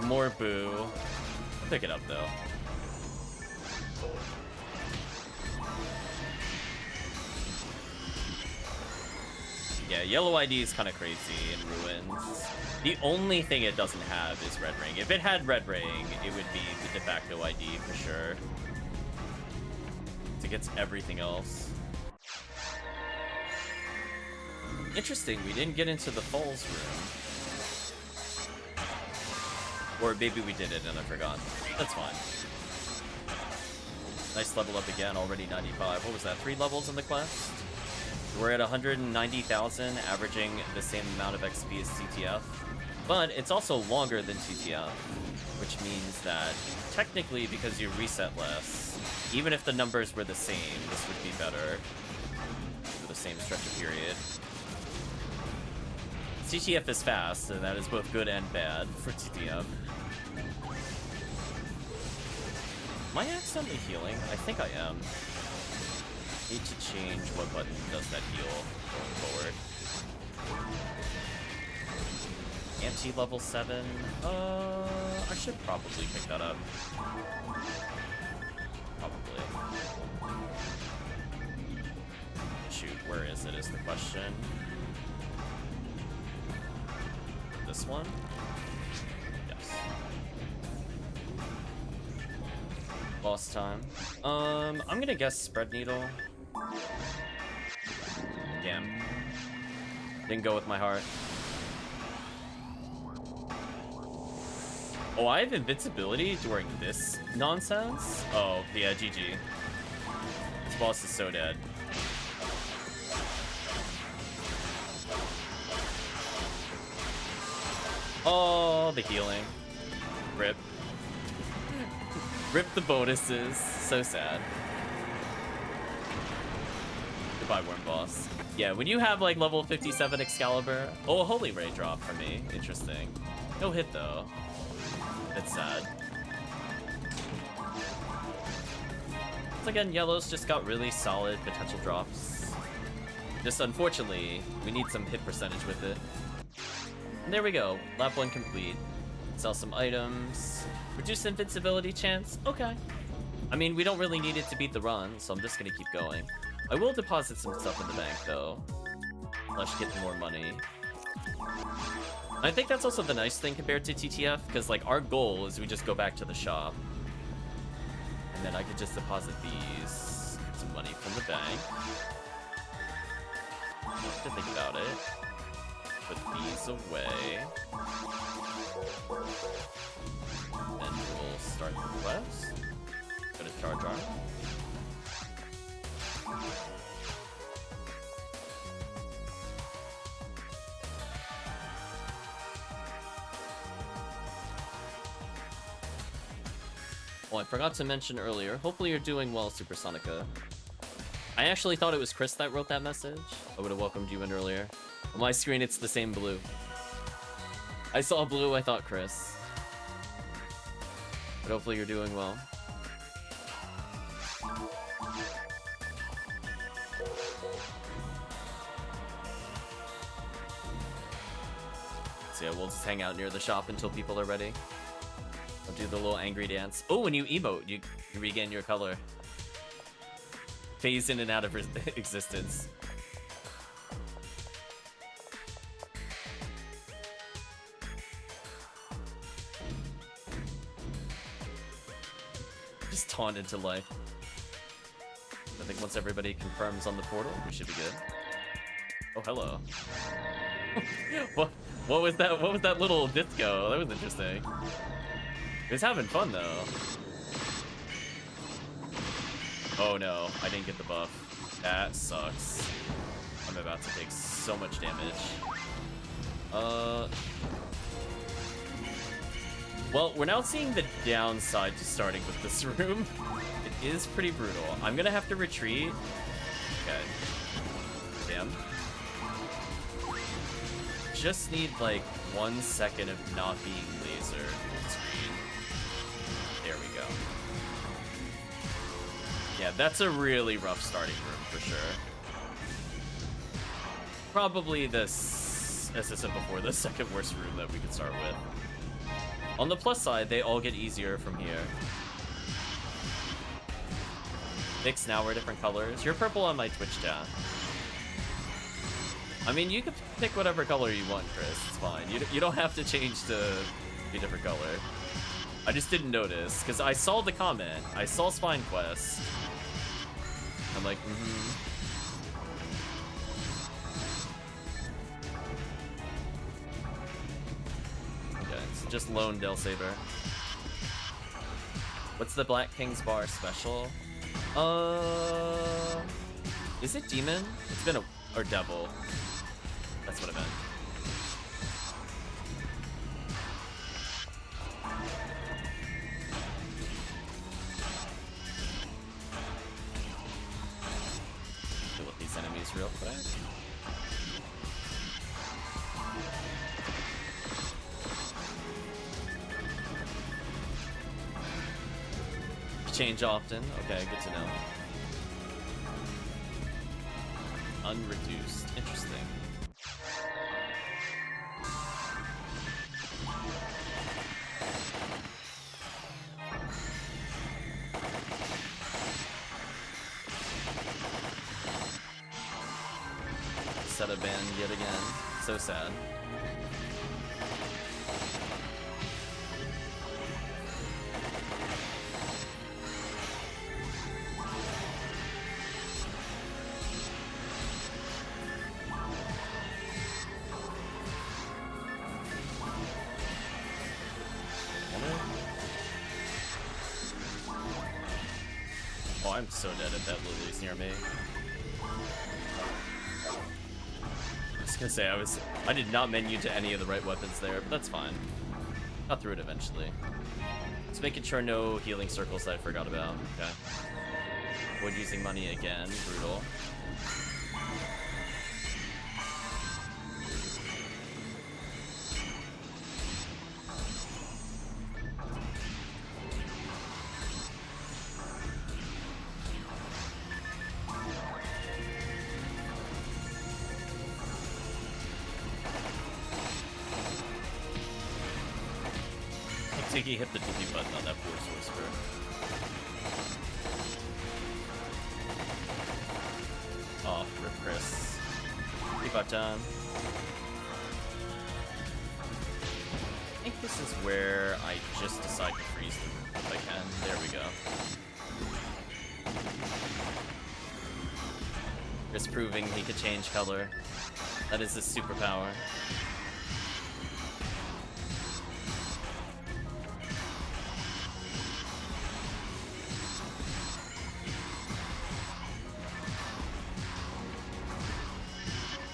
More boo. I'll pick it up though. Yeah, yellow ID is kind of crazy in Ruins. The only thing it doesn't have is Red Ring. If it had Red Ring, it would be the de facto ID for sure. It gets everything else. Interesting, we didn't get into the Falls room. Or maybe we did it and I forgot. That's fine. Nice level up again, already 95. What was that, 3 levels in the quest? We're at 190,000, averaging the same amount of XP as TTF. But it's also longer than TTF, which means that technically, because you reset less, even if the numbers were the same, this would be better for the same stretch of period. TTF is fast, and that is both good and bad for TTF. Am I accidentally healing? I think I am. Need to change what button does that heal going forward. Anti-level 7. I should probably pick that up. Probably. Shoot, where is it is the question. This one? Yes. Boss time. I'm gonna guess Spread Needle. Damn. Didn't go with my heart. Oh, I have invincibility during this nonsense? Oh, yeah, GG. This boss is so dead. Oh, the healing. Rip. Rip the bonuses. So sad. Goodbye, Worm Boss. Yeah, when you have like level 57 Excalibur... Oh, a Holy Ray drop for me. Interesting. No hit though. It's sad. Once again, yellow's just got really solid potential drops. Just unfortunately, we need some hit percentage with it. And there we go. Lap 1 complete. Sell some items. Reduce invincibility chance. Okay. I mean, we don't really need it to beat the run, so I'm just gonna keep going. I will deposit some stuff in the bank, though. Let's get more money. I think that's also the nice thing compared to TTF, because, like, our goal is we just go back to the shop. And then I could just deposit these. So some money from the bank. Have to think about it. Put these away. And we'll start the quest. Go to Jar Jar. Oh, I forgot to mention earlier. Hopefully you're doing well, Supersonica. I actually thought it was Chris that wrote that message. I would have welcomed you in earlier. On my screen, it's the same blue. I saw blue, I thought Chris. But hopefully you're doing well. So yeah, we'll just hang out near the shop until people are ready. I'll do the little angry dance. Oh, when you emote, you regain your color. Phase in and out of existence. Just taunt into life. I think once everybody confirms on the portal, we should be good. Oh, hello. What was that? What was that little disco? That was interesting. It was having fun though. Oh no, I didn't get the buff. That sucks. I'm about to take so much damage. Well, we're now seeing the downside to starting with this room. It is pretty brutal. I'm gonna have to retreat. Okay. Damn. Just need like 1 second of not being laser screen. There we go. Yeah, that's a really rough starting room for sure. Probably this, as I said before, the second worst room that we could start with. On the plus side, they all get easier from here. Mix now we're different colors. You're purple on my Twitch chat. I mean, you can pick whatever color you want, Chris. It's fine. You don't have to change to be a different color. I just didn't notice, because I saw the comment. I saw Spine Quest. I'm like, Okay, it's just Lone Del Saber. What's the Black King's Bar special? Is it Demon? It's been or Devil. That's what I meant. Deal with these enemies real quick. Change often. Okay, good to know. Unreduced. Interesting. Set a band yet again. So sad. Oh, I'm so dead if that Lily's near me. I was gonna say, I did not menu to any of the right weapons there, but that's fine. Got through it eventually. Just making sure no healing circles that I forgot about. Okay. Avoid using money again. Brutal. Tiggy hit the delete button on that Force Whisper. Oh, rip Chris. Revive time. I think this is where I just decide to freeze the room if I can. There we go. Just proving he could change color. That is his superpower.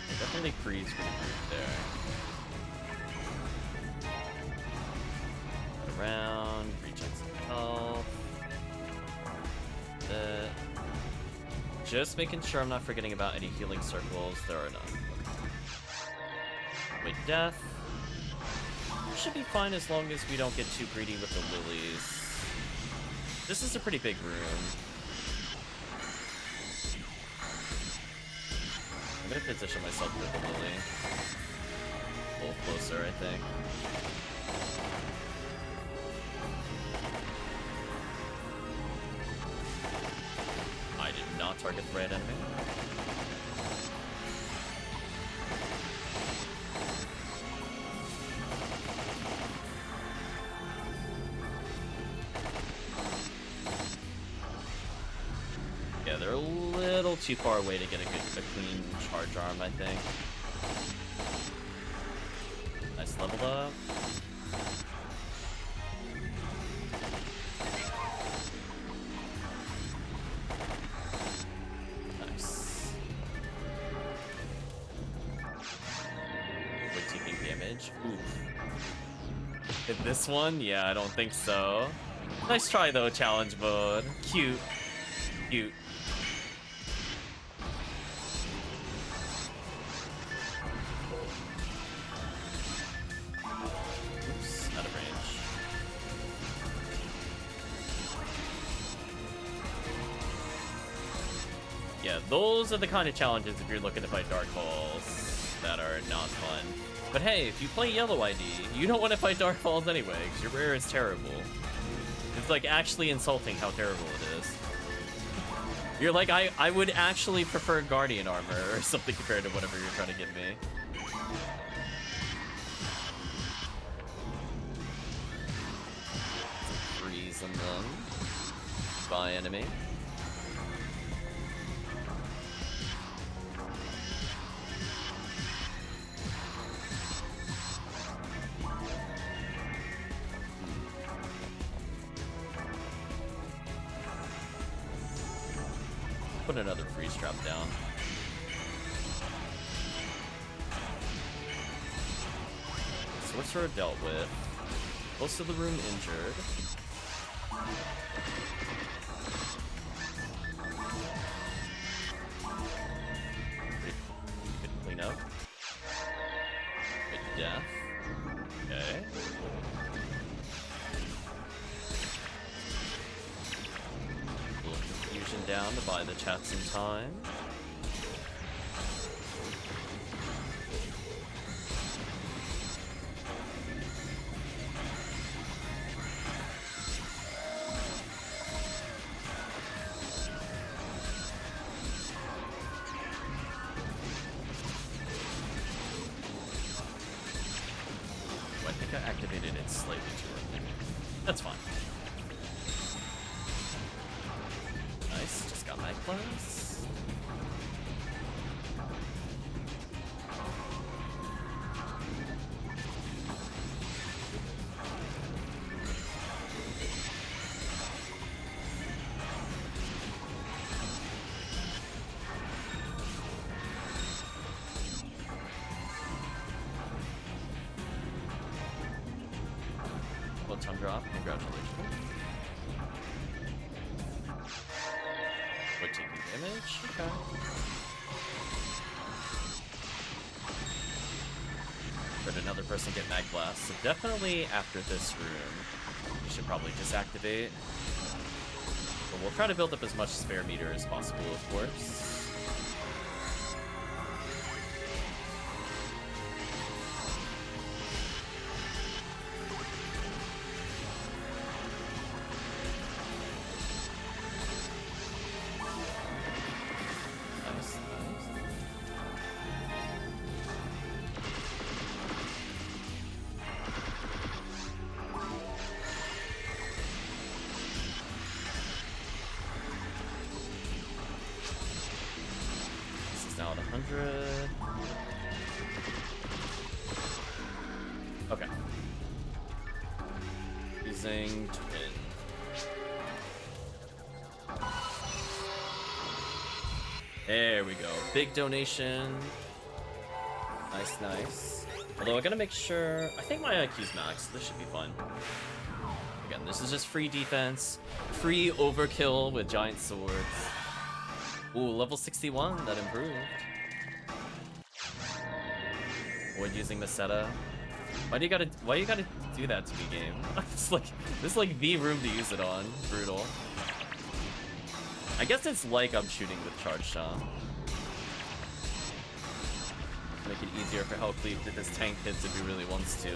It definitely frees for the group there. Around, regen some health. Just making sure I'm not forgetting about any healing circles. There are none. Wait, death. Should be fine as long as we don't get too greedy with the lilies. This is a pretty big room. I'm gonna position myself with the lily. A little closer, I think. I did not target the right enemy. Yeah, they're a little too far away to get a clean charge arm, I think. Nice level up. Nice. We're taking damage. Oof. Hit this one? Yeah, I don't think so. Nice try though, challenge mode. Cute. Cute. Yeah, those are the kind of challenges if you're looking to fight Dark Balls that are not fun. But hey, if you play Yellow ID, you don't want to fight Dark Balls anyway, because your rare is terrible. It's like actually insulting how terrible it is. You're like, I would actually prefer Guardian Armor or something compared to whatever you're trying to give me. Freeze on them. Spy enemy. Put another freeze trap down. Sorcerer dealt with. Most of the room injured. Pretty good cleanup. Good death. Okay. Down to buy the chat some time. Oh, I think I activated it slightly too early. That's fine. Nice, just got my class. Well, ton drop, congratulations. Taking damage? Okay. Heard another person get Mag Blast, so definitely after this room, we should probably just activate. But we'll try to build up as much spare meter as possible, of course. 100. Okay. Using twin. There we go. Big donation. Nice, nice. Although I gotta make sure. I think my IQ's max. This should be fun. Again, this is just free defense. Free overkill with giant swords. Ooh, level 61. That improved. Avoid using Meseta. Why do you gotta do that to me, game? It's like this is like the room to use it on. Brutal. I guess it's like I'm shooting with charge shot. Make it easier for HellCleave to just tank hits if he really wants to.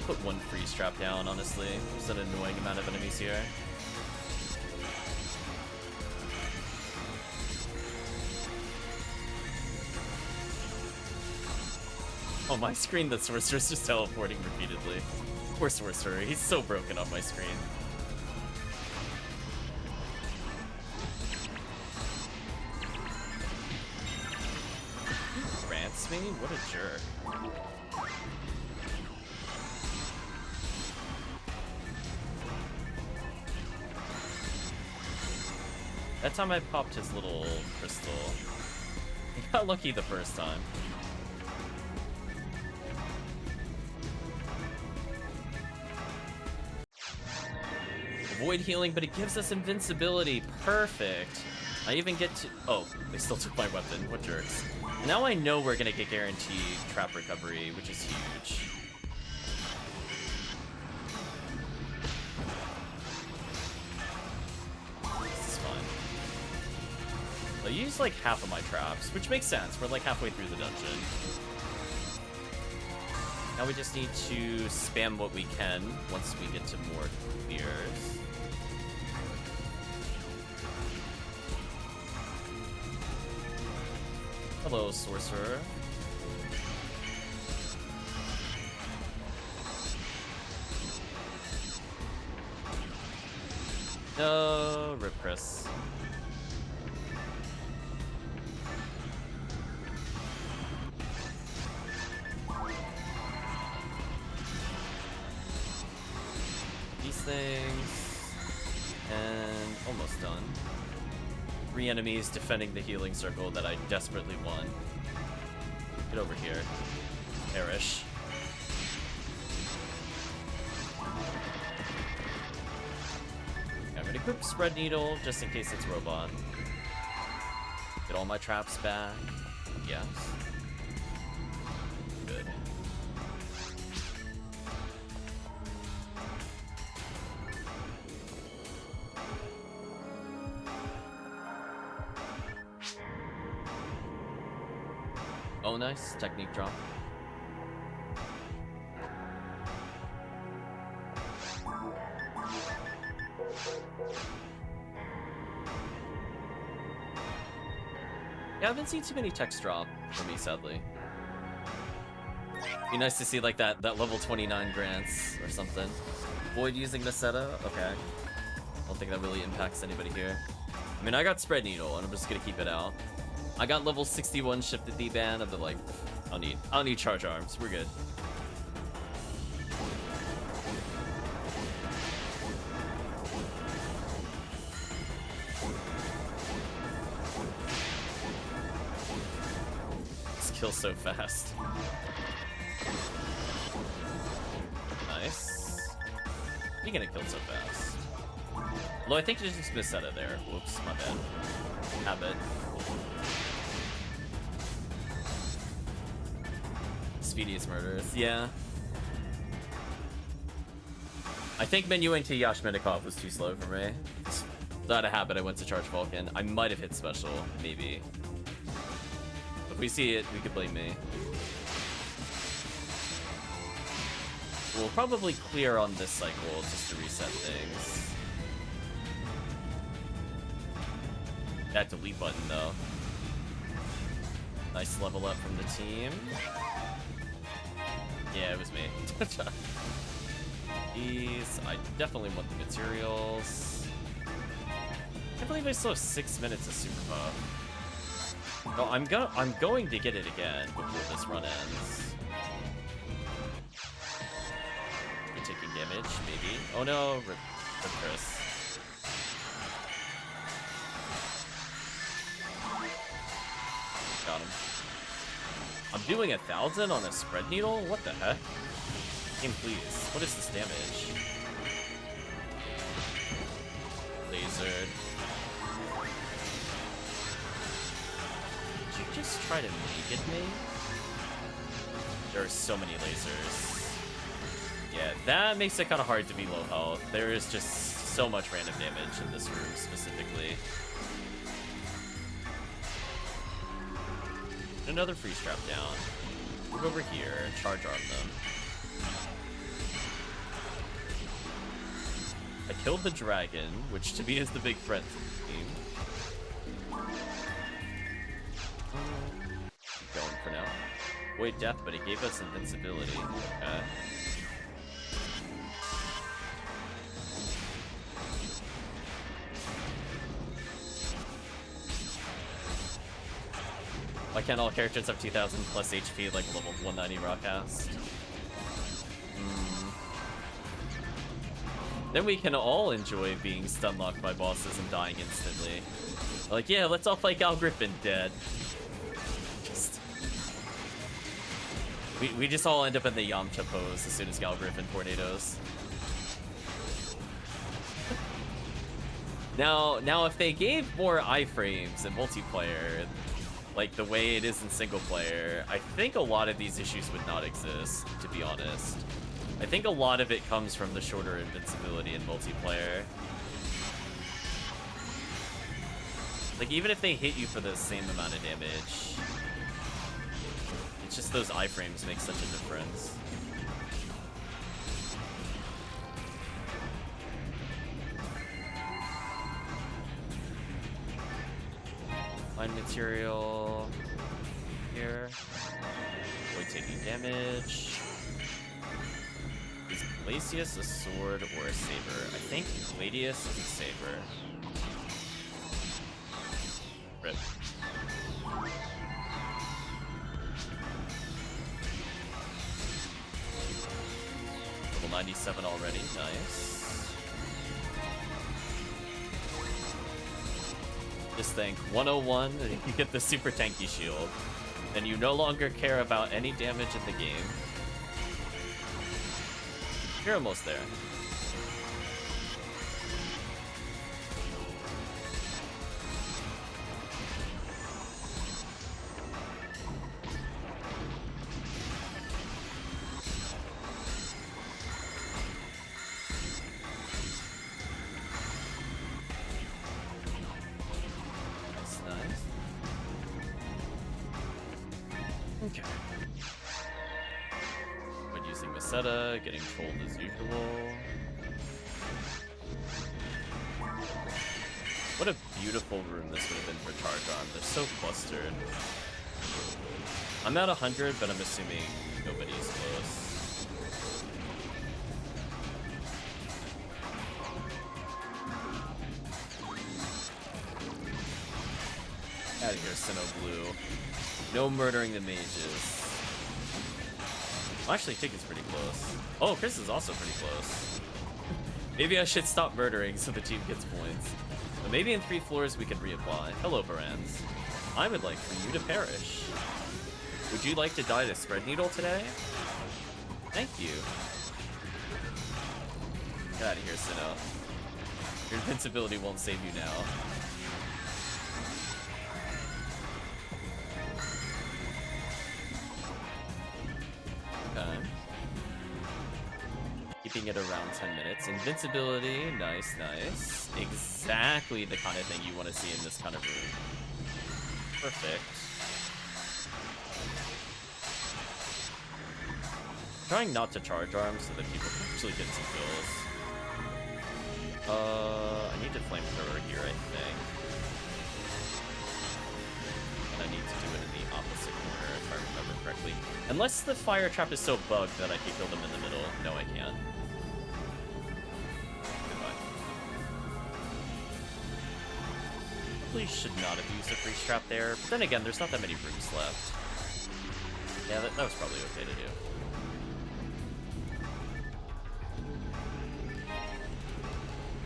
Put one freeze trap down, honestly. There's an annoying amount of enemies here. Oh, my screen, the sorcerer's just teleporting repeatedly. Poor sorcerer, he's so broken on my screen. Rants me? What a jerk. That time I popped his little crystal. He got lucky the first time. Avoid healing, but it gives us invincibility. Perfect. I even get to... Oh, they still took my weapon. What jerks. Now I know we're gonna get guaranteed trap recovery, which is huge. This is fun. I used like half of my traps, which makes sense. We're like halfway through the dungeon. Now we just need to spam what we can once we get to more clears. Hello, sorcerer. No, rip Chris. These things, and almost done. 3 enemies defending the healing circle that I desperately want. Get over here. Perish. I'm gonna group Spread Needle just in case it's robot. Get all my traps back. Yes. Good. Oh, nice. Technique drop. Yeah, I haven't seen too many text drop for me, sadly. Be nice to see like that level 29 grants or something. Avoid using Meseta? Okay. I don't think that really impacts anybody here. I mean, I got Spread Needle, and I'm just gonna keep it out. I got level 61 shifted D-band. I've been like, I don't need charge arms. We're good. This kills so fast. Nice. You're gonna kill so fast. Although I think you just missed out of there. Whoops, my bad. Habit. Speediest murders, yeah. I think menuing to Yashmenikov was too slow for me. Not a habit, I went to Charge Vulcan. I might have hit special, maybe. If we see it, we could blame me. We'll probably clear on this cycle just to reset things. That delete button, though. Nice level up from the team. Yeah, it was me. These, I definitely want the materials. can't believe I still have 6 minutes of super buff. No, I'm going to get it again before this run ends. You're taking damage, maybe. Oh no, rip Chris. Got him. I'm doing 1,000 on a spread needle? What the heck? Game, please. What is this damage? Lasered. Did you just try to naked me? There are so many lasers. Yeah, that makes it kind of hard to be low health. There is just so much random damage in this room specifically. Another freeze trap down. Move over here and charge arm them. I killed the dragon, which to me is the big threat to the team. Keep going for now. Void death, but it gave us invincibility. Okay. Why can't all characters have 2,000 plus HP like level 190 Rockcast? Then we can all enjoy being stun locked by bosses and dying instantly. Like, yeah, let's all fight Gal Griffin dead. Just... We just all end up in the Yamcha pose as soon as Gal Griffin tornadoes. Now, if they gave more iframes in multiplayer, like the way it is in single player, I think a lot of these issues would not exist, to be honest. I think a lot of it comes from the shorter invincibility in multiplayer. Like, even if they hit you for the same amount of damage, it's just those iframes make such a difference. Find material here. Avoid taking damage. Is Glacius a sword or a saber? I think Gladius is a saber. Rip. Level 97 already, nice. Just think, 101, you get the super tanky shield, and you no longer care about any damage in the game. You're almost there. Getting trolled as usual. What a beautiful room this would have been for charge arm. They're so clustered. I'm at 100, but I'm assuming nobody's close. Out of here, Sinnoh Blue. No murdering the mages. Well, actually, Tiggy's pretty close. Oh, Chris is also pretty close. Maybe I should stop murdering so the team gets points. But maybe in 3 floors we can reapply. Hello, Barans. I would like for you to perish. Would you like to die to spread needle today? Thank you. Get out of here, Sinnoh. Your invincibility won't save you now. Keeping it around 10 minutes. Invincibility, nice, nice. Exactly the kind of thing you want to see in this kind of room. Perfect. Trying not to charge arms so that people can actually get some kills. I need to flamethrower here, I think. And I need to do it in the opposite corner, if I remember correctly. Unless the fire trap is so bugged that I can kill them in the middle. No, I can't. Goodbye. probably should not have used a freeze trap there, but then again, there's not that many rooms left. Yeah, that was probably okay to do.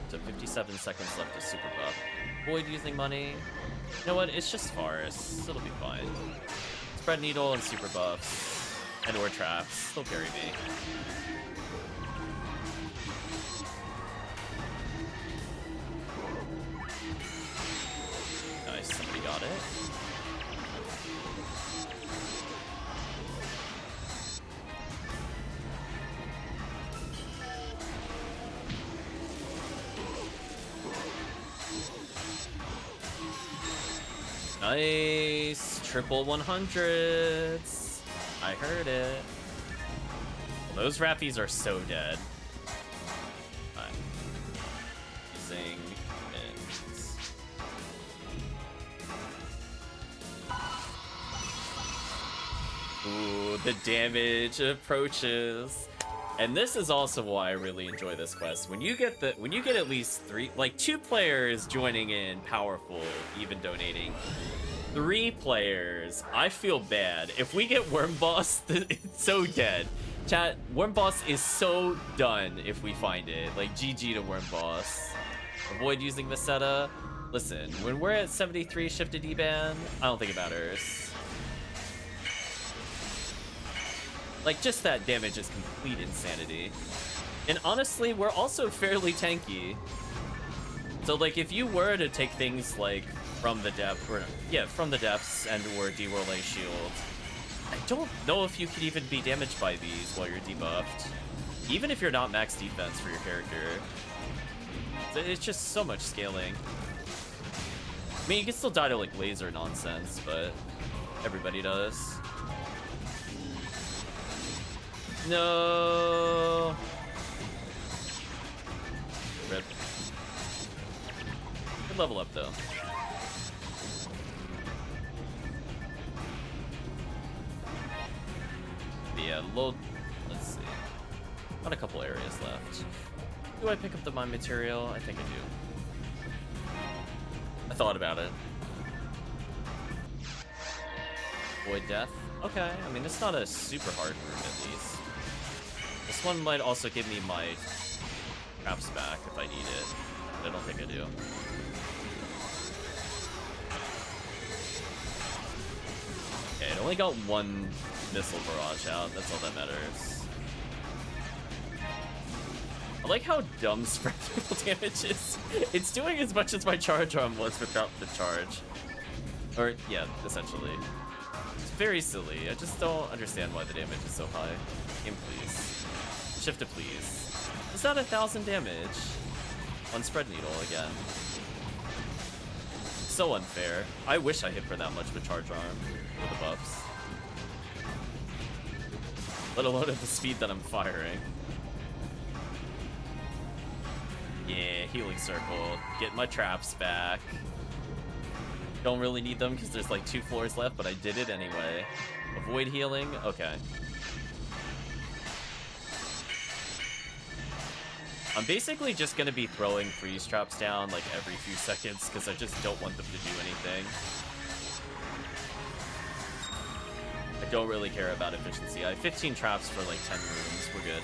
So 57 seconds left to super buff. Void using money. You know what? It's just Forest. It'll be fine. Spread needle and super buffs and or traps. They'll carry me. Nice. Somebody got it. Nice! Triple 100s! I heard it. Well, those Raffies are so dead. Alright. Using mins. Ooh, the damage approaches. And this is also why I really enjoy this quest. When you get at least 2 players joining in, powerful, even donating. 3 players, I feel bad. If we get Worm Boss, it's so dead. Chat, Worm Boss is so done if we find it. Like, GG to Worm Boss. Avoid using Meseta. Listen, when we're at 73 shifted E-ban, I don't think it matters. Like, just that damage is complete insanity. And honestly, we're also fairly tanky. So, like, if you were to take things like from the depth, or yeah, from the depths and or de-rolling shield, I don't know if you could even be damaged by these while you're debuffed. Even if you're not max defense for your character. It's just so much scaling. I mean, you can still die to, like, laser nonsense, but everybody does. No. Rip. Good level up though. But yeah, let's see. Got a couple areas left. Do I pick up the mine material? I think I do. I thought about it. Void Death. Okay, I mean, it's not a super hard room at least. This one might also give me my traps back if I need it, but I don't think I do. Okay, it only got 1 missile barrage out, that's all that matters. I like how dumb spread damage is. It's doing as much as my charge arm was without the charge. Or, yeah, essentially. It's very silly, I just don't understand why the damage is so high. Game, please. Shift it, please. Is that 1,000 damage on Spread Needle again? So unfair. I wish I hit for that much with Charge Arm with the buffs. Let alone at the speed that I'm firing. Yeah, Healing Circle. Get my traps back. Don't really need them because there's like 2 floors left, but I did it anyway. Avoid healing? Okay. I'm basically just gonna be throwing freeze traps down like every few seconds because I just don't want them to do anything. I don't really care about efficiency. I have 15 traps for like 10 rooms. We're good.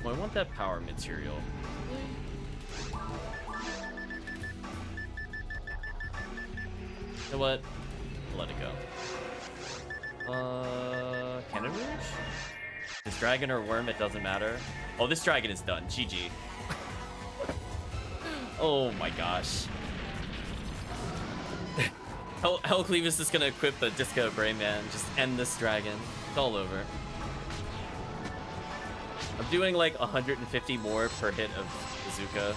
I want that power material. You know what? Let it go. Cannon Rouge? This dragon or worm, it doesn't matter. Oh, this dragon is done. GG. Oh my gosh. HellCleave is just gonna equip the Disco Brainman. Just end this dragon. It's all over. I'm doing like 150 more per hit of Bazooka.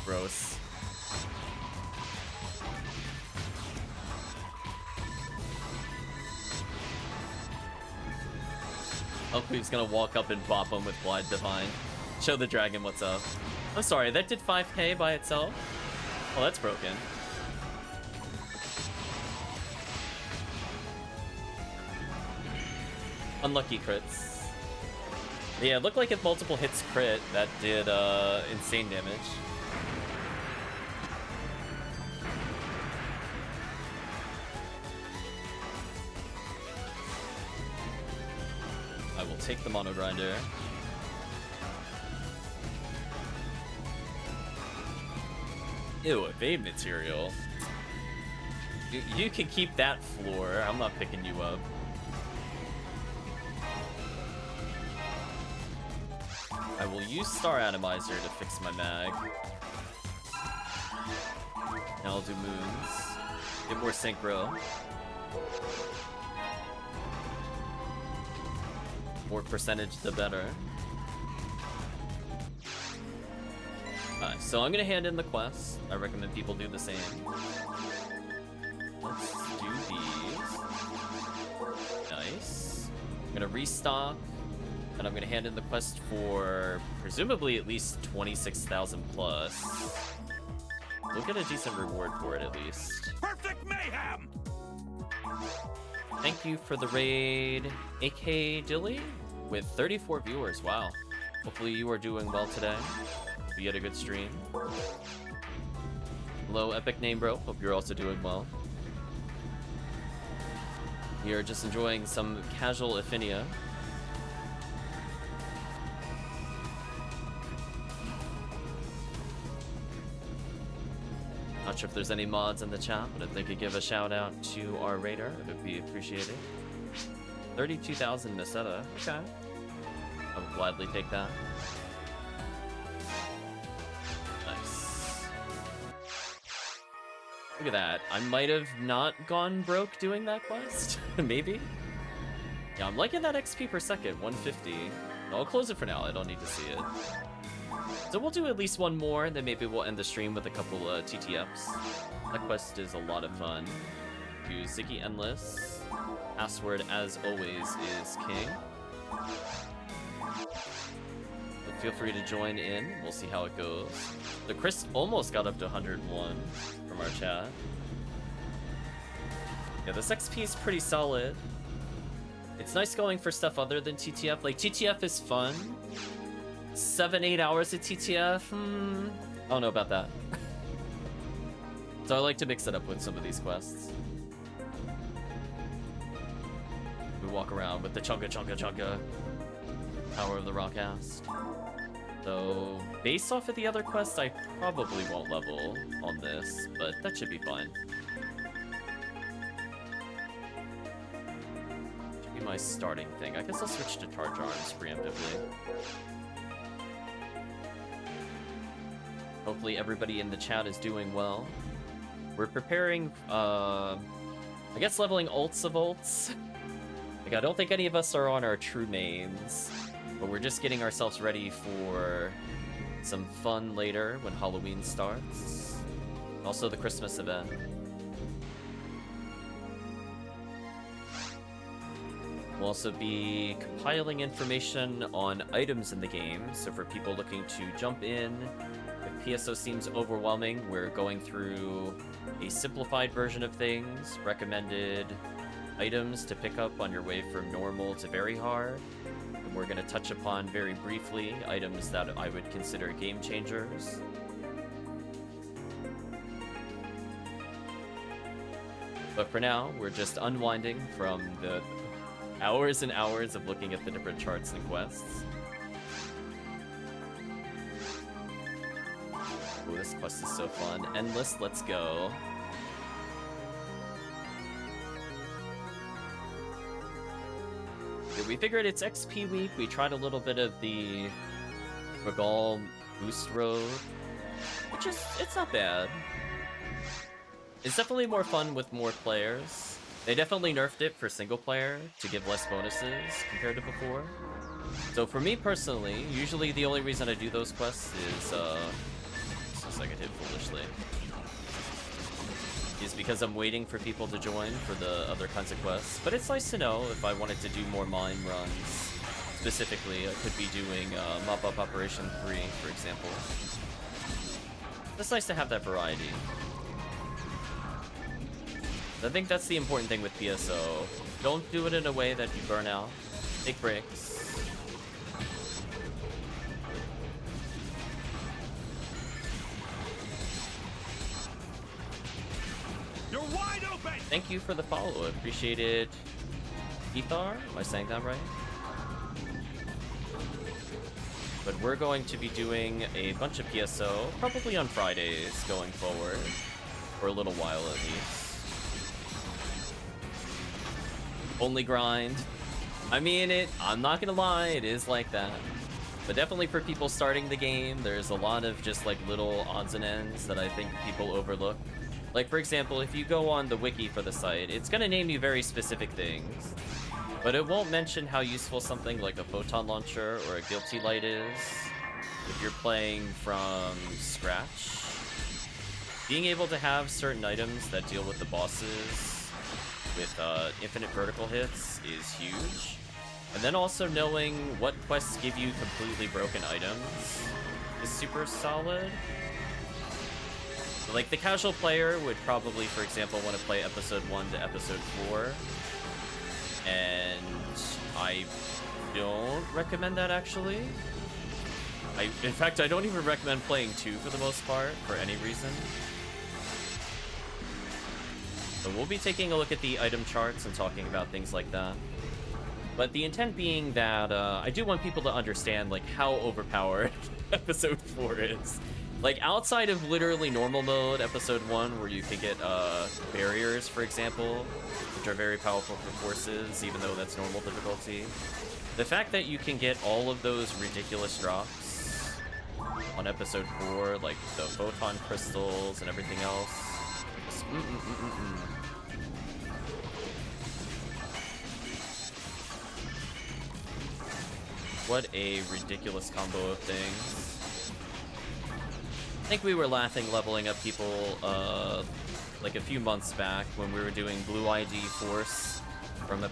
Gross. HellCleave's gonna walk up and bop him with Blind Divine. Show the dragon what's up. I'm sorry, that did 5k by itself? Oh, that's broken. Unlucky crits. Yeah, it looked like if multiple hits crit, that did insane damage. I will take the Mono Grinder. Ew, evade material. You can keep that floor. I'm not picking you up. I will use Star Atomizer to fix my mag. And I'll do moons. Get more synchro. More percentage, the better. So I'm gonna hand in the quest. I recommend people do the same. Let's do these. Nice. I'm gonna restock. And I'm gonna hand in the quest for presumably at least 26,000 plus. We'll get a decent reward for it at least. Perfect mayhem! Thank you for the raid, AK Dilly, with 34 viewers. Wow. Hopefully you are doing well today. Hope you had a good stream. Hello, Epic Name Bro. Hope you're also doing well. We are just enjoying some casual Ephinea. Not sure if there's any mods in the chat, but if they could give a shout out to our raider, it would be appreciated. 32,000 Meseta. Okay. I would gladly take that. Nice. Look at that. I might have not gone broke doing that quest. Maybe. Yeah, I'm liking that XP per second, 150. I'll close it for now. I don't need to see it. So we'll do at least one more, and then maybe we'll end the stream with a couple TTFs. That quest is a lot of fun. Do Ziggy Endless. Password, as always, is king. So feel free to join in. We'll see how it goes. The Chris almost got up to 101 from our chat. Yeah, this XP is pretty solid. It's nice going for stuff other than TTF. Like, TTF is fun. 7-8 hours of TTF? I don't know about that. So I like to mix it up with some of these quests. We walk around with the chunka Power of the Rockcast. So, based off of the other quests, I probably won't level on this, but that should be fine. Should be my starting thing. I guess I'll switch to Charge Arms preemptively. Hopefully everybody in the chat is doing well. We're preparing, I guess leveling ults of ults. Like, I don't think any of us are on our true mains, but we're just getting ourselves ready for some fun later when Halloween starts. Also the Christmas event. We'll also be compiling information on items in the game, so for people looking to jump in, if PSO seems overwhelming, we're going through a simplified version of things, recommended items to pick up on your way from normal to very hard, and we're going to touch upon very briefly items that I would consider game changers. But for now, we're just unwinding from the hours and hours of looking at the different charts and quests. Oh, this quest is so fun. Endless, let's go. Okay, we figured it's XP week. We tried a little bit of the Ragol boost road, which is, it's not bad. It's definitely more fun with more players. They definitely nerfed it for single player to give less bonuses compared to before. So for me personally, usually the only reason I do those quests is, I get hit foolishly, is because I'm waiting for people to join for the other kinds of quests. But it's nice to know if I wanted to do more mine runs specifically, I could be doing Mop-Up Operation 3, for example. It's nice to have that variety. I think that's the important thing with PSO. Don't do it in a way that you burn out. Take breaks. You're wide open! Thank you for the follow. Appreciate it. Ethar? Am I saying that right? But we're going to be doing a bunch of PSO, probably on Fridays going forward. For a little while at least. Only grind. I mean, I'm not gonna lie, it is like that. But definitely for people starting the game, there's a lot of just like little odds and ends that I think people overlook. Like for example, if you go on the wiki for the site, it's gonna name you very specific things. But it won't mention how useful something like a photon launcher or a guilty light is if you're playing from scratch. Being able to have certain items that deal with the bosses with infinite vertical hits is huge. And then also knowing what quests give you completely broken items is super solid. So, like, the casual player would probably, for example, want to play episode 1 to episode 4. And I don't recommend that, actually. In fact, I don't even recommend playing 2 for the most part, for any reason. So we'll be taking a look at the item charts and talking about things like that. But the intent being that I do want people to understand like how overpowered episode 4 is. Like outside of literally normal mode, episode 1, where you can get barriers, for example, which are very powerful for forces, even though that's normal difficulty. The fact that you can get all of those ridiculous drops on episode 4, like the photon crystals and everything else. What a ridiculous combo of things. I think we were laughing leveling up people like a few months back when we were doing Blue ID Force from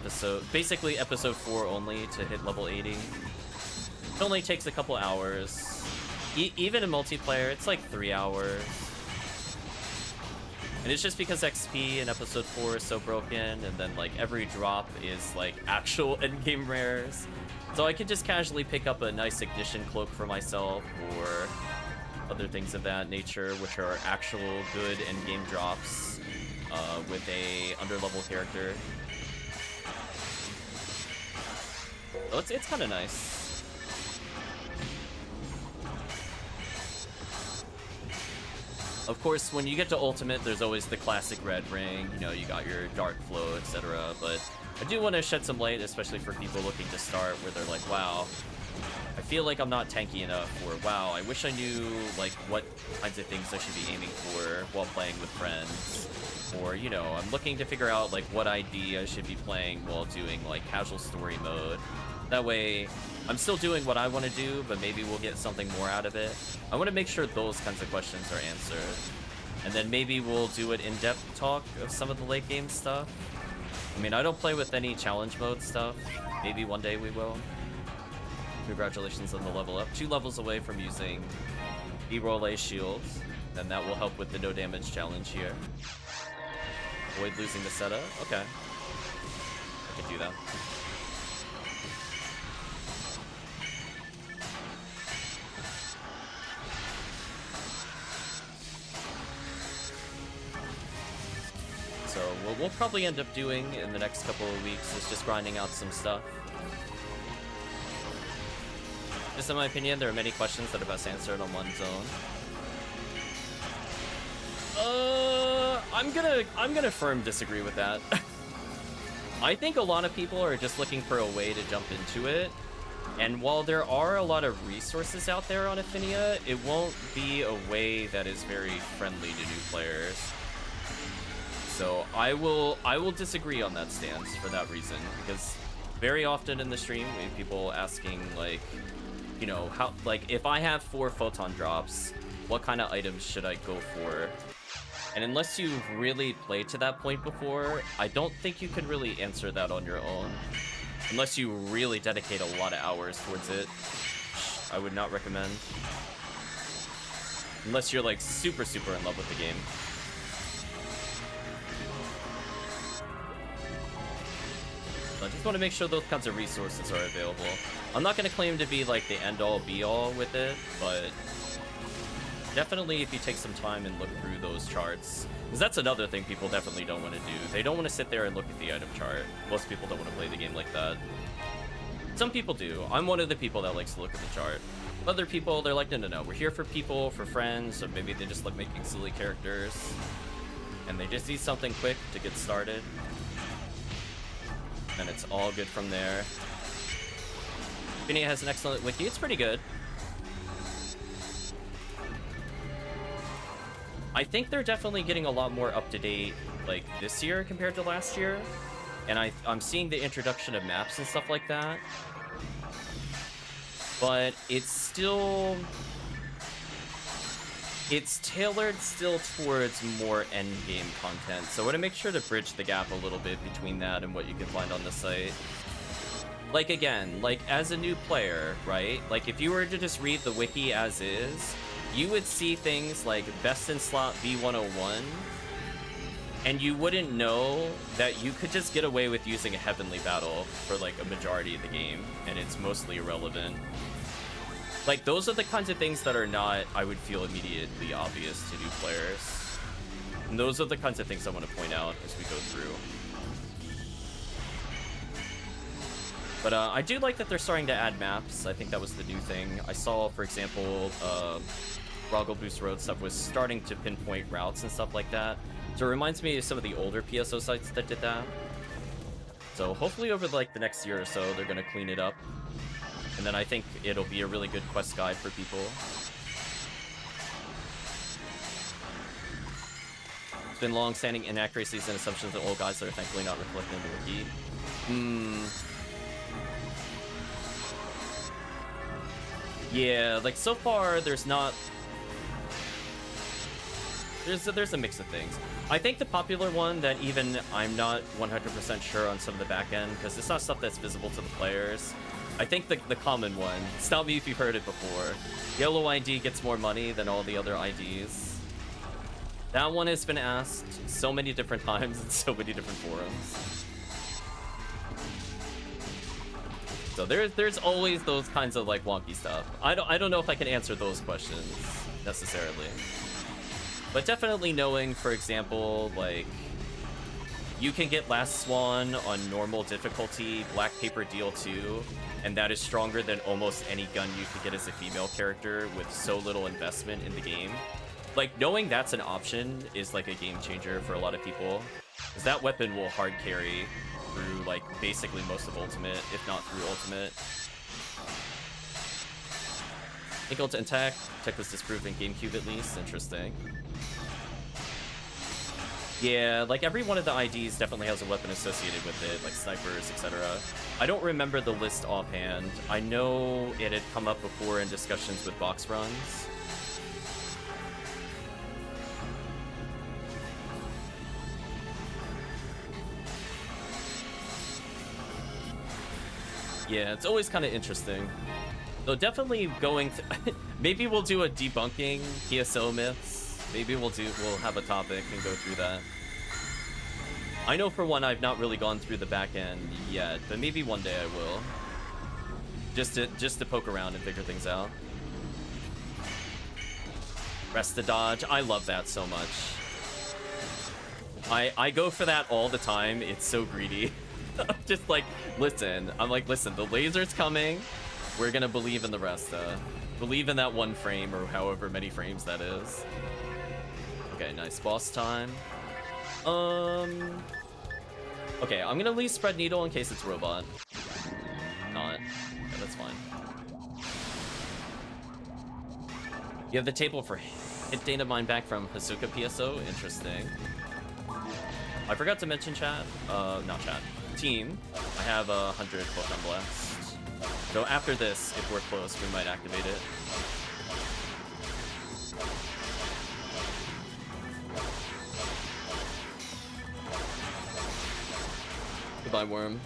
basically episode 4 only to hit level 80. It only takes a couple hours. Even in multiplayer, it's like 3 hours. And it's just because XP in episode 4 is so broken, and then like every drop is like actual endgame rares. So I could just casually pick up a nice ignition cloak for myself, or other things of that nature, which are actual good endgame drops with a underlevel character. So it's kind of nice. Of course, when you get to Ultimate, there's always the classic red ring, you know, you got your dark flow, etc. But I do want to shed some light, especially for people looking to start, where they're like, wow, I feel like I'm not tanky enough, or wow, I wish I knew, like, what kinds of things I should be aiming for while playing with friends. Or, you know, I'm looking to figure out, like, what ID I should be playing while doing, like, casual story mode. That way, I'm still doing what I want to do, but maybe we'll get something more out of it. I want to make sure those kinds of questions are answered. And then maybe we'll do an in-depth talk of some of the late game stuff. I mean, I don't play with any challenge mode stuff. Maybe one day we will. Congratulations on the level up. 2 levels away from using B-roll A shields. Then that will help with the no damage challenge here. Avoid losing the setup. Okay. I can do that. So what we'll probably end up doing in the next couple of weeks is just grinding out some stuff. Just in my opinion, there are many questions that are best answered on one zone. I'm gonna firm disagree with that. I think a lot of people are just looking for a way to jump into it. And while there are a lot of resources out there on Ephinea, it won't be a way that is very friendly to new players. So I will disagree on that stance for that reason, because very often in the stream we have people asking, like, you know, how, like, if I have 4 photon drops, what kind of items should I go for? And unless you've really played to that point before, I don't think you can really answer that on your own. Unless you really dedicate a lot of hours towards it, which I would not recommend. Unless you're like super in love with the game. So I just want to make sure those kinds of resources are available. I'm not going to claim to be like the end-all be-all with it, but definitely if you take some time and look through those charts, because that's another thing people definitely don't want to do. They don't want to sit there and look at the item chart. Most people don't want to play the game like that. Some people do. I'm one of the people that likes to look at the chart. Other people, they're like, no, we're here for people, for friends, or maybe they just like making silly characters, and they just need something quick to get started. And it's all good from there. Ephinea has an excellent wiki. It's pretty good. I think they're definitely getting a lot more up-to-date, like, this year compared to last year. And I'm seeing the introduction of maps and stuff like that. But it's still... It's tailored still towards more endgame content, so I want to make sure to bridge the gap a little bit between that and what you can find on the site. Like, again, like, as a new player, right? Like, if you were to just read the wiki as is, you would see things like Best in Slot V101, and you wouldn't know that you could just get away with using a Heavenly Battle for, like, a majority of the game, and it's mostly irrelevant. Like, those are the kinds of things that are not, I would feel, immediately obvious to new players. And those are the kinds of things I want to point out as we go through. But I do like that they're starting to add maps. I think that was the new thing. I saw, for example, Ragol Boost Road stuff was starting to pinpoint routes and stuff like that. So it reminds me of some of the older PSO sites that did that. So hopefully over, like, the next year or so, they're going to clean it up. And then I think it'll be a really good quest guide for people. It's been long-standing inaccuracies and assumptions of old guys that are thankfully not reflected in the wiki. Yeah, like, so far, there's not... There's a mix of things. I think the popular one that even I'm not 100% sure on some of the back end, because it's not stuff that's visible to the players. I think the common one, stop me if you've heard it before, Yellow ID gets more money than all the other IDs. That one has been asked so many different times in so many different forums. So there's always those kinds of, like, wonky stuff. I don't know if I can answer those questions necessarily. But definitely knowing, for example, like, you can get Last Swan on normal difficulty, Black Paper Deal 2, and that is stronger than almost any gun you could get as a female character with so little investment in the game. Like, knowing that's an option is, like, a game changer for a lot of people, because that weapon will hard carry through, like, basically most of Ultimate, if not through Ultimate. Equal to Tech. Tech was disproved in GameCube at least. Interesting. Yeah, like, every one of the IDs definitely has a weapon associated with it, like snipers, etc. I don't remember the list offhand. I know it had come up before in discussions with box runs. Yeah, it's always kind of interesting. Though definitely going maybe we'll do a debunking PSO myths. Maybe we'll have a topic and go through that. I know for one I've not really gone through the back end yet, but maybe one day I will. Just to poke around and figure things out. Rest to dodge. I love that so much. I go for that all the time. It's so greedy. I'm just like, listen, the laser's coming. We're gonna believe in the rest. Believe in that one frame or however many frames that is. Okay, nice boss time. Okay, I'm gonna leave Spread Needle in case it's robot. Not. Yeah, that's fine. You have the table for hit data mine back from Hazuka PSO. Interesting. I forgot to mention chat. Not chat. Team. I have 100 Photon Blast. So after this, if we're close, we might activate it. Goodbye, Worm.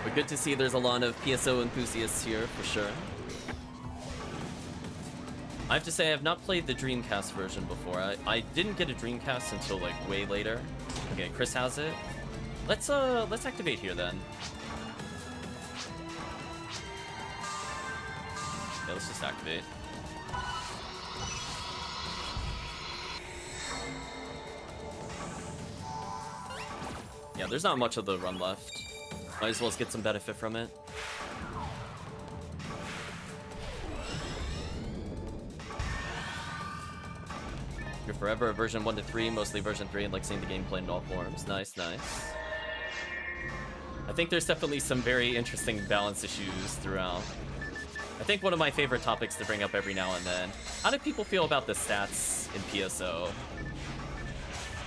But good to see there's a lot of PSO enthusiasts here, for sure. I have to say, I have not played the Dreamcast version before. I didn't get a Dreamcast until, like, way later. Okay, Chris has it. Let's activate here, then. Yeah, let's just activate. Yeah, there's not much of the run left. Might as well get some benefit from it. You're forever version 1 to 3, mostly version 3, and like seeing the gameplay in all forms. Nice, nice. I think there's definitely some very interesting balance issues throughout. I think one of my favorite topics to bring up every now and then. How do people feel about the stats in PSO?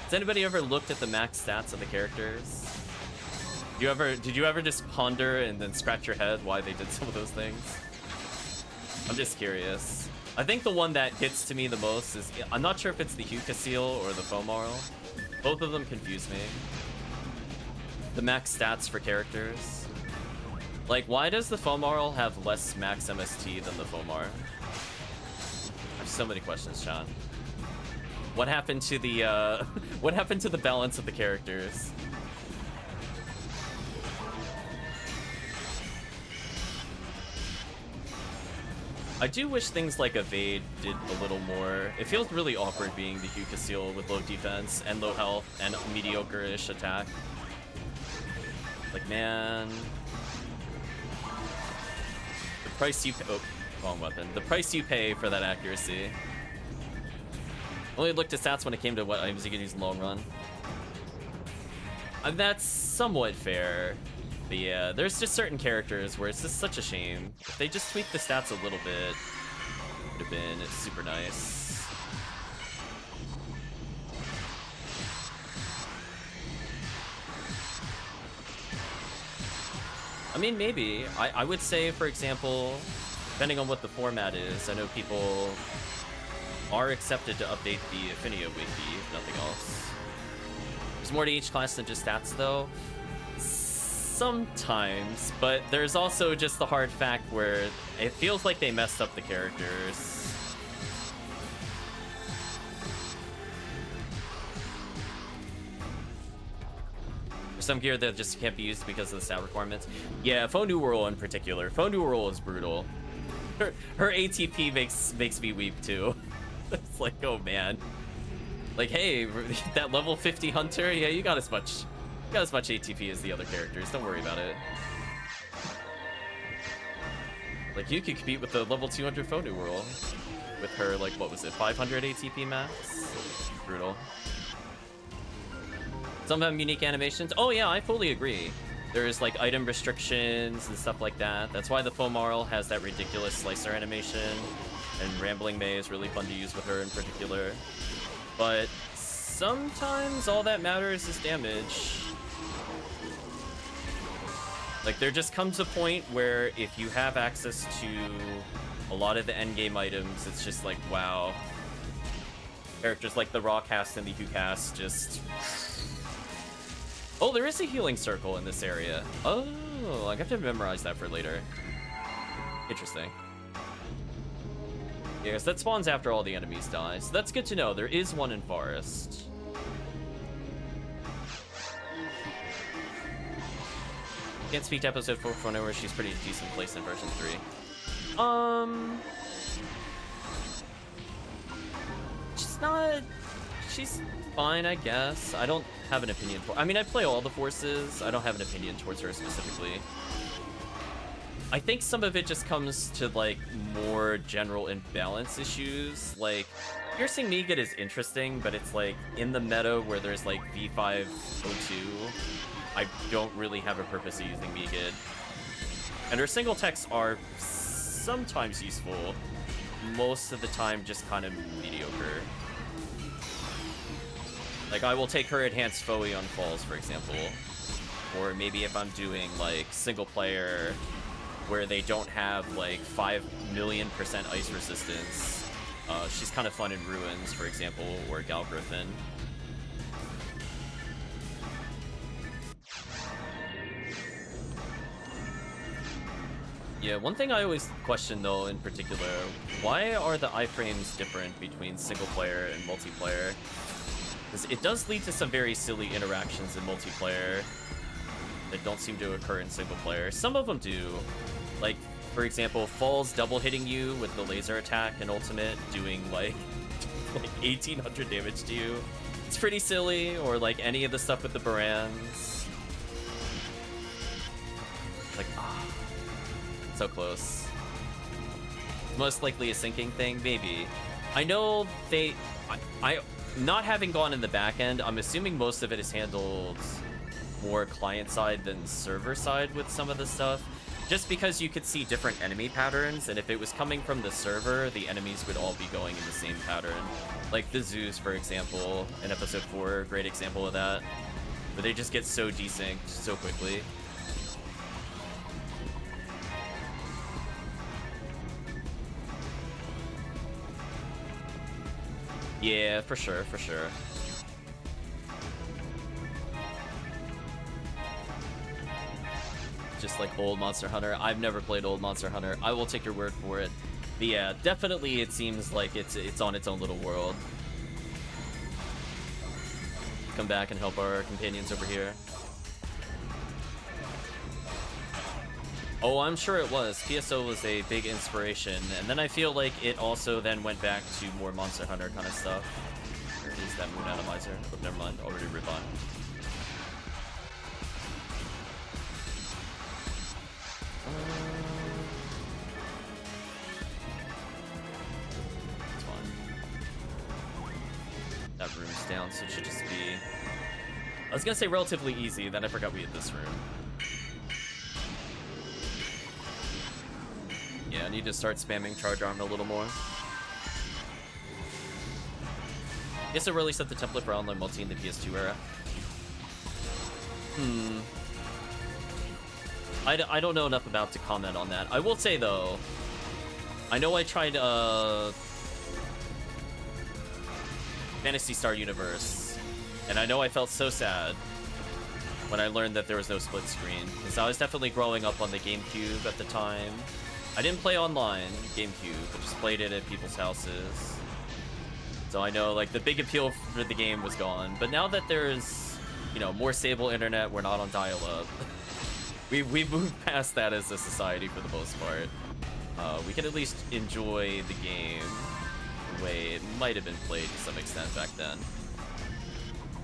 Has anybody ever looked at the max stats of the characters? Did you ever just ponder and then scratch your head why they did some of those things? I'm just curious. I think the one that gets to me the most is, I'm not sure if it's the HellCleave or the Fomarl. Both of them confuse me. The max stats for characters. Like, why does the Fomarl have less max MST than the Fomar? I have so many questions, Sean. What happened to the, what happened to the balance of the characters? I do wish things like Evade did a little more. It feels really awkward being the HellCleave with low defense and low health and mediocre-ish attack. Like, man... The price you pay... Oh, wrong weapon. The price you pay for that accuracy. Only looked at stats when it came to what items you could use in the long run. And that's somewhat fair. But yeah, there's just certain characters where it's just such a shame. If they just tweaked the stats a little bit, it would have been super nice. I mean, maybe. I would say, for example, depending on what the format is, I know people are accepted to update the Ephinea wiki, if nothing else. There's more to each class than just stats, though. Sometimes, but there's also just the hard fact where it feels like they messed up the characters. There's some gear that just can't be used because of the stat requirements. Yeah, Phantasy in particular. Phantasy is brutal. Her ATP makes me weep too. It's like, oh man. Like, hey, that level 50 hunter, yeah, you got as much ATP as the other characters. Don't worry about it. Like, you could compete with the level 200 Phantasy with her, like, what was it, 500 ATP max? Brutal. Some have unique animations. Oh yeah, I fully agree. There's like item restrictions and stuff like that. That's why the Fomarl has that ridiculous slicer animation, and Rambling May is really fun to use with her in particular. But sometimes all that matters is damage. Like, there just comes a point where if you have access to a lot of the endgame items, it's just like, wow. Characters like the Raw cast and the Hugh cast just... Oh, there is a healing circle in this area. Oh, I have to memorize that for later. Interesting. Yes, that spawns after all the enemies die, so that's good to know. There is one in Forest. Can't speak to episode 4 for where she's pretty decent place in version 3. She's fine, I guess. I don't have an opinion for... I mean, I play all the forces. I don't have an opinion towards her specifically. I think some of it just comes to, like, more general imbalance issues. Like, Piercing Megat is interesting, but it's, like, in the meta where there's, like, V502... I don't really have a purpose of using Megat. And her single techs are sometimes useful, most of the time just kind of mediocre. Like, I will take her enhanced Foe on falls, for example. Or maybe if I'm doing, like, single player where they don't have, like, 5,000,000% ice resistance. She's kind of fun in Ruins, for example, or Gal Griffin. Yeah, one thing I always question though, in particular, why are the iframes different between single player and multiplayer? Because it does lead to some very silly interactions in multiplayer that don't seem to occur in single player. Some of them do. Like, for example, Falls double hitting you with the laser attack and ultimate doing like 1800 damage to you. It's pretty silly, or like any of the stuff with the Barans. Like, so close. Most likely a syncing thing, maybe. I know I not having gone in the back end, I'm assuming most of it is handled more client side than server side with some of the stuff. Just because you could see different enemy patterns, and if it was coming from the server, the enemies would all be going in the same pattern. Like the Zeus, for example, in episode 4, great example of that. Where they just get so desynced so quickly. Yeah, for sure, for sure. Just like old Monster Hunter. I've never played old Monster Hunter. I will take your word for it. But yeah, definitely it seems like it's on its own little world. Come back and help our companions over here. Oh, I'm sure it was. PSO was a big inspiration, and then I feel like it also then went back to more Monster Hunter kind of stuff. Where is that Moon Atomizer? Oh, never mind. Already rebond. It's fine. That room's down, so it should just be... I was gonna say relatively easy, then I forgot we had this room. Yeah, I need to start spamming Charge Arm a little more. Guess it really set the template for online multi in the PS2 era. I don't know enough about to comment on that. I will say though, I know I tried Phantasy Star Universe, and I know I felt so sad when I learned that there was no split screen, because I was definitely growing up on the GameCube at the time. I didn't play online GameCube, I just played it at people's houses. So I know like the big appeal for the game was gone, but now that there's, you know, more stable internet, we're not on dial-up. we moved past that as a society for the most part. We can at least enjoy the game the way it might have been played to some extent back then.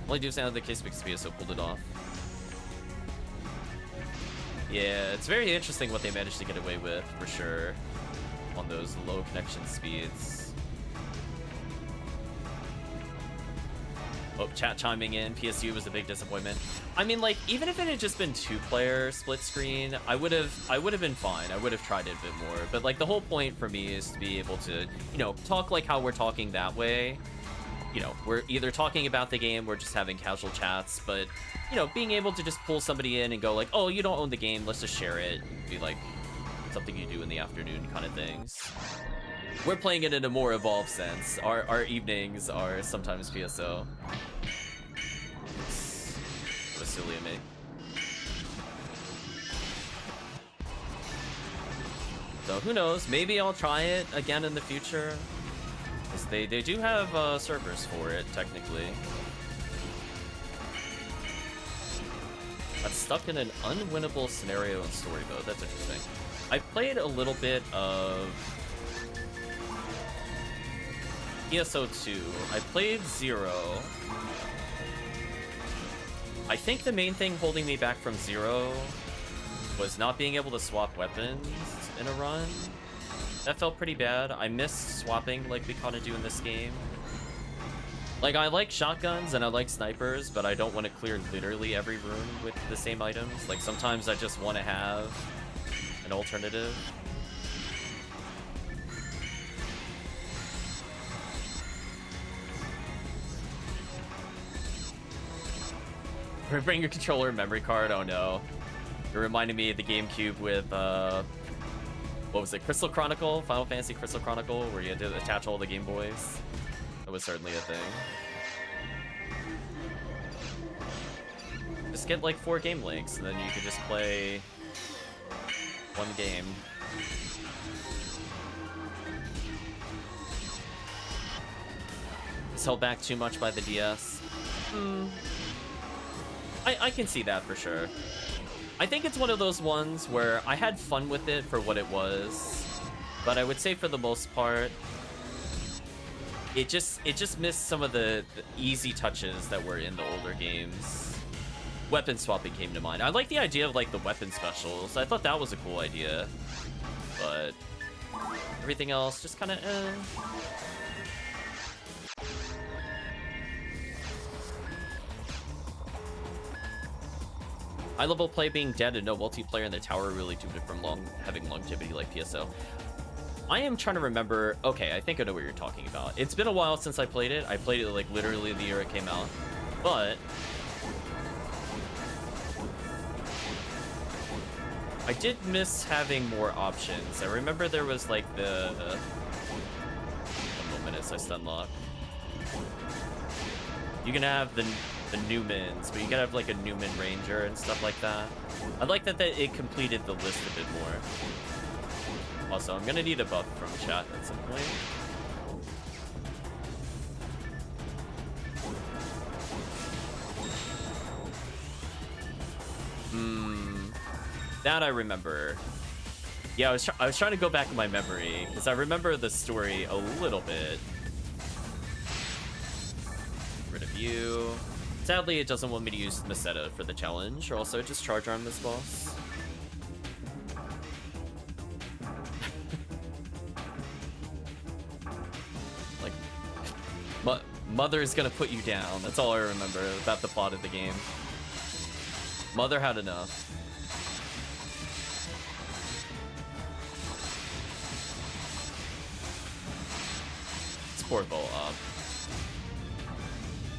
Only do sound the case because PSO pulled it off. Yeah, it's very interesting what they managed to get away with, for sure, on those low connection speeds. Oh, chat chiming in, PSU was a big disappointment. I mean, like, even if it had just been 2-player split screen, I would have been fine. I would have tried it a bit more. But, like, the whole point for me is to be able to, you know, talk like how we're talking that way. You know, we're either talking about the game, we're just having casual chats, but, you know, being able to just pull somebody in and go like, oh, you don't own the game, let's just share it. Be like something you do in the afternoon kind of things. We're playing it in a more evolved sense. Our evenings are sometimes PSO. What silly of me. So who knows, maybe I'll try it again in the future. They do have servers for it, technically. Got stuck in an unwinnable scenario in story mode. That's interesting. I played a little bit of PSO 2. I played 0. I think the main thing holding me back from 0 was not being able to swap weapons in a run. That felt pretty bad. I missed swapping like we kind of do in this game. Like, I like shotguns and I like snipers, but I don't want to clear literally every room with the same items. Like, sometimes I just want to have an alternative. Bring your controller and memory card, oh no. It reminded me of the GameCube with, what was it, Crystal Chronicle? Final Fantasy Crystal Chronicle, where you had to attach all the Game Boys. That was certainly a thing. Just get like 4 game links, and then you could just play one game. It's held back too much by the DS. I can see that for sure. I think it's one of those ones where I had fun with it for what it was, but I would say for the most part, it just missed some of the easy touches that were in the older games. Weapon swapping came to mind. I like the idea of like the weapon specials. I thought that was a cool idea, but everything else just kind of High level play being dead and no multiplayer in the tower really doomed it from having longevity like PSO. I am trying to remember. Okay, I think I know what you're talking about. It's been a while since I played it. I played it like literally the year it came out, but I did miss having more options. I remember there was like the 1 moment as I stun lock. You can have the Newmans, but you gotta have like a Newman Ranger and stuff like that. I like that it completed the list a bit more. Also, I'm gonna need a buff from chat at some point. That I remember. Yeah, I was trying to go back in my memory because I remember the story a little bit. Get rid of you. Sadly, it doesn't want me to use Meseta for the challenge, or also just charge arm this boss. Like, Mother's gonna put you down. That's all I remember about the plot of the game. Mother had enough. Poor Bo up.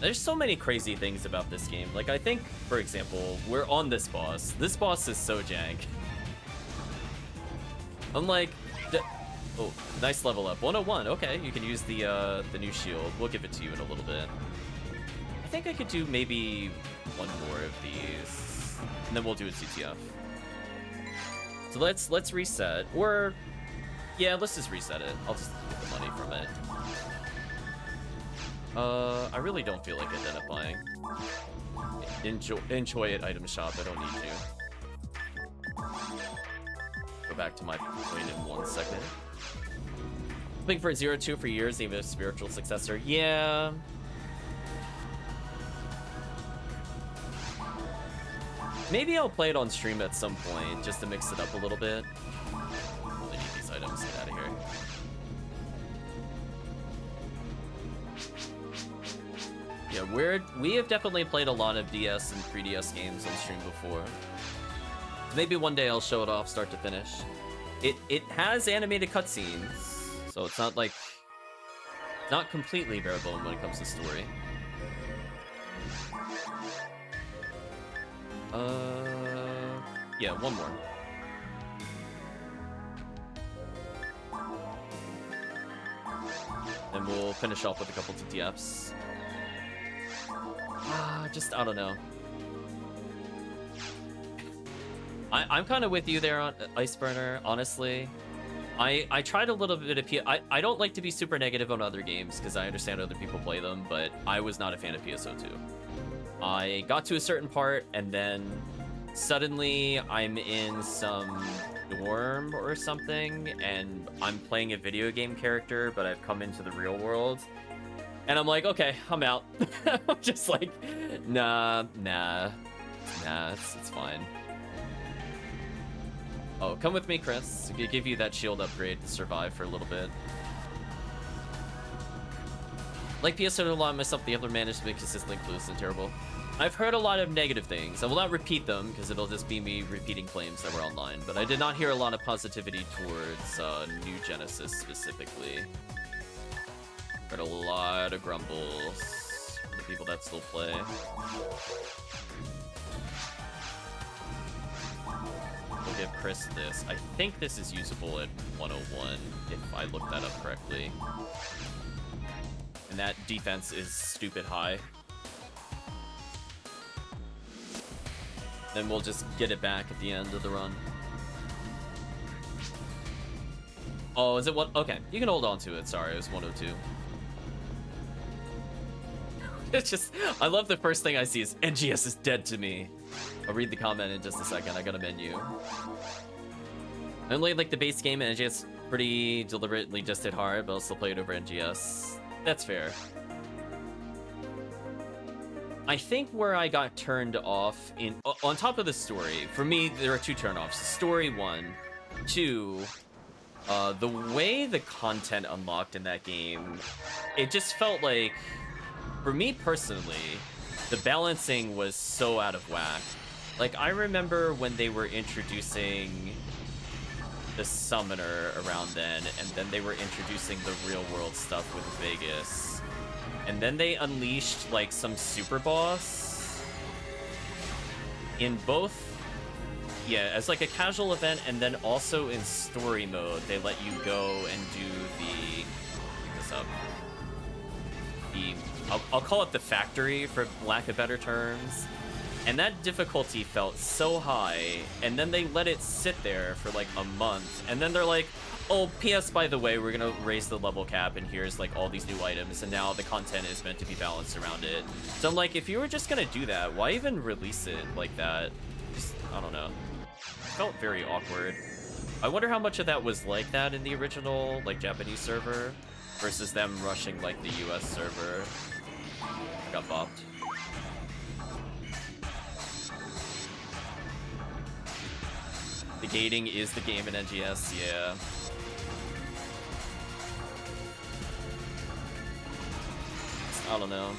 There's so many crazy things about this game. Like, I think, for example, we're on this boss. This boss is so jank. Unlike oh, nice level up. 101. Okay, you can use the new shield. We'll give it to you in a little bit. I think I could do maybe one more of these, and then we'll do a CTF. So let's reset, or yeah, let's just reset it. I'll just get the money from it. I really don't feel like identifying. Enjoy it, item shop. I don't need to. Go back to my point in 1 second. Hoping for a 0-2 for years, even a spiritual successor. Yeah. Maybe I'll play it on stream at some point, just to mix it up a little bit. Really need these items. Get out of here. Yeah, we have definitely played a lot of DS and 3DS games on stream before. Maybe one day I'll show it off start to finish. It has animated cutscenes, so it's not like not completely bare bone when it comes to story. Yeah, one more. And we'll finish off with a couple TTFs. Just, I don't know. I'm kind of with you there on Iceburner, honestly. I tried a little bit of I don't like to be super negative on other games because I understand other people play them, but I was not a fan of PSO 2. I got to a certain part and then suddenly I'm in some dorm or something and I'm playing a video game character, but I've come into the real world. And I'm like, okay, I'm out. I'm just like, nah, it's fine. Oh, come with me, Chris. I'll give you that shield upgrade to survive for a little bit. Like PSO to allow myself the other managed to be consistently clueless and terrible. I've heard a lot of negative things. I will not repeat them because it'll just be me repeating claims that were online, but I did not hear a lot of positivity towards New Genesis specifically. Heard a lot of grumbles for the people that still play. We'll give Chris this. I think this is usable at 101, if I looked that up correctly. And that defense is stupid high. Then we'll just get it back at the end of the run. Oh, is it one? Okay, you can hold on to it. Sorry, it was 102. It's just, I love the first thing I see is NGS is dead to me. I'll read the comment in just a second. I got a menu. I only like the base game, and NGS pretty deliberately just hit hard, but I'll still play it over NGS. That's fair. I think where I got turned off on top of the story, for me, there are two turnoffs. Story 1, 2, the way the content unlocked in that game, it just felt like, for me personally, the balancing was so out of whack. Like, I remember when they were introducing the Summoner around then, and then they were introducing the real world stuff with Vegas. And then they unleashed, like, some super boss in both, yeah, as like a casual event, and then also in story mode, they let you go and do the, pick this up, the, I'll call it the factory for lack of better terms. And that difficulty felt so high, and then they let it sit there for like a month, and then they're like, oh, PS, by the way, we're gonna raise the level cap, and here's like all these new items, and now the content is meant to be balanced around it. So I'm like, if you were just gonna do that, why even release it like that? Just, I don't know. It felt very awkward. I wonder how much of that was like that in the original, like, Japanese server, versus them rushing like the US server. Got bopped. The gating is the game in NGS, yeah. I don't know.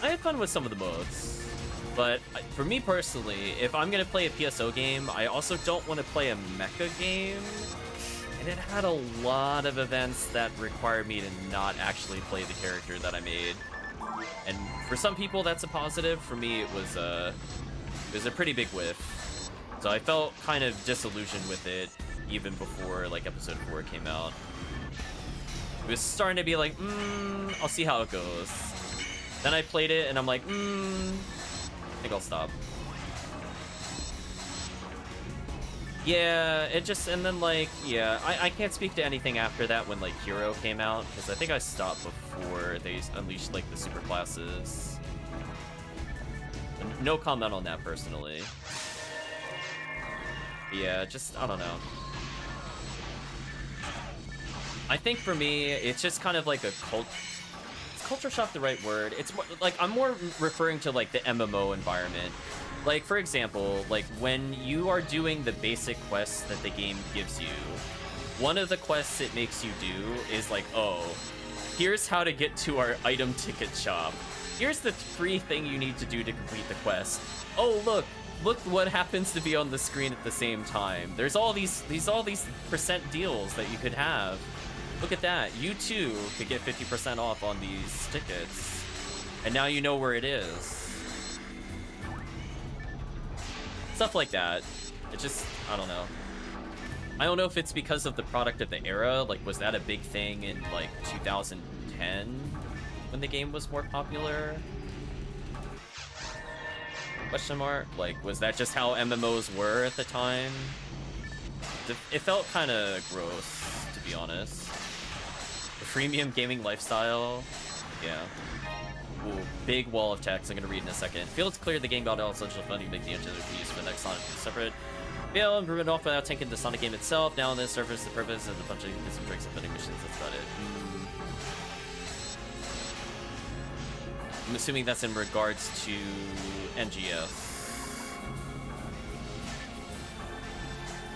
I had fun with some of the modes, but for me personally, if I'm gonna play a PSO game, I also don't want to play a mecha game, and it had a lot of events that required me to not actually play the character that I made. And for some people, that's a positive. For me, it was a pretty big whiff. So I felt kind of disillusioned with it even before like episode 4 came out. It was starting to be like, I'll see how it goes. Then I played it and I'm like, I think I'll stop. Yeah, it just, and then like, yeah, I can't speak to anything after that when like Hero came out, because I think I stopped before they unleashed like the super classes. No comment on that personally. Yeah, just, I don't know. I think for me, it's just kind of like a culture shock the right word? It's more, like, I'm more referring to like the MMO environment. Like, for example, like when you are doing the basic quests that the game gives you, one of the quests it makes you do is like, oh, here's how to get to our item ticket shop. Here's the free thing you need to do to complete the quest. Oh, look what happens to be on the screen at the same time. There's all these % deals that you could have. Look at that. You too could get 50% off on these tickets. And now you know where it is. Stuff like that. It just, I don't know. I don't know if it's because of the product of the era. Like, was that a big thing in like 2010 when the game was more popular? Question mark? Like, was that just how MMOs were at the time? It felt kind of gross, to be honest. The freemium gaming lifestyle, yeah. Ooh, big wall of text I'm gonna read in a second. Feels clear the game got all essential funding to make the engine be used for the next Sonic separate. Fail improvement off without taking the Sonic game itself. Now on this surface, the purpose is a bunch of missing breaks and vending missions. That's about it. I'm assuming that's in regards to NGS.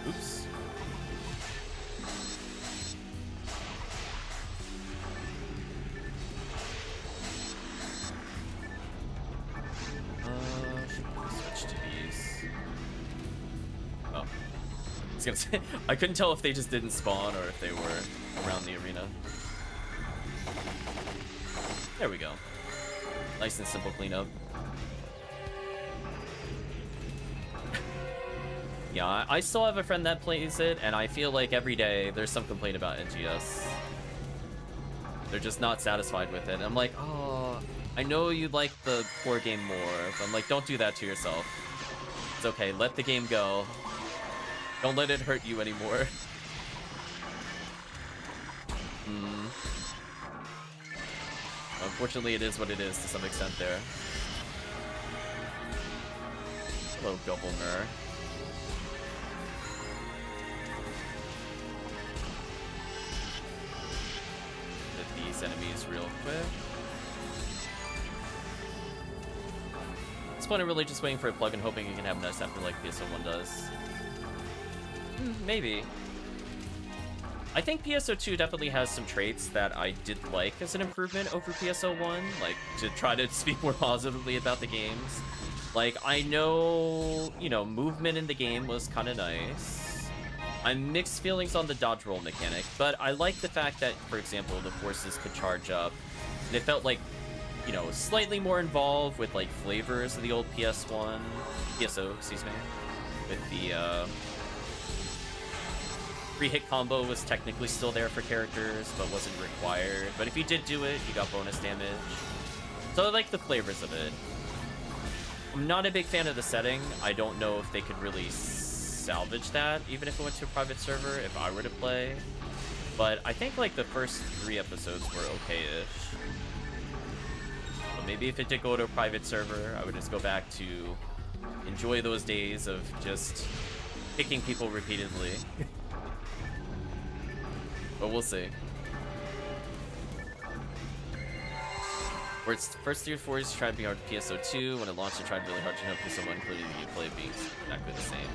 Oops. Switch to these. Oh. I was gonna say, I couldn't tell if they just didn't spawn or if they were around the arena. There we go. Nice and simple cleanup. Yeah, I still have a friend that plays it, and I feel like every day there's some complaint about NGS. They're just not satisfied with it. I'm like, oh, I know you like the core game more, but I'm like, don't do that to yourself. It's okay. Let the game go. Don't let it hurt you anymore. Unfortunately, it is what it is to some extent there. Hello, Governor. Hit these enemies real quick. At this point, I'm really just waiting for a plug and hoping it can have nice after like PSO 1 does. Maybe. I think PSO 2 definitely has some traits that I did like as an improvement over PSO 1, like to try to speak more positively about the games. Like, I know, you know, movement in the game was kind of nice. I'm mixed feelings on the dodge roll mechanic, but I like the fact that, for example, the forces could charge up. And it felt like, you know, slightly more involved with like flavors of the old PSO, excuse me, with the free-hit combo was technically still there for characters, but wasn't required. But if you did do it, you got bonus damage. So I like the flavors of it. I'm not a big fan of the setting. I don't know if they could really salvage that, even if it went to a private server, if I were to play. But I think, like, the first 3 episodes were okay-ish. But maybe if it did go to a private server, I would just go back to enjoy those days of just picking people repeatedly. But we'll see. First 3 or 4 years tried to be hard to PSO 2. When it launched, it tried really hard to help PSO 1, including the gameplay being exactly the same.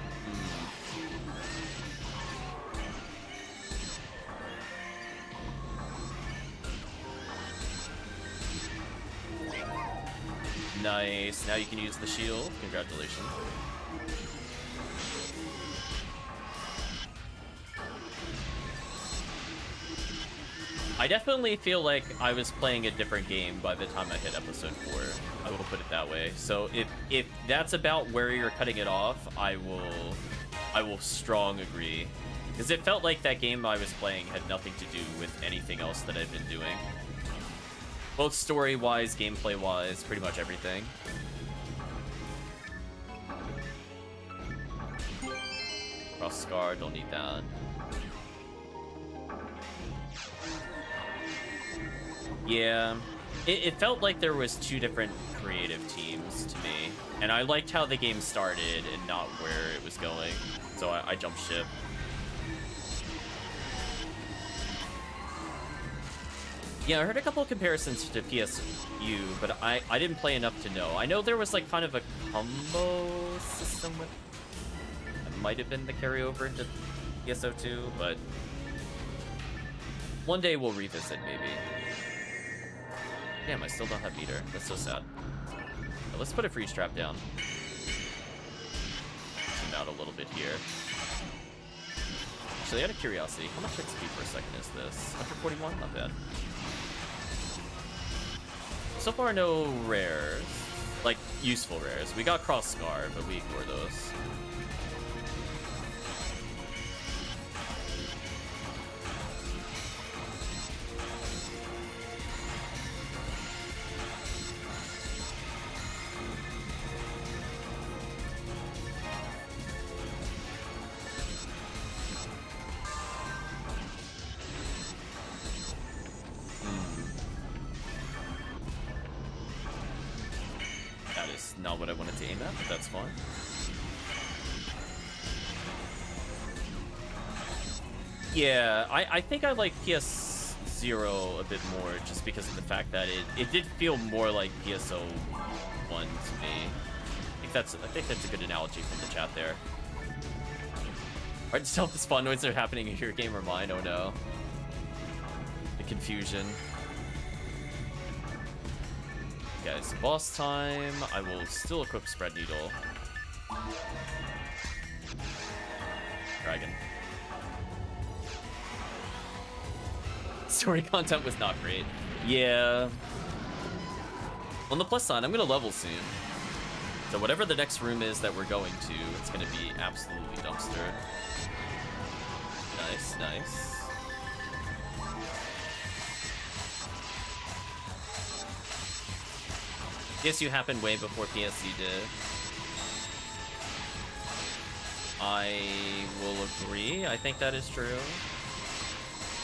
Nice. Now you can use the shield. Congratulations. I definitely feel like I was playing a different game by the time I hit episode 4. I will put it that way. So if that's about where you're cutting it off, I will strong agree. Because it felt like that game I was playing had nothing to do with anything else that I've been doing. Both story-wise, gameplay-wise, pretty much everything. Cross Scar, don't need that. Yeah, it felt like there was 2 different creative teams to me, and I liked how the game started and not where it was going, so I jumped ship. Yeah, I heard a couple of comparisons to PSU, but I didn't play enough to know. I know there was like kind of a combo system with... It might have been the carryover into PSO 2, but one day we'll revisit maybe. Damn, I still don't have meter. That's so sad. But let's put a freeze trap down. Zoom out a little bit here. Actually, out of curiosity, how much XP per second is this? 141? Not bad. So far, no rares. Like, useful rares. We got Cross Scar, but we ignore those. Not what I wanted to aim at, but that's fine. Yeah, I think I like PS0 a bit more just because of the fact that it did feel more like PSO 1 to me. I think that's a good analogy from the chat there. Hard to tell if the spawn noises are happening in your game or mine. Oh no. The confusion. Guys, boss time. I will still equip Spread Needle. Dragon. Story content was not great. Yeah. On the plus side, I'm gonna level soon. So whatever the next room is that we're going to, it's gonna be absolutely dumpstered. Nice, nice. PSU happened way before PSC did. I will agree. I think that is true.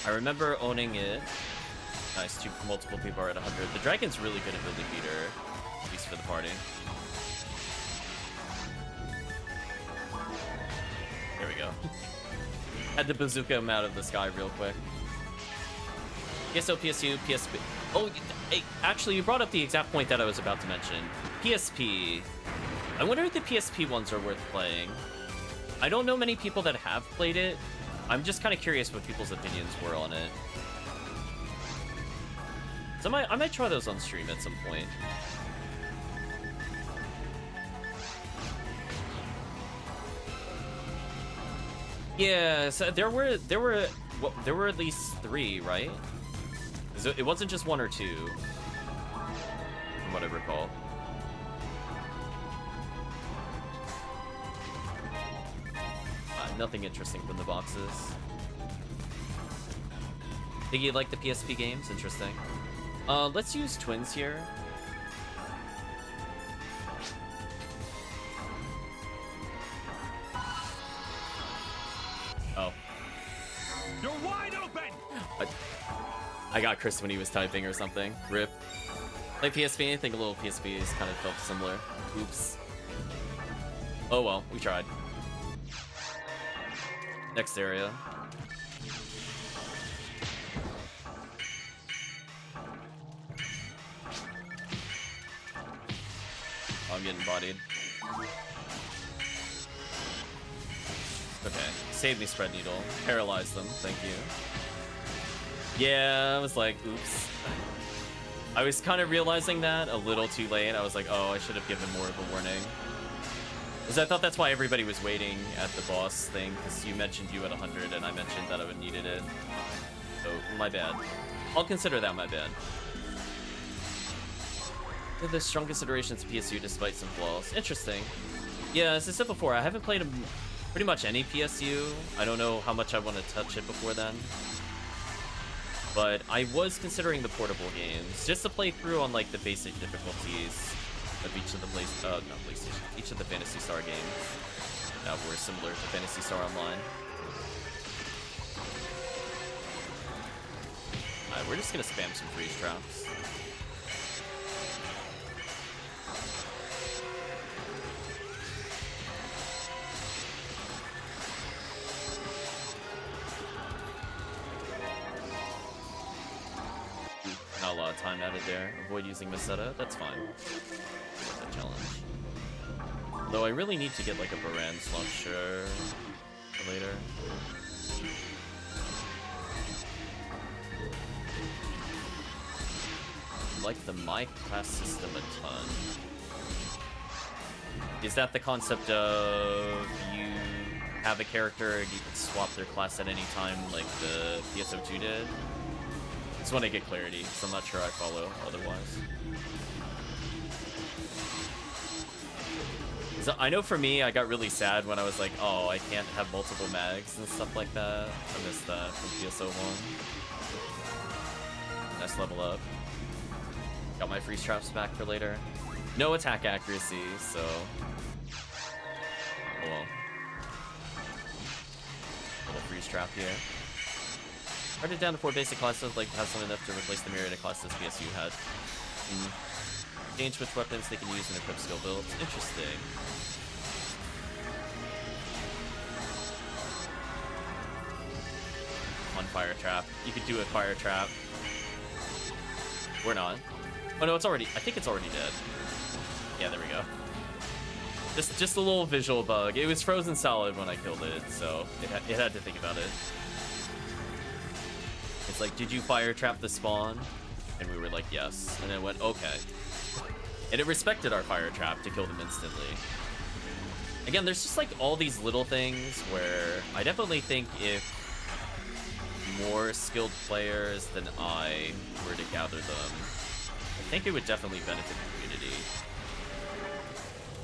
I remember owning it. Nice, multiple people are at 100. The dragon's really good at building meter, at least for the party. There we go. Had to bazooka him out of the sky real quick. PSO, PSU, PSP. Oh, hey, actually, you brought up the exact point that I was about to mention. PSP. I wonder if the PSP ones are worth playing. I don't know many people that have played it. I'm just kind of curious what people's opinions were on it. So I might try those on stream at some point. Yeah, so there were at least 3, right? It wasn't just 1 or 2, from what I recall. Nothing interesting from the boxes. Think you like the PSP games? Interesting. Let's use twins here. Oh. You're wide open! I got Chris when he was typing or something. Rip. Like PSP, I think a little PSP is kind of felt similar. Oops. Oh well, we tried. Next area. Oh, I'm getting bodied. Okay, save me, Spread Needle. Paralyze them, thank you. Yeah, I was like, oops. I was kind of realizing that a little too late. I was like, oh, I should have given more of a warning. Because I thought that's why everybody was waiting at the boss thing, because you mentioned you at 100 and I mentioned that I would needed it. So, my bad. I'll consider that my bad. The strongest iterations of PSU despite some flaws. Interesting. Yeah, as I said before, I haven't played pretty much any PSU. I don't know how much I want to touch it before then. But I was considering the portable games, just to play through on like the basic difficulties of each of the each of the Phantasy Star games that were similar to Phantasy Star Online. Alright, we're just gonna spam some freeze traps. Not a lot of time added there. Avoid using Meseta, that's fine. That's a challenge. Though I really need to get like a Baran's launcher for later. I like the My Class system a ton. Is that the concept of you have a character and you can swap their class at any time like the PSO2 did? Just want to get clarity, so I'm not sure I follow otherwise. So I know for me, I got really sad when I was like, oh, I can't have multiple mags and stuff like that. I missed that from PSO1. Nice level up. Got my freeze traps back for later. No attack accuracy, so... Oh well. Little freeze trap here. Cut it down to 4 basic classes, like to have something enough to replace the myriad of classes PSU had. Change which weapons they can use in equip skill builds. Interesting. One fire trap. You could do a fire trap. Or not. Oh no, it's already. I think it's already dead. Yeah, there we go. Just a little visual bug. It was frozen solid when I killed it, so it had to think about it. It's like, did you fire trap the spawn? And we were like, yes. And it went, okay. And it respected our fire trap to kill them instantly. Again, there's just like all these little things where I definitely think if more skilled players than I were to gather them, I think it would definitely benefit the community.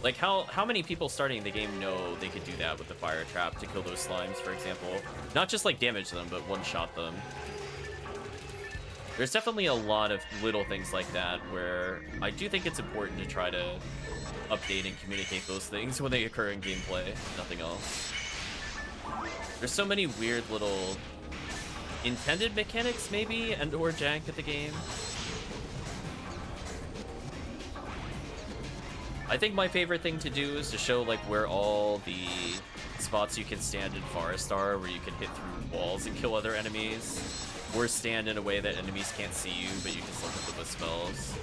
Like how many people starting the game know they could do that with the fire trap to kill those slimes, for example? Not just like damage them, but one-shot them. There's definitely a lot of little things like that where I do think it's important to try to update and communicate those things when they occur in gameplay, nothing else. There's so many weird little intended mechanics, maybe, and or jank at the game. I think my favorite thing to do is to show like where all the spots you can stand in Forest are, where you can hit through walls and kill other enemies, or stand in a way that enemies can't see you, but you can still hit them with spells.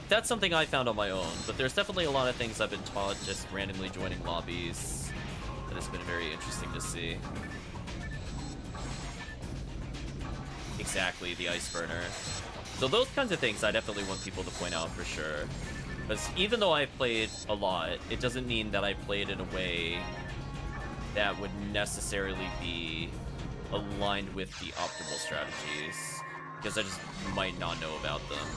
That's something I found on my own, but there's definitely a lot of things I've been taught just randomly joining lobbies that has been very interesting to see. Exactly, the ice burner. So those kinds of things I definitely want people to point out for sure. Because even though I've played a lot, it doesn't mean that I played in a way that would necessarily be aligned with the optimal strategies. Because I just might not know about them.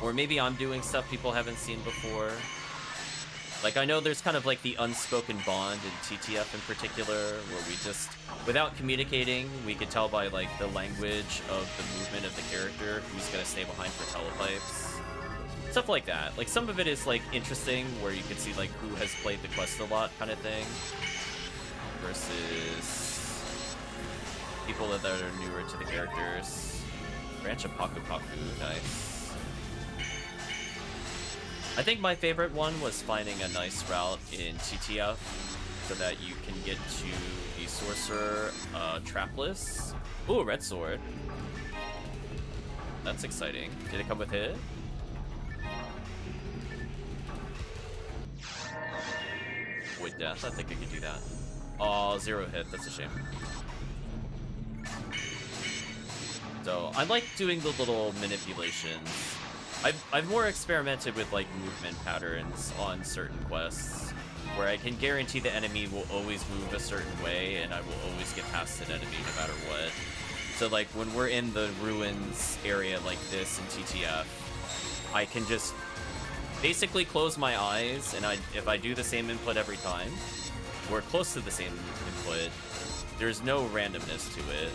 Or maybe I'm doing stuff people haven't seen before. Like, I know there's kind of like the unspoken bond in TTF in particular, where we just, without communicating, we could tell by like the language of the movement of the character who's gonna stay behind for telepipes. Stuff like that. Like, some of it is like interesting, where you can see like who has played the quest a lot kind of thing, versus people that are newer to the characters. Branch of Paku Paku, nice. I think my favorite one was finding a nice route in TTF so that you can get to the Sorcerer trapless. Ooh, red sword. That's exciting. Did it come with hit? With death, I think I could do that. Oh, 0 hit, that's a shame. So, I like doing the little manipulations. I've more experimented with like movement patterns on certain quests, where I can guarantee the enemy will always move a certain way and I will always get past an enemy no matter what. So like when we're in the ruins area like this in TTF, I can just basically close my eyes, and if I do the same input every time, or close to the same input, there's no randomness to it.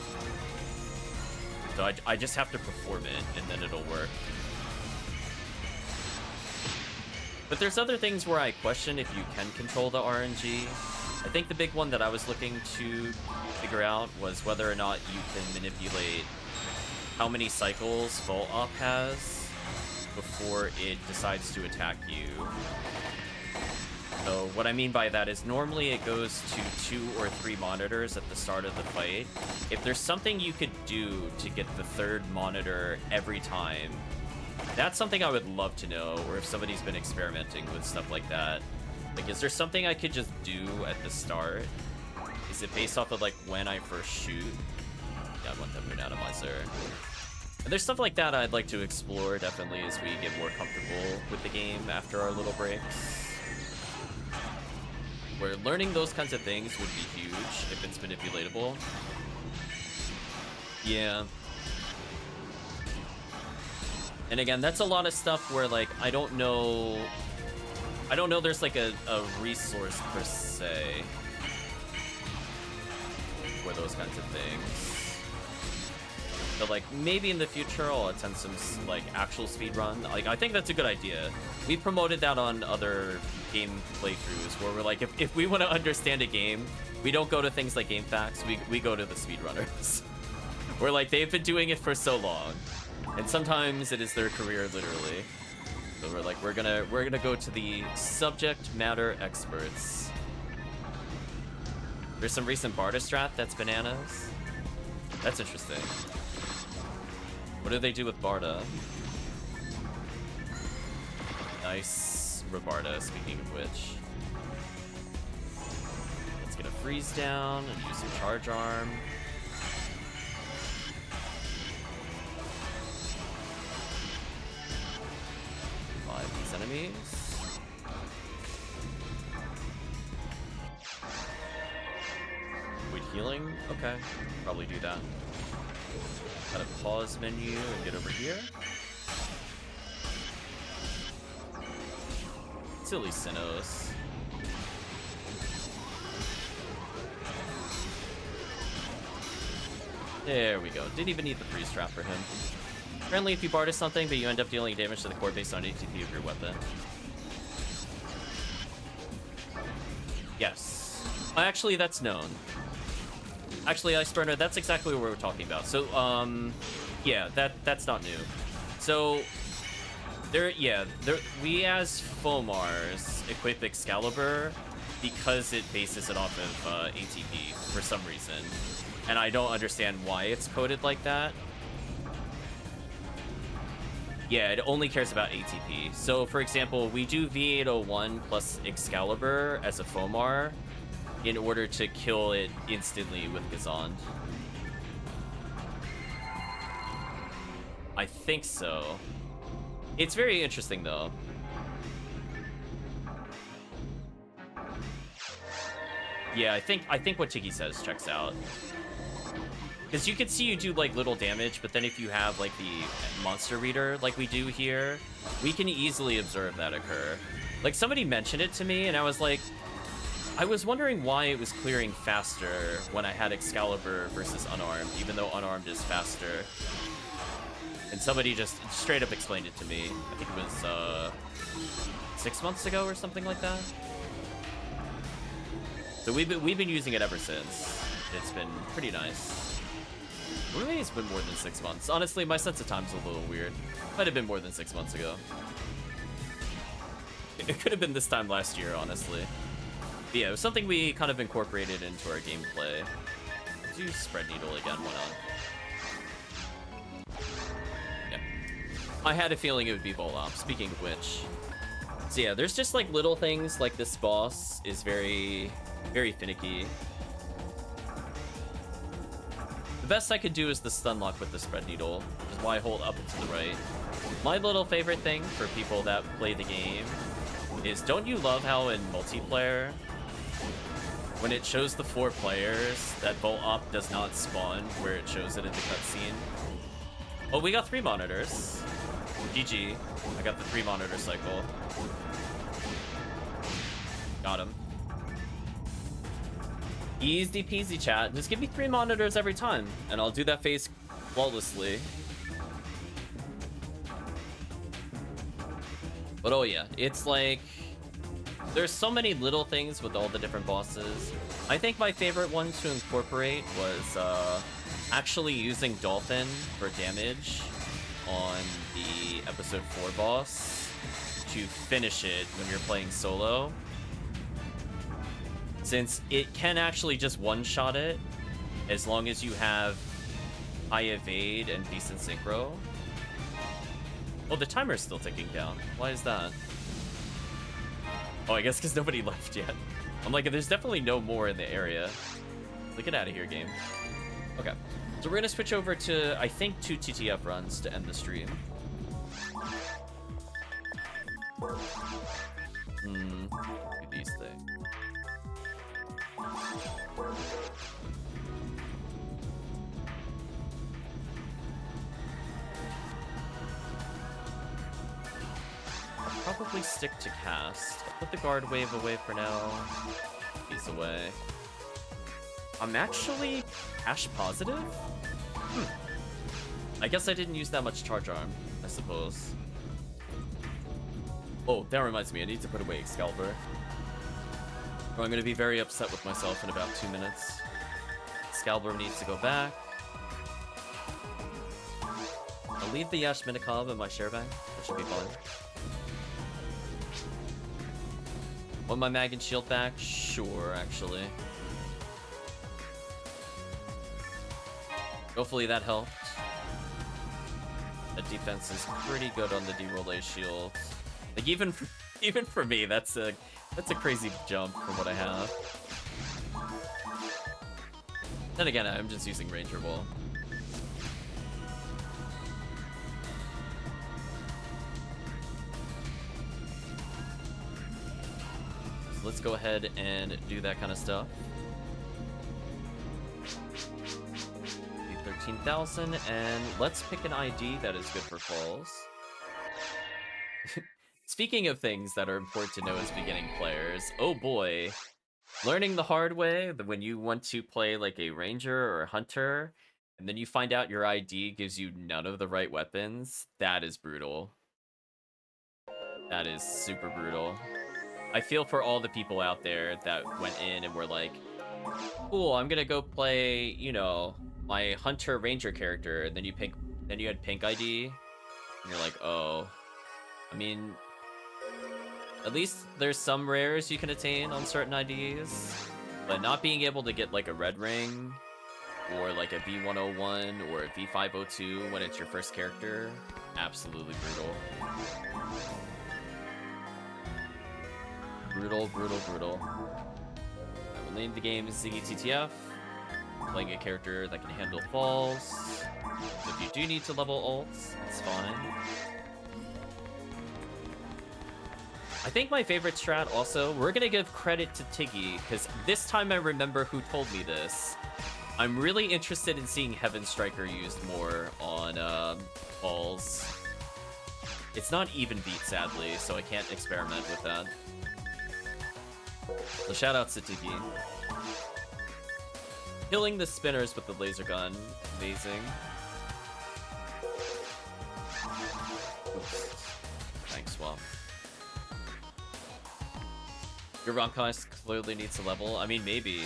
So I just have to perform it and then it'll work. But there's other things where I question if you can control the RNG. I think the big one that I was looking to figure out was whether or not you can manipulate how many cycles Vault Op has before it decides to attack you. So what I mean by that is normally it goes to 2 or 3 monitors at the start of the fight. If there's something you could do to get the 3rd monitor every time, that's something I would love to know, or if somebody's been experimenting with stuff like that. Like, is there something I could just do at the start? Is it based off of, like, when I first shoot? Yeah, I want the Moon Atomizer. And there's stuff like that I'd like to explore, definitely, as we get more comfortable with the game after our little breaks. Where learning those kinds of things would be huge if it's manipulatable. Yeah. And again, that's a lot of stuff where, like, I don't know there's, like, a resource, per se, for those kinds of things. But, like, maybe in the future I'll attend some, like, actual speedrun. Like, I think that's a good idea. We promoted that on other game playthroughs, where we're like, if we want to understand a game, we don't go to things like GameFAQs, we go to the speedrunners. We're like, they've been doing it for so long. And sometimes it is their career, literally. So we're like, we're gonna go to the subject matter experts. There's some recent Barda strat that's bananas. That's interesting. What do they do with Barda? Nice Rabarda, speaking of which. Let's get a freeze down and use some charge arm. These enemies. Wait, healing? Okay, probably do that. Got a pause menu and get over here. Silly Sinnohs. There we go. Didn't even need the freeze trap for him. Apparently, if you barter something, but you end up dealing damage to the core based on ATP of your weapon. Yes. Actually, that's known. Actually, Ice Burner, that's exactly what we're talking about. So, yeah, that's not new. So, we as Fomars equip Excalibur because it bases it off of ATP for some reason. And I don't understand why it's coded like that. Yeah, it only cares about ATP. So, for example, we do V801 plus Excalibur as a Fomar in order to kill it instantly with Gazond. I think so. It's very interesting, though. Yeah, I think what Tiggy says checks out. Because you can see you do, like, little damage, but then if you have, like, the monster reader, like we do here, we can easily observe that occur. Like, somebody mentioned it to me, and I was like, I was wondering why it was clearing faster when I had Excalibur versus Unarmed, even though Unarmed is faster. And somebody just straight up explained it to me. I think it was, 6 months ago or something like that. So we've been using it ever since. It's been pretty nice. Or maybe it's been more than 6 months. Honestly, my sense of time's a little weird. Might have been more than 6 months ago. It could have been this time last year, honestly. But yeah, it was something we kind of incorporated into our gameplay. Do Spread Needle again, why not? Yeah. I had a feeling it would be Volop, speaking of which. So yeah, there's just like little things, like this boss is very, very finicky. The best I could do is the stun lock with the Spread Needle, which is why I hold up and to the right. My little favorite thing for people that play the game is, don't you love how in multiplayer, when it shows the 4 players, that Volt Op does not spawn where it shows it in the cutscene? Oh, we got 3 monitors. GG. I got the 3 monitor cycle. Got him. Easy peasy, chat. Just give me 3 monitors every time, and I'll do that phase flawlessly. But oh yeah, it's like, there's so many little things with all the different bosses. I think my favorite one to incorporate was actually using Dolphin for damage on the episode 4 boss to finish it when you're playing solo. Since it can actually just one-shot it as long as you have high evade and decent synchro. Oh, the timer's still ticking down. Why is that? Oh, I guess because nobody left yet. I'm like, there's definitely no more in the area. Like, get out of here, game. Okay. So we're going to switch over to, I think, 2 TTF runs to end the stream. Do these things. I'll probably stick to cast. I'll put the guard wave away for now. He's away. I'm actually cash positive? I guess I didn't use that much charge arm, I suppose. Oh, that reminds me, I need to put away Excalibur. Or I'm gonna be very upset with myself in about 2 minutes. Excalibur needs to go back. I'll leave the Yash Minikov in my share bag. That should be fine. Want my mag and shield back? Sure, actually. Hopefully that helped. The defense is pretty good on the D-Relay shield. Like, even for me, that's a crazy jump from what I have. Then again, I'm just using Ranger Wall. So let's go ahead and do that kind of stuff. 13,000, and let's pick an ID that is good for falls. Speaking of things that are important to know as beginning players, oh boy, learning the hard way that when you want to play like a ranger or a hunter, and then you find out your ID gives you none of the right weapons, that is brutal. That is super brutal. I feel for all the people out there that went in and were like, cool, I'm gonna go play, you know, my Hunter Ranger character, and then you had pink ID, and you're like, oh. I mean, at least there's some rares you can attain on certain IDs, but not being able to get like a red ring, or like a V101 or a V502 when it's your first character, absolutely brutal. Brutal. I will name the game Ziggy TTF. Playing a character that can handle falls. So if you do need to level ults, it's fine. I think my favorite strat also, we're gonna give credit to Tiggy, because this time I remember who told me this. I'm really interested in seeing Heaven Striker used more on falls. It's not even beat, sadly, so I can't experiment with that. So shoutouts to Tiggy. Killing the spinners with the laser gun. Amazing. Oops. Thanks, Swamp. Your Ronkai clearly needs to level. I mean, maybe.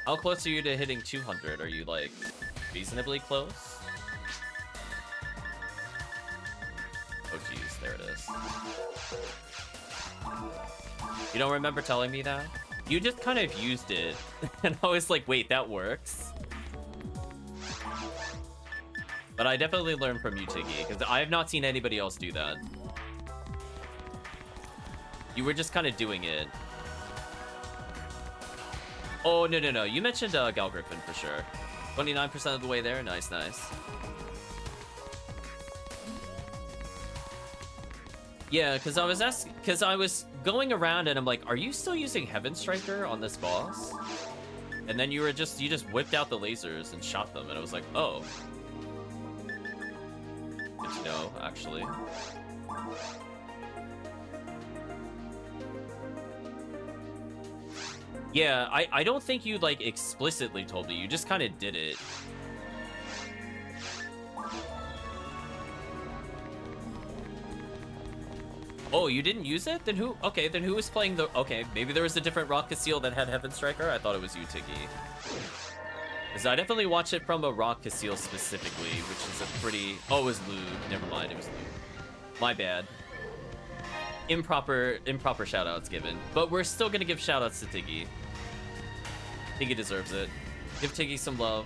How close are you to hitting 200? Are you, like, reasonably close? Oh, jeez. There it is. You don't remember telling me that? You just kind of used it. And I was like, wait, that works? But I definitely learned from you, Tiggy, because I have not seen anybody else do that. You were just kind of doing it. Oh, no. You mentioned Gal Griffin for sure. 29% of the way there. Nice. Yeah, because I was going around and I'm like, are you still using Heaven Striker on this boss? And then you just whipped out the lasers and shot them, and I was like, oh. Good to know, actually. Yeah, I don't think you, like, explicitly told me. You just kind of did it. Oh, you didn't use it? Then who? Okay, then who was playing the... Okay, maybe there was a different Rock Casille that had Heaven Striker? I thought it was you, Tiggy. Because I definitely watched it from a Rock Casille specifically, which is a pretty... Oh, it was Lug. Never mind, it was Lug. My bad. Improper shoutouts given. But we're still gonna give shoutouts to Tiggy. Tiggy deserves it. Give Tiggy some love.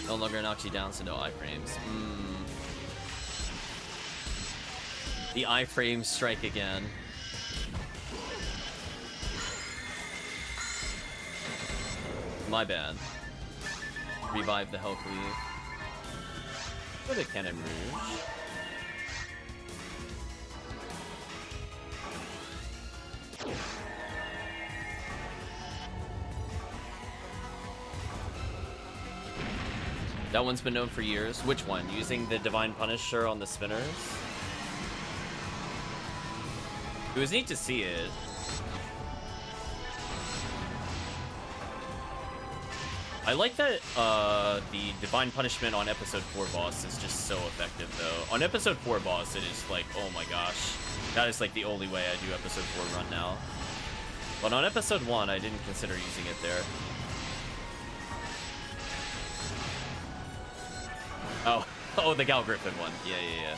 No longer knocks you down, so no iframes. The iframes strike again. My bad. Revive the HellCleave. For the Cannon Rouge. That one's been known for years. Which one? Using the Divine Punisher on the spinners? It was neat to see it. I like that the Divine Punishment on Episode 4 boss is just so effective, though. On Episode 4 boss, it is like, oh my gosh. That is like the only way I do Episode 4 run now. But on Episode 1, I didn't consider using it there. Oh, the Gal Griffin one. Yeah.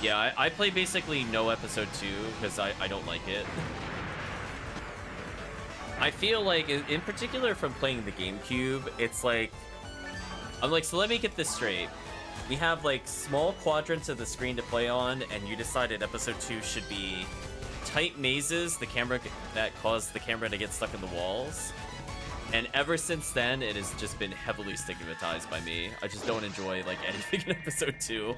Yeah, I play basically no Episode 2 because I don't like it. I feel like, in particular from playing the GameCube, it's like... I'm like, so let me get this straight. We have, like, small quadrants of the screen to play on, and you decided Episode 2 should be tight mazes that cause the camera to get stuck in the walls. And ever since then, it has just been heavily stigmatized by me. I just don't enjoy, like, anything in Episode 2.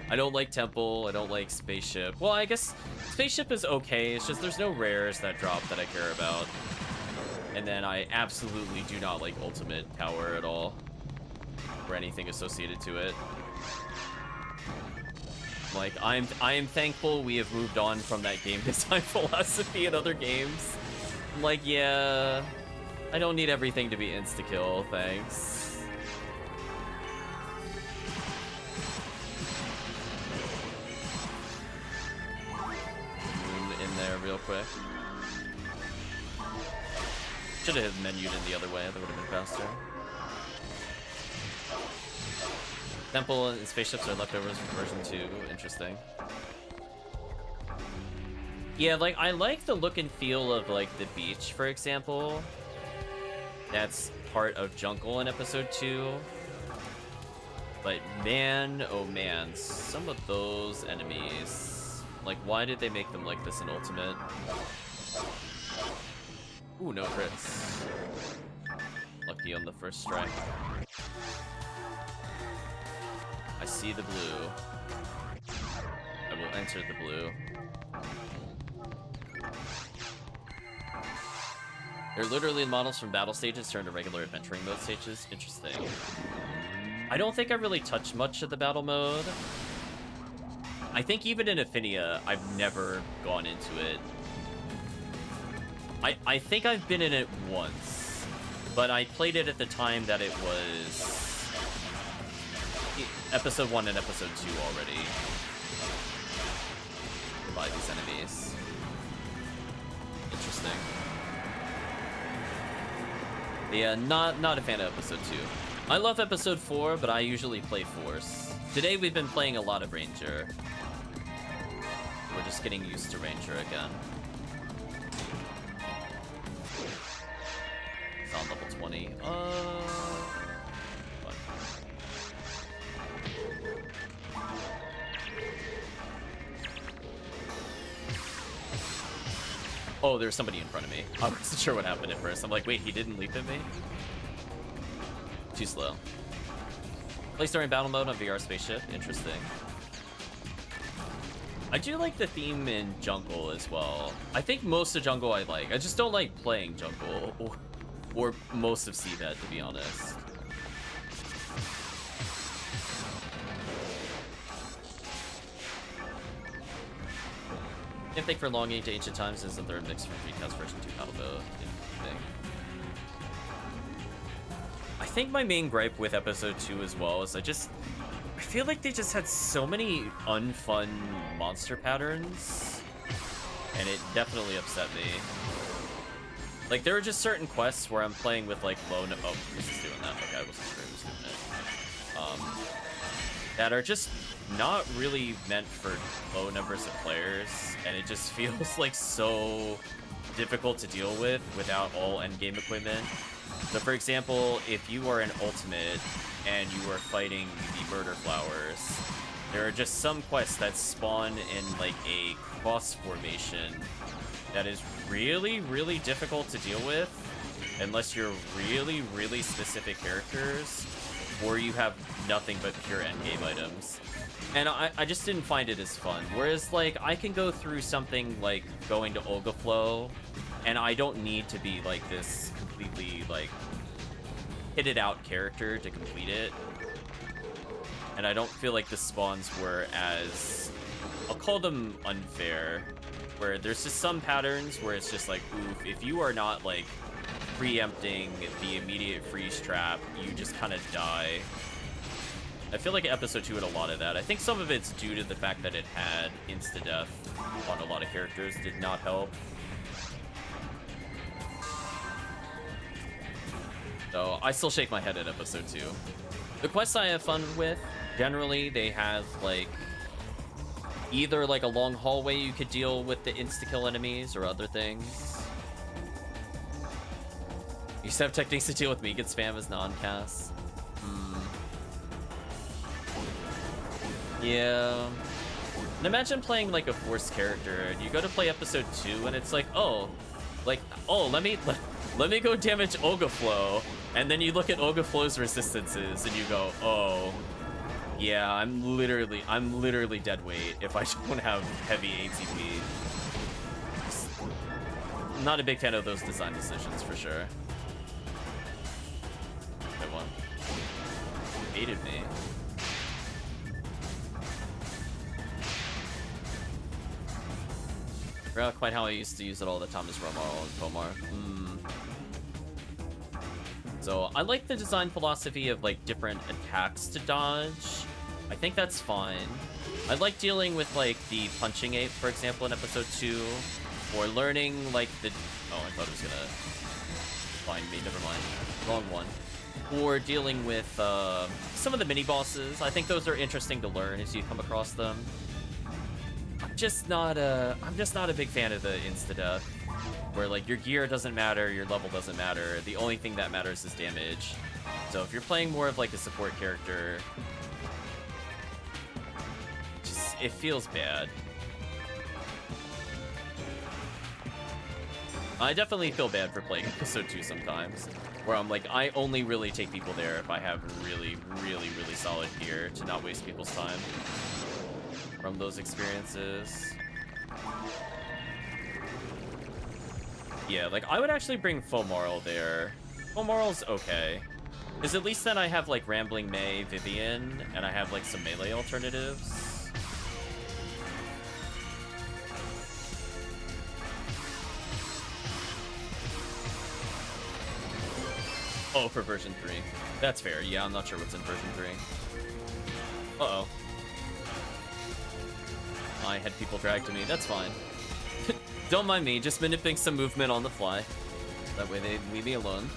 I don't like Temple, I don't like Spaceship. Well, I guess Spaceship is okay, it's just there's no rares that drop that I care about. And then I absolutely do not like Ultimate Tower at all, or anything associated to it. Like, I am thankful we have moved on from that game design philosophy in other games. I'm like, yeah... I don't need everything to be insta-kill, thanks. Move in there real quick. Should have menued in the other way, that would have been faster. Temple and spaceships are leftovers from version 2. Interesting. Yeah, like, I like the look and feel of, like, the beach, for example. That's part of Jungle in episode 2. But man, oh man, some of those enemies. Like, why did they make them like this in Ultimate? Ooh, no crits. Lucky on the first strike. I see the blue. I will enter the blue. They're literally models from battle stages turned to regular adventuring mode stages. Interesting. I don't think I really touched much of the battle mode. I think even in Ephinea, I've never gone into it. I think I've been in it once, but I played it at the time that it was episode 1 and episode 2 already. By these enemies. Interesting. Yeah, not a fan of episode 2. I love episode 4, but I usually play Force. Today we've been playing a lot of Ranger. We're just getting used to Ranger again. It's on level 20. What? Oh, there's somebody in front of me. I wasn't sure what happened at first. I'm like, wait, he didn't leap at me? Too slow. Play story in battle mode on VR spaceship. Interesting. I do like the theme in Jungle as well. I think most of Jungle I like. I just don't like playing Jungle or most of Seabed, to be honest. Can't think for longing to ancient times is the third mix from Recast version 2 battle mode. I think my main gripe with episode 2 as well is I feel like they just had so many unfun monster patterns, and it definitely upset me. Like, there are just certain quests where I'm playing with, like, low... Oh, this is doing that. Okay, I wasn't sure it was doing it. That are just not really meant for low numbers of players, and it just feels, like, so difficult to deal with without all endgame equipment. So, for example, if you are an ultimate and you are fighting the murder flowers, there are just some quests that spawn in like a cross formation that is really, really difficult to deal with unless you're really, really specific characters or you have nothing but pure endgame items. And I just didn't find it as fun. Whereas, like, I can go through something like going to Olga Flow, and I don't need to be like this completely like kitted out character to complete it. And I don't feel like the spawns were as, I'll call them unfair, where there's just some patterns where it's just like, oof, if you are not like preempting the immediate freeze trap, you just kind of die. I feel like episode 2 had a lot of that. I think some of it's due to the fact that it had insta-death on a lot of characters, did not help. So I still shake my head at episode 2. The quests I have fun with, generally they have like either like a long hallway you could deal with the insta-kill enemies or other things. You used to have techniques to deal with Megan spam as non-cast. Yeah. And imagine playing like a forced character and you go to play episode 2 and it's like, oh, let me go damage Olga Flow, and then you look at Olga Flow's resistances and you go, oh, yeah, I'm literally dead weight if I don't have heavy ATP. Not a big fan of those design decisions for sure. Good one. Hated me. I forgot quite how I used to use it all the time as Romar and Pomar. So I like the design philosophy of like different attacks to dodge. I think that's fine. I like dealing with like the punching ape, for example, in episode 2, or learning like the... Oh, I thought it was gonna find me. Never mind. Wrong one. Or dealing with some of the mini bosses. I think those are interesting to learn as you come across them. I'm just not a big fan of the insta-death, where like your gear doesn't matter, your level doesn't matter. The only thing that matters is damage. So if you're playing more of like a support character, it feels bad. I definitely feel bad for playing episode 2 sometimes, where I'm like, I only really take people there if I have really, really, really solid gear to not waste people's time from those experiences. Yeah, like, I would actually bring Fomarl there. Fomarl's okay. Because at least then I have, like, Rambling May, Vivian, and I have, like, some melee alternatives. Oh, for version 3. That's fair. Yeah, I'm not sure what's in version 3. Uh-oh. I had people drag to me. That's fine. Don't mind me, just manipulating some movement on the fly. That way they leave me alone.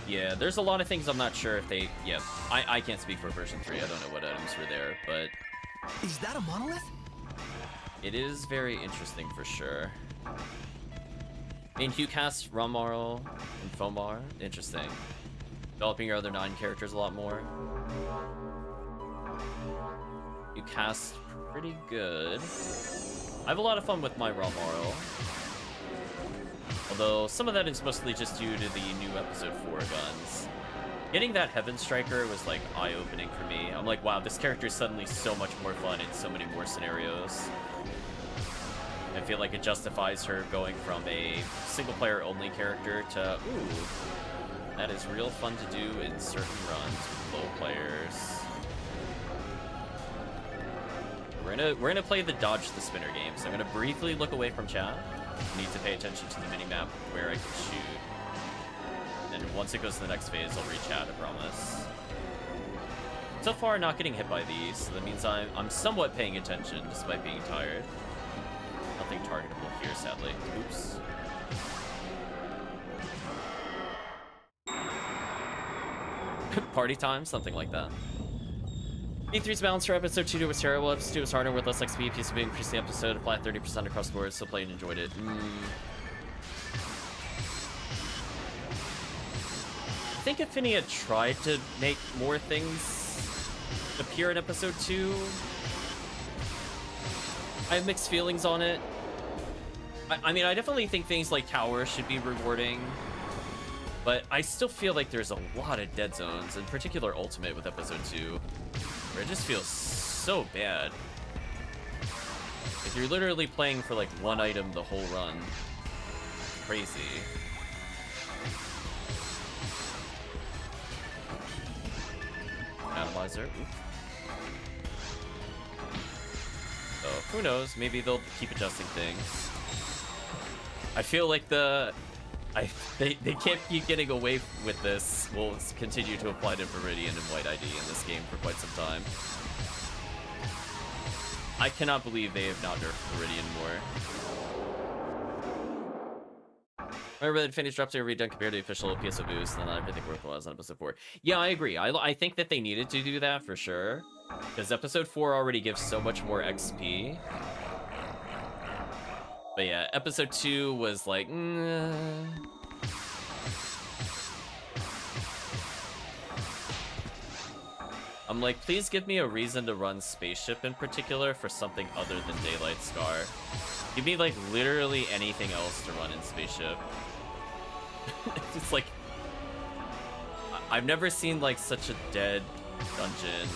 Yeah, there's a lot of things I'm not sure if they... Yeah, I can't speak for version 3. I don't know what items were there, but... Is that a monolith? It is very interesting for sure. I mean, you cast Ramarl and Fomar. Interesting. Developing your other 9 characters a lot more. You cast pretty good. I have a lot of fun with my Ramarl. Although, some of that is mostly just due to the new episode 4 guns. Getting that Heaven Striker was, like, eye-opening for me. I'm like, wow, this character is suddenly so much more fun in so many more scenarios. I feel like it justifies her going from a single-player only character to, ooh, that is real fun to do in certain runs with low players. We're gonna play the dodge the spinner game, so I'm gonna briefly look away from chat. I need to pay attention to the mini-map where I can shoot. And once it goes to the next phase, I'll re-chat, I promise. So far, not getting hit by these, so that means I'm somewhat paying attention, despite being tired. Nothing targetable here, sadly. Oops. Party time? Something like that. E3's balance for episode 2 was terrible. Episode 2 was harder with less XP. PSO increased the episode, applied 30% across the board, so played and enjoyed it. I think Ephinea tried to make more things appear in episode 2. I have mixed feelings on it. I mean, I definitely think things like Tower should be rewarding, but I still feel like there's a lot of dead zones, in particular Ultimate with episode 2, where it just feels so bad. If you're literally playing for like one item the whole run, crazy. Analyzer. Oops. So who knows? Maybe they'll keep adjusting things. I feel like they can't keep getting away with this. We'll continue to apply to Viridian and White ID in this game for quite some time. I cannot believe they have not nerfed Viridian more. Remember that finished drops are redone compared to the official PSO boost, and not everything worthwhile was on episode 4. Yeah, I agree. I think that they needed to do that for sure, because episode 4 already gives so much more XP. But yeah, episode 2 was like, I'm like, please give me a reason to run Spaceship in particular for something other than Daylight Scar. Give me, like, literally anything else to run in Spaceship. It's like, I've never seen, like, such a dead dungeon.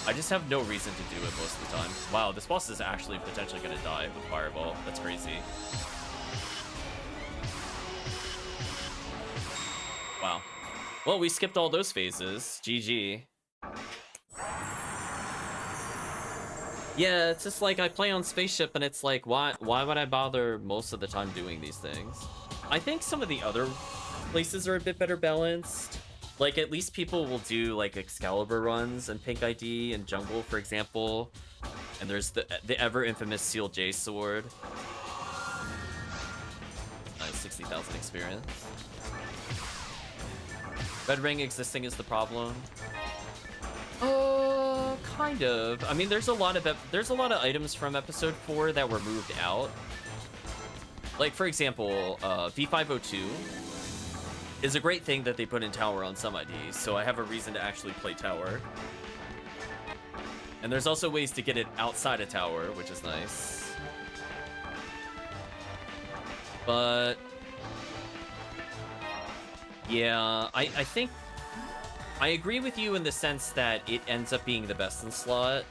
I just have no reason to do it most of the time. Wow, this boss is actually potentially gonna die with Fireball. That's crazy. Wow. Well, we skipped all those phases. GG. Yeah, it's just like I play on Spaceship and it's like, why would I bother most of the time doing these things? I think some of the other places are a bit better balanced. Like, at least people will do, like, Excalibur runs and Pink ID and Jungle, for example. And there's the ever-infamous Seal J sword. 60,000 experience. Red Ring existing is the problem. Kind of. I mean, there's a lot of items from Episode 4 that were moved out. Like, for example, V502 is a great thing that they put in Tower on some IDs, so I have a reason to actually play Tower. And there's also ways to get it outside of Tower, which is nice. But yeah, I think I agree with you in the sense that it ends up being the best in slot.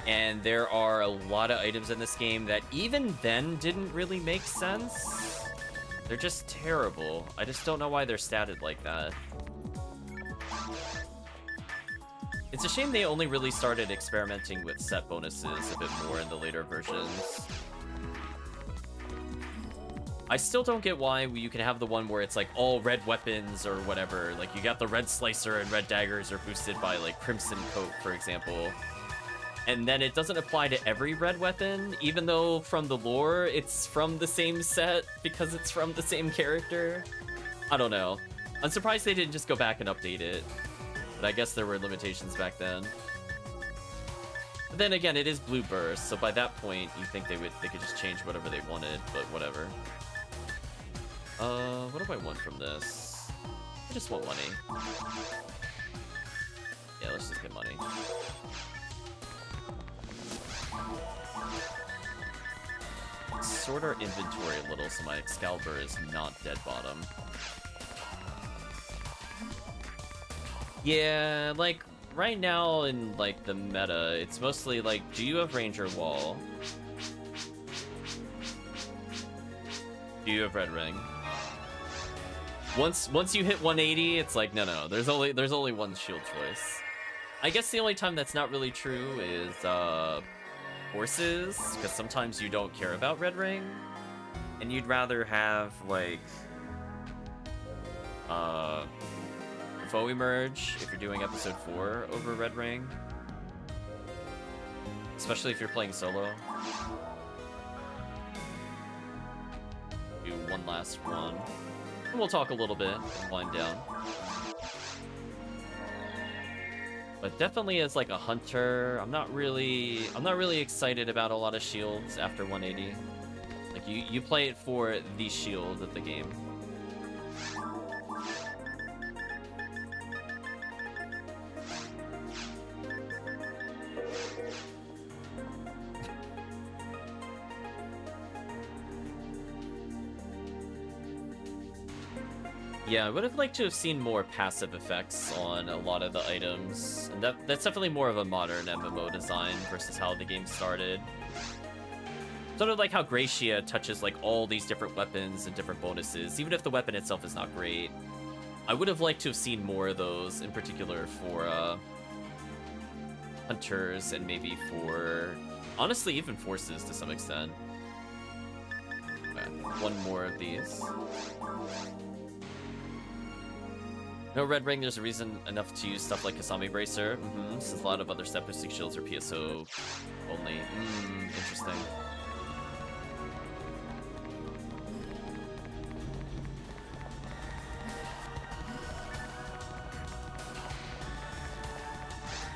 And there are a lot of items in this game that even then didn't really make sense. They're just terrible. I just don't know why they're statted like that. It's a shame they only really started experimenting with set bonuses a bit more in the later versions. I still don't get why you can have the one where it's like all red weapons or whatever. Like you got the red slicer and red daggers are boosted by like Crimson Coat, for example. And then it doesn't apply to every red weapon, even though from the lore, it's from the same set because it's from the same character. I don't know. I'm surprised they didn't just go back and update it. But I guess there were limitations back then. But then again, it is Blue Burst, so by that point, you think they could just change whatever they wanted, but whatever. What do I want from this? I just want money. Yeah, let's just get money. Sort our inventory a little so my Excalibur is not dead bottom. Yeah, like right now in like the meta, it's mostly like, do you have Ranger Wall? Do you have Red Ring? Once you hit 180, it's like no, there's only one shield choice. I guess the only time that's not really true is horses, because sometimes you don't care about Red Ring, and you'd rather have like Foe Emerge if you're doing episode 4 over Red Ring, especially if you're playing solo. Do one last one, and we'll talk a little bit and wind down. But definitely as like a hunter, I'm not really excited about a lot of shields after 180. Like you play it for the shield of the game. Yeah, I would have liked to have seen more passive effects on a lot of the items. And that's definitely more of a modern MMO design versus how the game started. Sort of like how Gratia touches like all these different weapons and different bonuses, even if the weapon itself is not great. I would have liked to have seen more of those, in particular for hunters and maybe for, honestly, even forces to some extent. Okay, one more of these. No Red Ring, there's a reason enough to use stuff like Kasami Bracer. Since a lot of other step boosting shields are PSO only. Interesting.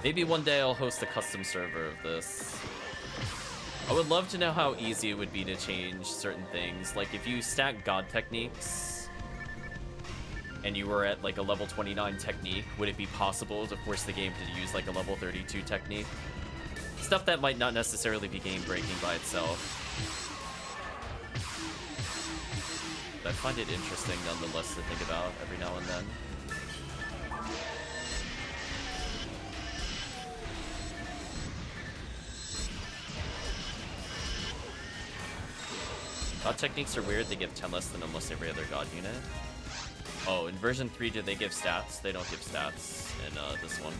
Maybe one day I'll host a custom server of this. I would love to know how easy it would be to change certain things. Like if you stack God techniques, and you were at like a level 29 technique, would it be possible to force the game to use like a level 32 technique? Stuff that might not necessarily be game breaking by itself. But I find it interesting nonetheless to think about every now and then. God techniques are weird, they give 10 less than almost every other God unit. Oh, in version 3, did they give stats? They don't give stats in this one.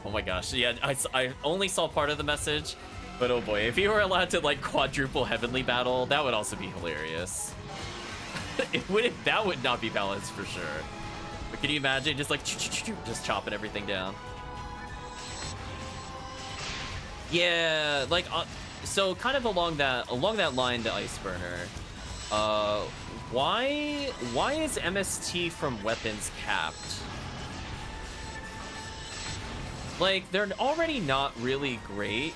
Oh my gosh, yeah, I only saw part of the message, but oh boy, if you were allowed to like quadruple heavenly battle, that would also be hilarious. That would not be balanced for sure. But can you imagine just like just chopping everything down? Yeah, like so kind of along that line, the Ice Burner. Why is MST from weapons capped? Like, they're already not really great.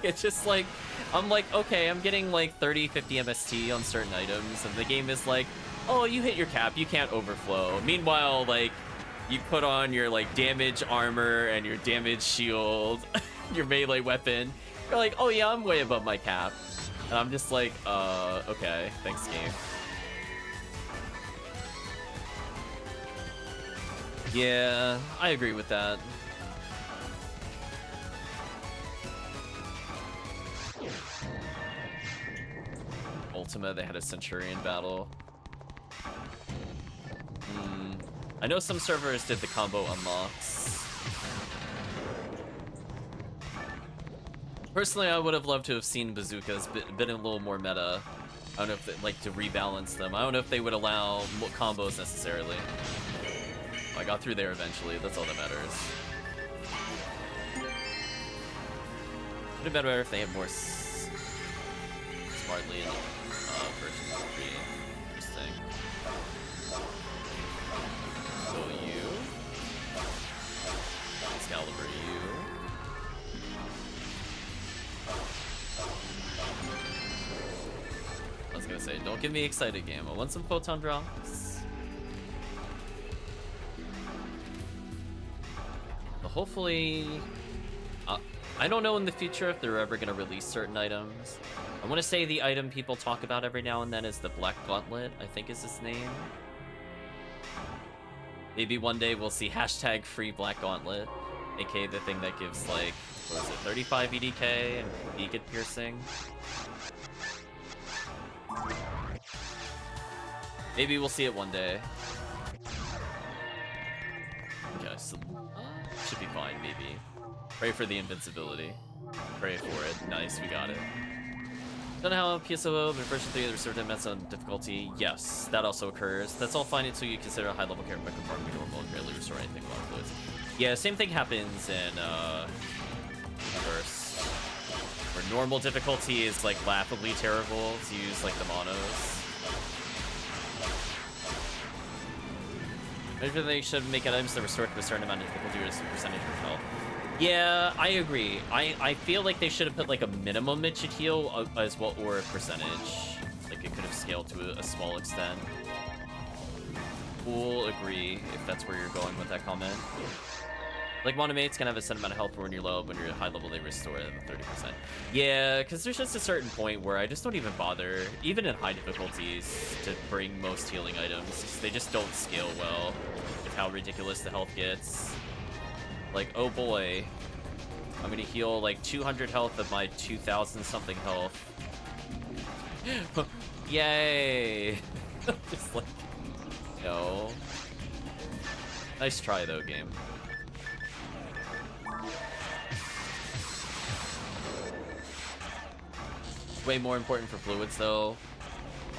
It's just like, I'm like, okay, I'm getting like 30, 50 MST on certain items, and the game is like, oh, you hit your cap, you can't overflow. Meanwhile, like, you put on your like damage armor and your damage shield, your melee weapon. You're like, oh yeah, I'm way above my cap. And I'm just like, okay, thanks game. Yeah, I agree with that. Ultima, they had a Centurion battle. I know some servers did the combo unlocks. Personally, I would have loved to have seen bazookas been a little more meta. I don't know if they like to rebalance them. I don't know if they would allow combos necessarily. I got through there eventually. That's all that matters. Would have been better if they had more smartly in version 3. Interesting. So you, Excalibur, you. I was gonna say, don't get me excited, game. I want some photon drops. But hopefully, I don't know in the future if they're ever gonna release certain items. I want to say the item people talk about every now and then is the Black Gauntlet, I think is its name. Maybe one day we'll see hashtag free Black Gauntlet, aka the thing that gives like, what is it, 35 EDK and beacon piercing. Maybe we'll see it one day. Okay, so should be fine, maybe. Pray for the invincibility. Pray for it. Nice, we got it. Don't know how PSO, but version 3 there's certain amounts on difficulty. Yes, that also occurs. That's all fine until you consider a high level character conforming to normal and barely restore anything while fluids. Yeah, same thing happens in Reverse. Where normal difficulty is like laughably terrible to use like the monos. Maybe they should make items that restore to a certain amount of difficulty or a percentage of health. Yeah, I agree. I feel like they should have put like a minimum it should heal as well, or a percentage. Like it could have scaled to a small extent. We'll agree if that's where you're going with that comment. Like monomates can have a set amount of health when you're low, when you're at high level they restore them 30%. Yeah, because there's just a certain point where I just don't even bother, even in high difficulties, to bring most healing items. They just don't scale well with how ridiculous the health gets. Like, oh boy, I'm gonna heal like 200 health of my 2,000 something health. Yay! Just like, no. Nice try though, game. Way more important for fluids though.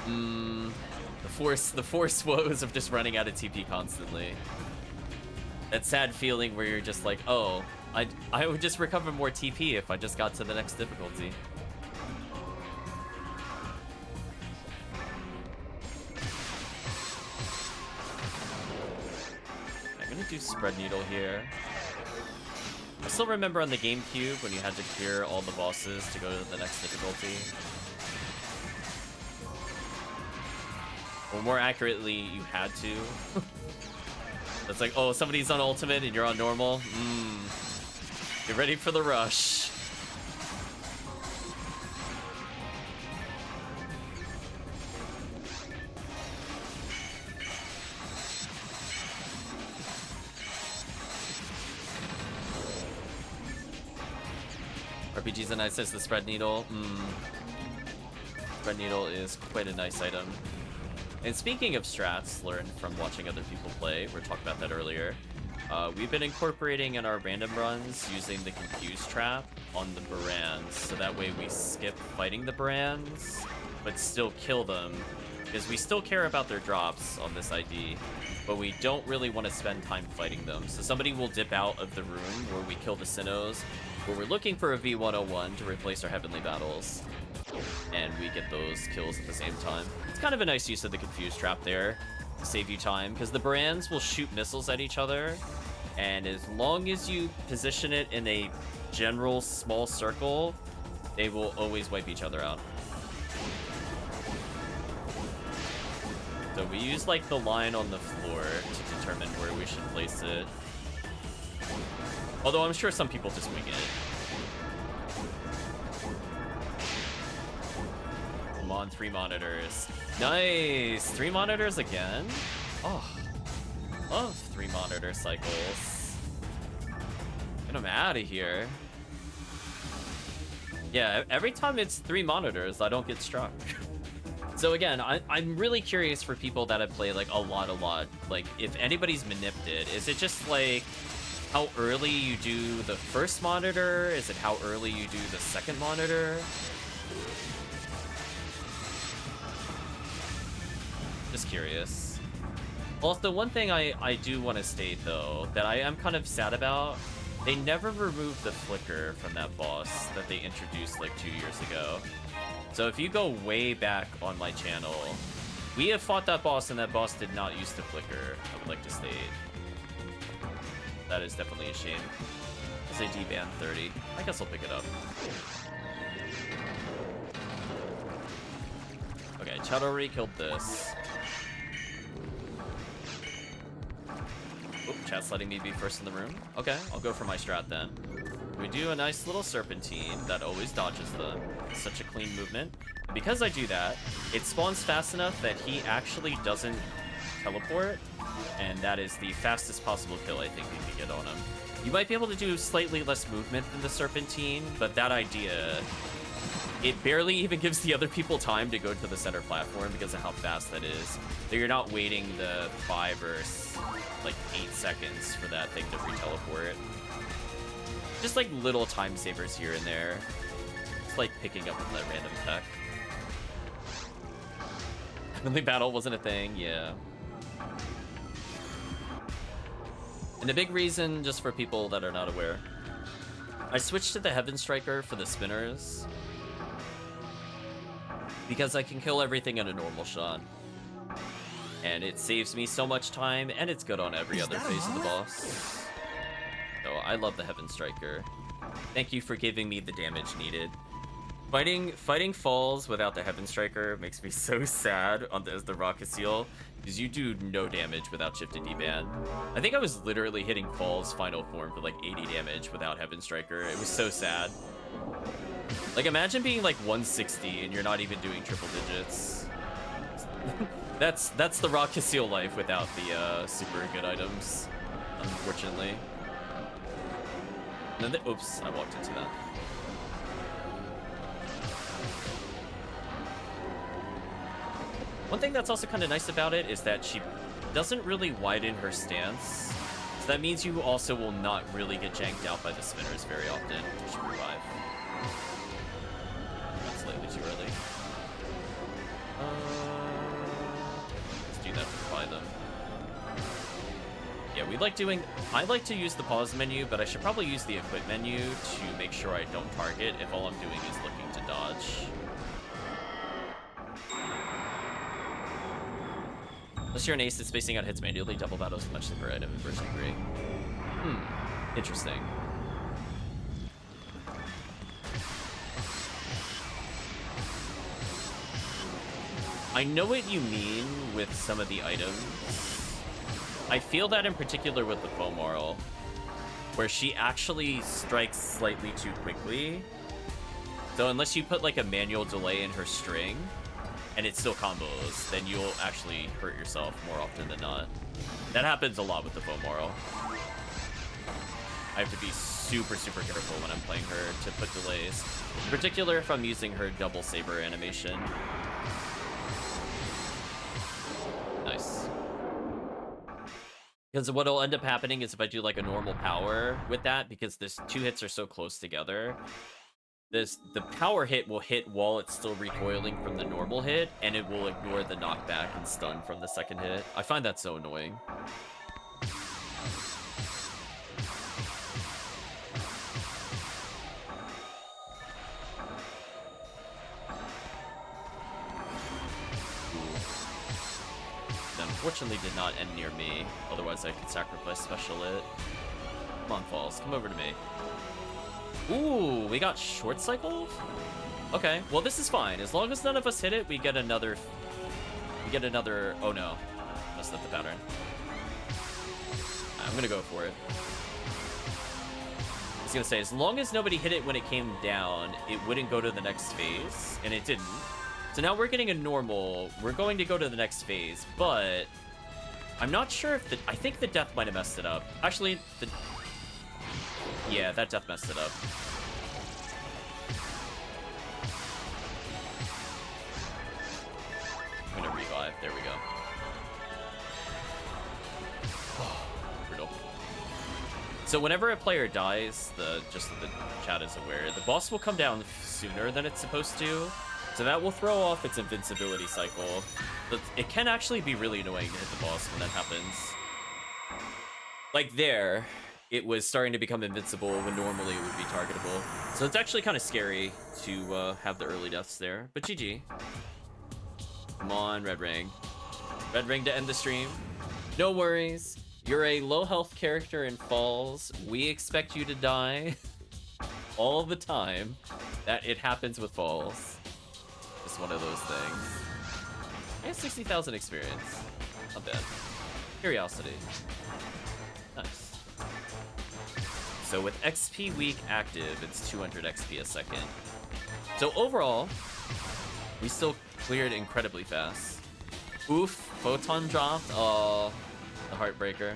The force woes of just running out of TP constantly. That sad feeling where you're just like, oh, I would just recover more TP if I just got to the next difficulty. I'm gonna do Spread Needle here. I still remember on the GameCube when you had to clear all the bosses to go to the next difficulty. Or more accurately, you had to. It's like, oh, somebody's on ultimate and you're on normal. Get ready for the rush. RPG's a nice, says the Spread Needle. Spread Needle is quite a nice item. And speaking of strats, learned from watching other people play, we were talking about that earlier. We've been incorporating in our random runs using the Confuse Trap on the Barans, so that way we skip fighting the Barans, but still kill them, because we still care about their drops on this ID, but we don't really want to spend time fighting them. So somebody will dip out of the room where we kill the Sinnohs, where we're looking for a V101 to replace our Heavenly Battles, and we get those kills at the same time. It's kind of a nice use of the Confuse Trap there to save you time, because the Barans will shoot missiles at each other, and as long as you position it in a general small circle, they will always wipe each other out. So we use like the line on the floor to determine where we should place it. Although I'm sure some people just wing it. Come on, 3 monitors. Nice! 3 monitors again? Oh, love 3 monitor cycles. Get them out of here. Yeah, every time it's 3 monitors, I don't get struck. So again, I'm really curious for people that have played like a lot. Like, if anybody's manipped it, is it just like how early you do the first monitor? Is it how early you do the second monitor? Just curious. Well, the one thing I do want to state, though, that I am kind of sad about, they never removed the flicker from that boss that they introduced like 2 years ago. So if you go way back on my channel, we have fought that boss, and that boss did not use the flicker, I would like to state. That is definitely a shame. It's a D-band 30. I guess I'll pick it up. Okay, Chad already killed this. Oop, chat's letting me be first in the room. Okay, I'll go for my strat then. We do a nice little serpentine that always dodges them. It's such a clean movement. And because I do that, it spawns fast enough that he actually doesn't teleport, and that is the fastest possible kill I think we can get on him. You might be able to do slightly less movement than the serpentine, but that idea, it barely even gives the other people time to go to the center platform because of how fast that is. So you're not waiting the 5 or like 8 seconds for that thing to re-teleport. Just like little time savers here and there. It's like picking up on that random tech. Heavenly Battle wasn't a thing, yeah. And the big reason, just for people that are not aware, I switched to the Heaven Striker for the spinners because I can kill everything in a normal shot. And it saves me so much time, and it's good on every other phase of the boss. So I love the Heaven Striker. Thank you for giving me the damage needed. Fighting falls without the Heaven Striker makes me so sad as the Rocket Seal, because you do no damage without shifted D-band. I think I was literally hitting falls final form for like 80 damage without Heaven Striker. It was so sad. Like, imagine being like 160 and you're not even doing triple digits. That's the Rocket Seal life without the super good items, unfortunately. And then oops, I walked into that. One thing that's also kind of nice about it is that she doesn't really widen her stance. So that means you also will not really get janked out by the spinners very often. You should revive. Not slightly too early. Let's do that to buy them. Yeah, I like to use the pause menu, but I should probably use the equip menu to make sure I don't target if all I'm doing is looking to dodge. Unless you're an ace that's spacing out hits manually, double battles much super item in version 3. Interesting. I know what you mean with some of the items. I feel that in particular with the Fomarl, where she actually strikes slightly too quickly. So unless you put like a manual delay in her string, and it still combos, then you'll actually hurt yourself more often than not. That happens a lot with the Fomarl. I have to be super careful when I'm playing her to put delays. In particular if I'm using her double saber animation. Nice. Because what'll end up happening is if I do like a normal power with that, because this 2 hits are so close together, the power hit will hit while it's still recoiling from the normal hit, and it will ignore the knockback and stun from the second hit. I find that so annoying. Unfortunately did not end near me, otherwise I could sacrifice special it. Come on, Falls, come over to me. Ooh, we got short cycled? Okay, well this is fine. As long as none of us hit it, we get another, oh no, messed up the pattern. I'm gonna go for it. I was gonna say, as long as nobody hit it when it came down, it wouldn't go to the next phase, and it didn't. So now we're getting a normal. We're going to go to the next phase, but I'm not sure if I think the death might have messed it up. Actually, yeah, that death messed it up. I'm gonna revive. There we go. Brutal. So whenever a player dies, just so the chat is aware, the boss will come down sooner than it's supposed to. So that will throw off its invincibility cycle. But it can actually be really annoying to hit the boss when that happens. Like there, it was starting to become invincible when normally it would be targetable. So it's actually kind of scary to have the early deaths there. But GG. Come on, Red Ring. Red Ring to end the stream. No worries. You're a low health character in Falls. We expect you to die all the time. That it happens with Falls. Just one of those things. I have 60,000 experience. Not bad. Curiosity. Nice. So with XP week active, it's 200 XP a second. So overall, we still cleared incredibly fast. Oof, photon dropped. Oh, the heartbreaker.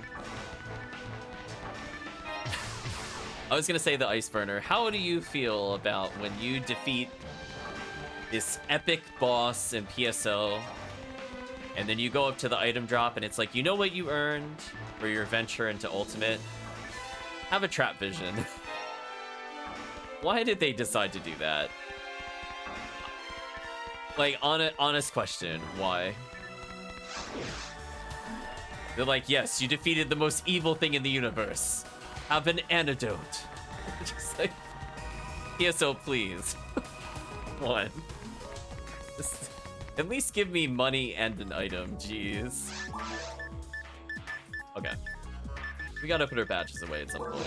I was gonna say the ice burner. How do you feel about when you defeat this epic boss in PSO, and then you go up to the item drop, and it's like, you know what you earned for your venture into Ultimate? Have a trap vision. Why did they decide to do that? Like, honest question, why? They're like, yes, you defeated the most evil thing in the universe. Have an antidote. Just like, PSO, please. One. Just, at least give me money and an item, jeez. Okay. We gotta put our badges away at some point.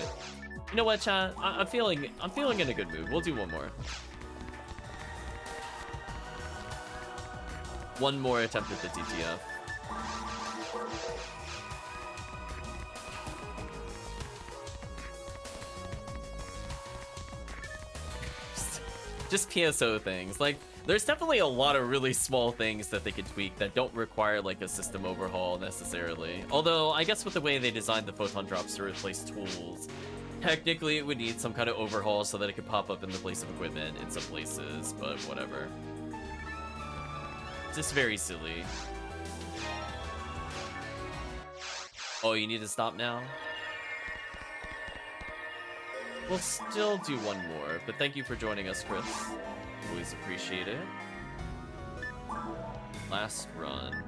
You know what, chat? I'm feeling in a good mood. We'll do one more. One more attempt at the TTF. Just PSO things. Like, there's definitely a lot of really small things that they could tweak that don't require like a system overhaul necessarily. Although, I guess with the way they designed the photon drops to replace tools, technically it would need some kind of overhaul so that it could pop up in the place of equipment in some places, but whatever. It's just very silly. Oh, you need to stop now? We'll still do one more, but thank you for joining us, Chris. Always appreciate it. Last run.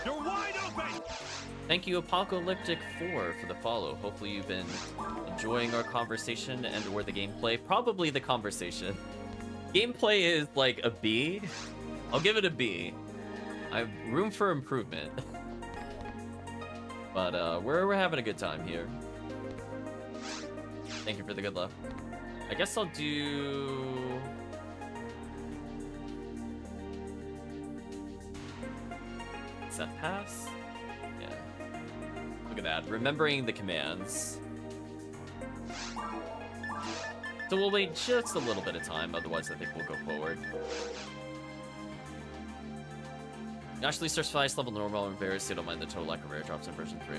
You're wide open! Thank you, Apocalyptic4, for the follow. Hopefully you've been enjoying our conversation and or the gameplay. Probably the conversation. Gameplay is like a B. I'll give it a B. I have room for improvement. But we're having a good time here. Thank you for the good luck. I guess I'll do... Set pass? Yeah. Look at that. Remembering the commands. So we'll wait just a little bit of time, otherwise I think we'll go forward. Naturally starts 5 level normal and embarrassed, so don't mind the total lack of rare drops in version 3.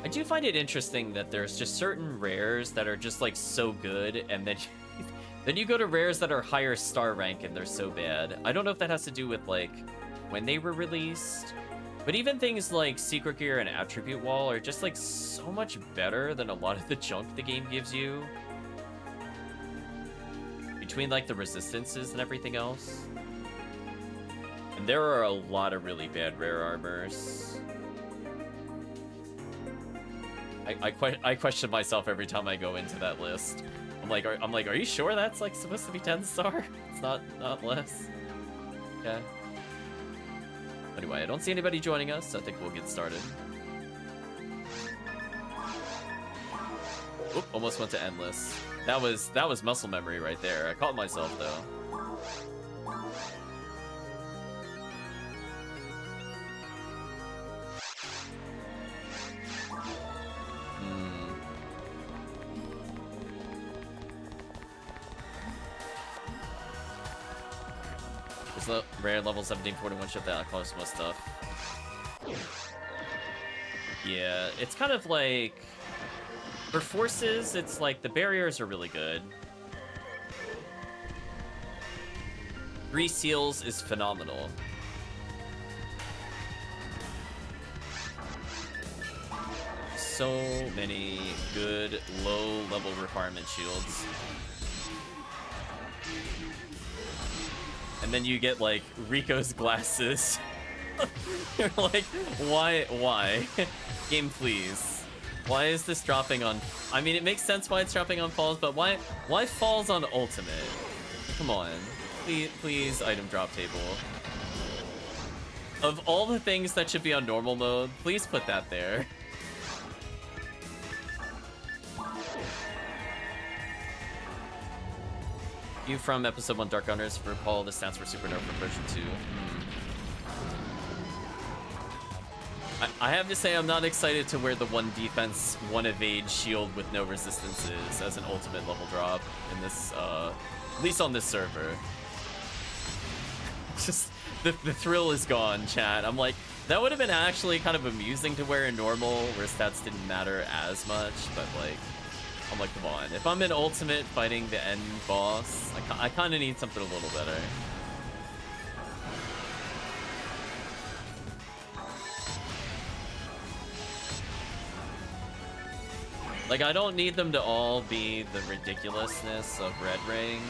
I do find it interesting that there's just certain rares that are just like so good, and then Then you go to rares that are higher star rank and they're so bad. I don't know if that has to do with, like, when they were released. But even things like Secret Gear and Attribute Wall are just, like, so much better than a lot of the junk the game gives you. Between, like, the resistances and everything else. And there are a lot of really bad rare armors. I question myself every time I go into that list. I'm like, are you sure that's like supposed to be 10 star? It's not less. Okay. Anyway, I don't see anybody joining us, so I think we'll get started. Oop, almost went to endless. That was muscle memory right there. I caught myself though. Rare level 1741 ship that close most stuff. Yeah, it's kind of like for forces, it's like the barriers are really good. 3 seals is phenomenal. So many good low level requirement shields. And then you get, like, Rico's glasses. You're like, why? Game, please. Why is this dropping on... I mean, it makes sense why it's dropping on falls, but why falls on ultimate? Come on. Please, item drop table. Of all the things that should be on normal mode, please put that there. You from episode 1 Dark Hunters for Paul, the stats were super dope for version 2. I have to say I'm not excited to wear the 1 defense, 1 evade shield with no resistances as an ultimate level drop in this, at least on this server. Just, the thrill is gone, chat. I'm like, that would have been actually kind of amusing to wear in normal, where stats didn't matter as much, but like, I'm like, come on. If I'm in ultimate fighting the end boss, I kind of need something a little better. Like, I don't need them to all be the ridiculousness of Red Ring.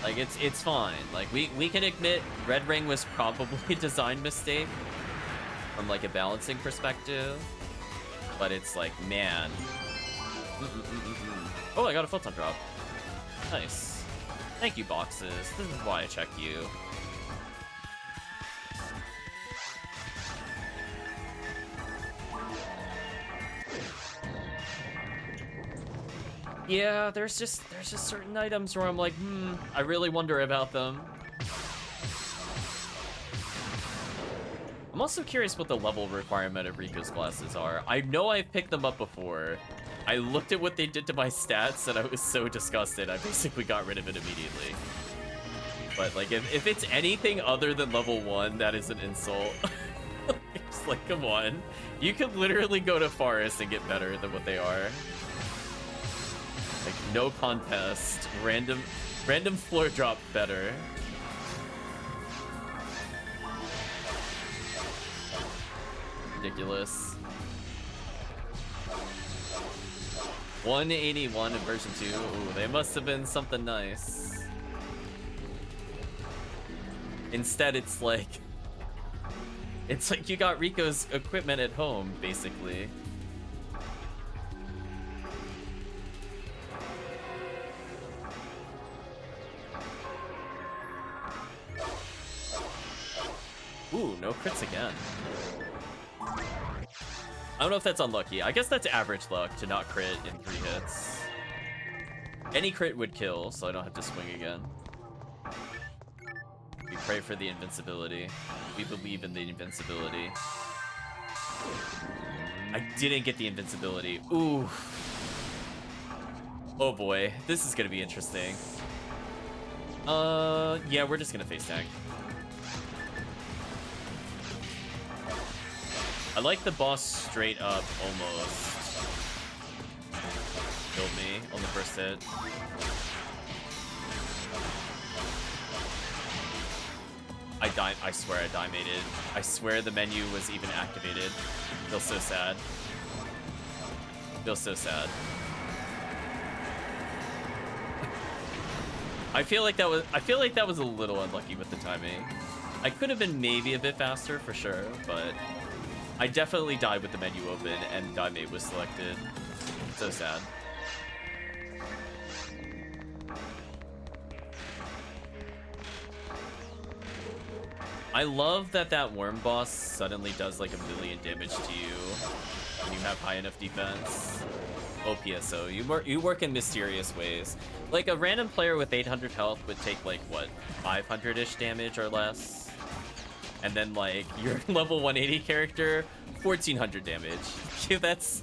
Like, it's fine. Like, we can admit Red Ring was probably a design mistake from, like, a balancing perspective. But it's like, man... Oh, I got a photon drop. Nice. Thank you, boxes. This is why I check you. Yeah, there's just certain items where I'm like, I really wonder about them. I'm also curious what the level requirement of Rico's glasses are. I know I've picked them up before. I looked at what they did to my stats and I was so disgusted, I basically got rid of it immediately. But like, if it's anything other than level 1, that is an insult. It's like, come on. You could literally go to Forest and get better than what they are. Like, no contest. Random floor drop better. Ridiculous. 181 in version 2. Ooh, they must have been something nice. Instead, it's like you got Rico's equipment at home, basically. Ooh, no crits again. I don't know if that's unlucky. I guess that's average luck to not crit in 3 hits. Any crit would kill, so I don't have to swing again. We pray for the invincibility. We believe in the invincibility. I didn't get the invincibility. Ooh. Oh boy, this is gonna be interesting. Yeah, we're just gonna face tank. I like the boss straight up almost killed me on the first hit. I swear I dimated. I swear the menu was even activated. Feels so sad. Feels so sad. I feel like that was a little unlucky with the timing. I could have been maybe a bit faster for sure, but I definitely died with the menu open and dimate was selected. So sad. I love that worm boss suddenly does like 1,000,000 damage to you when you have high enough defense. Oh, PSO, you work in mysterious ways. Like a random player with 800 health would take like what, 500-ish damage or less, and then like your level 180 character, 1,400 damage. That's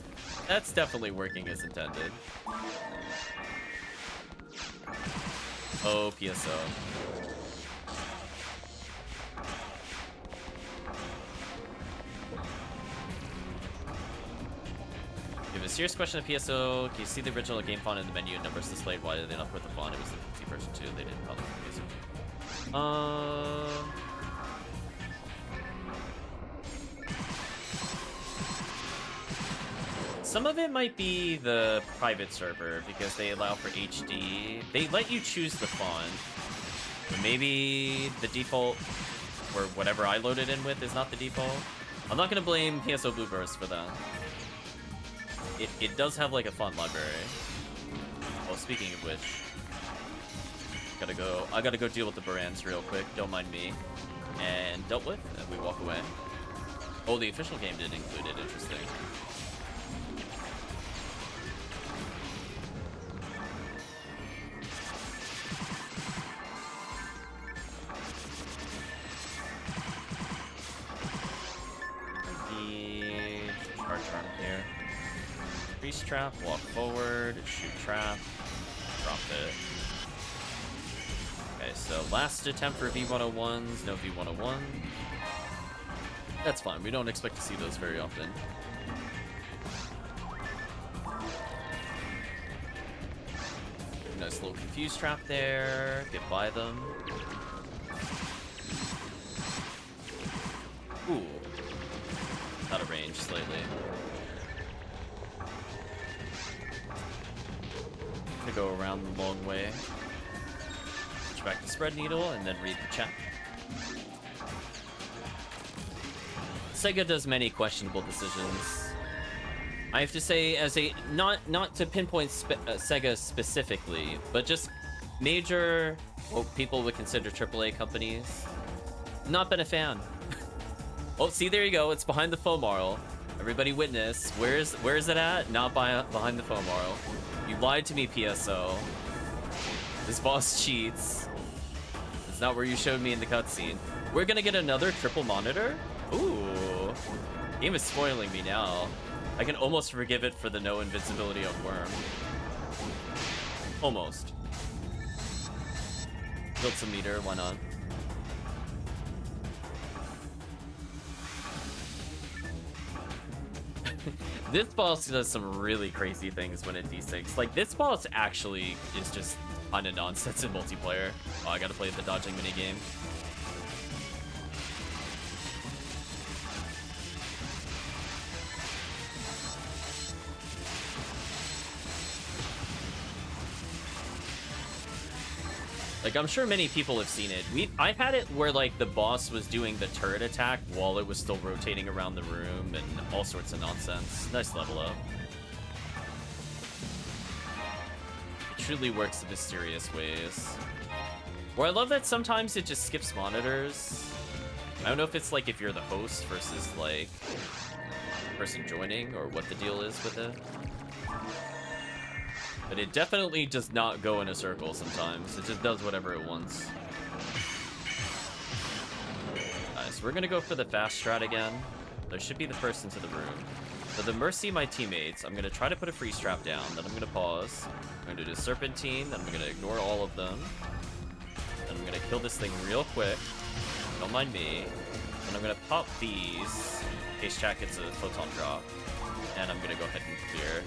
definitely working as intended. Oh, PSO. You have a serious question of PSO. Can you see the original game font in the menu and numbers displayed? Why did they not put the font? It was the PC version too. They didn't bother with PSO. Some of it might be the private server because they allow for HD. They let you choose the font. But maybe the default or whatever I loaded in with is not the default. I'm not going to blame PSO Blueburst for that. It does have like a font library. Oh, speaking of which, I gotta go deal with the Barans real quick. Don't mind me. And dealt with, and we walk away. Oh, the official game did include it. Interesting. Charm here. Freeze trap, walk forward, shoot trap, drop it. Okay, so last attempt for V101s, no V101. That's fine, we don't expect to see those very often. Nice little confuse trap there, get by them. Ooh. Out of range slightly. Gonna go around the long way. Switch back to spread needle and then read the chat. Sega does many questionable decisions. I have to say, as a not to pinpoint Sega specifically, but just major what people would consider AAA companies. Not been a fan. Oh, see, there you go. It's behind the foam marl. Everybody witness. Where is it at? Not behind the foam marl. You lied to me, PSO. This boss cheats. It's not where you showed me in the cutscene. We're gonna get another triple monitor? Ooh. Game is spoiling me now. I can almost forgive it for the no invincibility on Worm. Almost. Built some meter, why not? This boss does some really crazy things when it desyncs. Like, this boss actually is just kind of nonsense in multiplayer. Oh, I gotta play the dodging minigame. Like, I'm sure many people have seen it. I've had it where, like, the boss was doing the turret attack while it was still rotating around the room and all sorts of nonsense. Nice level up. It truly works in mysterious ways. Where I love that sometimes it just skips monitors. I don't know if it's, like, if you're the host versus, like, the person joining or what the deal is with it. But it definitely does not go in a circle sometimes. It just does whatever it wants. Nice. We're gonna go for the fast strat again. There should be the person to the room. For the mercy of my teammates, I'm gonna try to put a freeze trap down. Then I'm gonna pause. I'm gonna do a serpentine. Then I'm gonna ignore all of them. Then I'm gonna kill this thing real quick. Don't mind me. And I'm gonna pop these in case chat gets a photon drop. And I'm gonna go ahead and clear.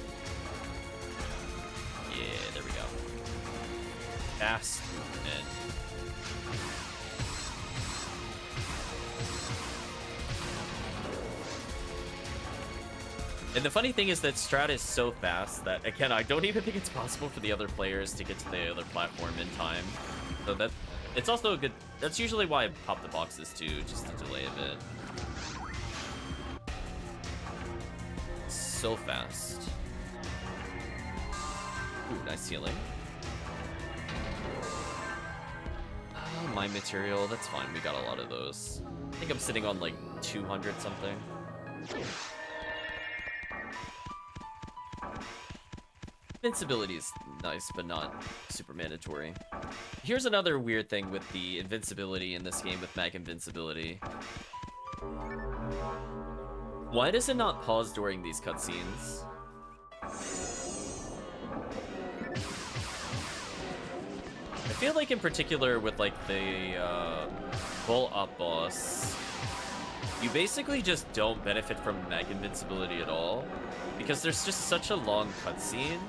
Yeah, there we go. Fast movement. And the funny thing is that Strat is so fast that, again, I don't even think it's possible for the other players to get to the other platform in time. So that, it's also a good, that's usually why I pop the boxes too, just to delay a bit. So fast. Ooh, nice healing. My material, that's fine, we got a lot of those. I think I'm sitting on like 200 something. Invincibility is nice, but not super mandatory. Here's another weird thing with the invincibility in this game with mag invincibility. Why does it not pause during these cutscenes? I feel like in particular with like the full up boss, you basically just don't benefit from mag invincibility at all, because there's just such a long cutscene,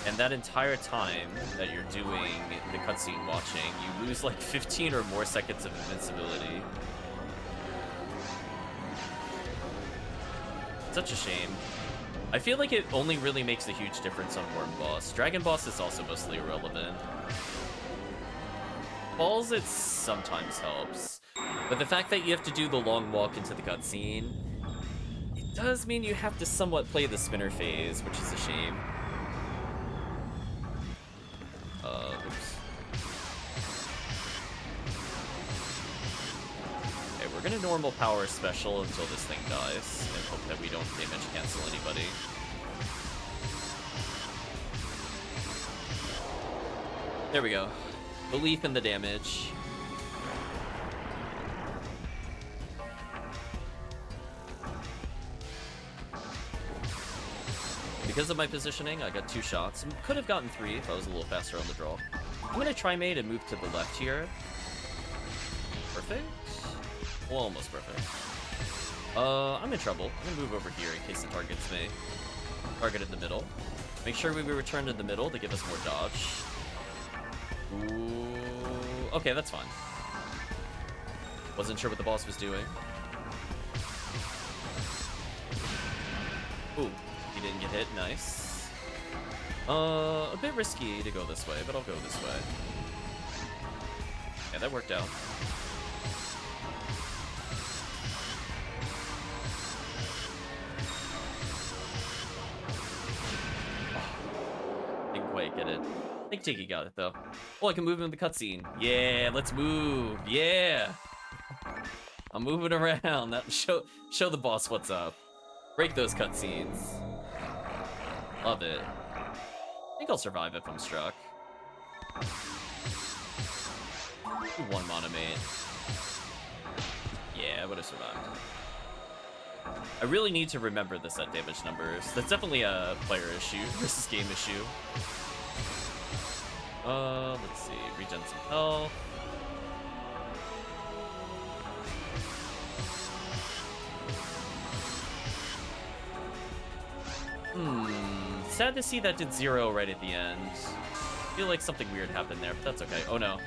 and that entire time that you're doing the cutscene watching, you lose like 15 or more seconds of invincibility. Such a shame. I feel like it only really makes a huge difference on Worm Boss. Dragon Boss is also mostly irrelevant. Balls, it sometimes helps. But the fact that you have to do the long walk into the cutscene, it does mean you have to somewhat play the spinner phase, which is a shame. Oops. Okay, we're gonna normal power special until this thing dies, and hope that we don't damage cancel anybody. There we go. Belief in the damage. Because of my positioning, I got 2 shots. Could have gotten 3 if I was a little faster on the draw. I'm gonna trimate and move to the left here. Perfect? Well, almost perfect. I'm in trouble. I'm gonna move over here in case it targets me. Target in the middle. Make sure we return to the middle to give us more dodge. Ooh, okay, that's fine. Wasn't sure what the boss was doing. Ooh, he didn't get hit, nice. A bit risky to go this way, but I'll go this way. Yeah, that worked out. Oh, didn't quite get it. I think Tiggy got it though. Oh, I can move him in the cutscene. Yeah, let's move. Yeah. I'm moving around. That show the boss what's up. Break those cutscenes. Love it. I think I'll survive if I'm struck. 1 mana mate. Yeah, I would have survived. I really need to remember the set damage numbers. That's definitely a player issue versus game issue. Let's see, regen some health. Sad to see that did 0 right at the end. I feel like something weird happened there, but that's okay. Oh no.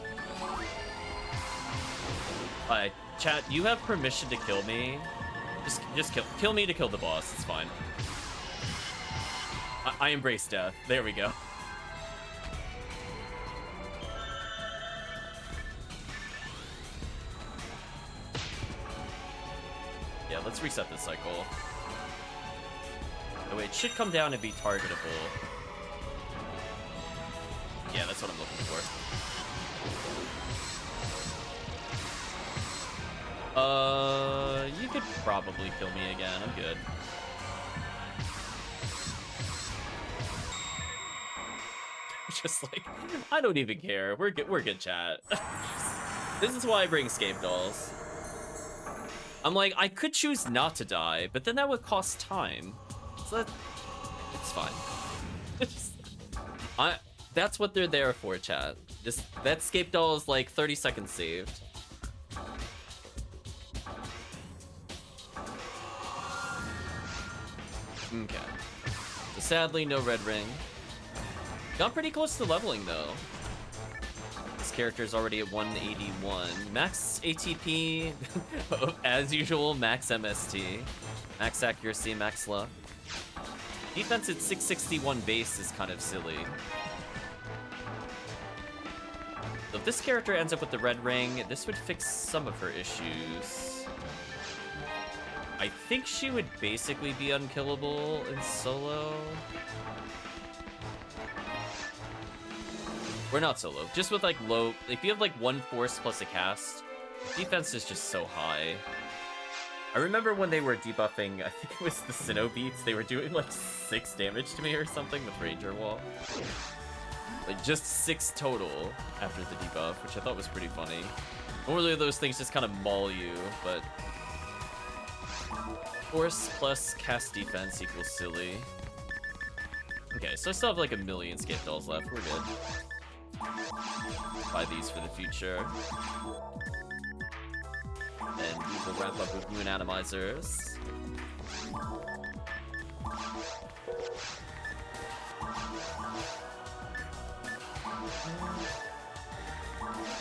Alright, chat, you have permission to kill me. Just kill me to kill the boss, it's fine. I embrace death. There we go. Yeah, let's reset this cycle. Oh wait, it should come down and be targetable. Yeah, that's what I'm looking for. You could probably kill me again. I'm good. Just like, I don't even care. We're good, chat. This is why I bring Scape Dolls. I'm like, I could choose not to die, but then that would cost time. So it's fine. That's what they're there for, chat. That Scape Doll is like 30 seconds saved. Okay. So sadly, no red ring. Got pretty close to leveling though. This character's already at 181. Max ATP, as usual, max MST. Max accuracy, max luck. Defense at 661 base is kind of silly. So if this character ends up with the red ring, this would fix some of her issues. I think she would basically be unkillable in solo. Or not solo, just with like low, if you have like 1 force plus a cast, defense is just so high. I remember when they were debuffing, I think it was the Sinnoh beats, they were doing like 6 damage to me or something with Ranger Wall. Like just 6 total after the debuff, which I thought was pretty funny. Normally those things just kind of maul you, but force plus cast defense equals silly. Okay, so I still have like 1 million Scape Dolls left, we're good. Buy these for the future. And we will wrap up with Moon Atomizers.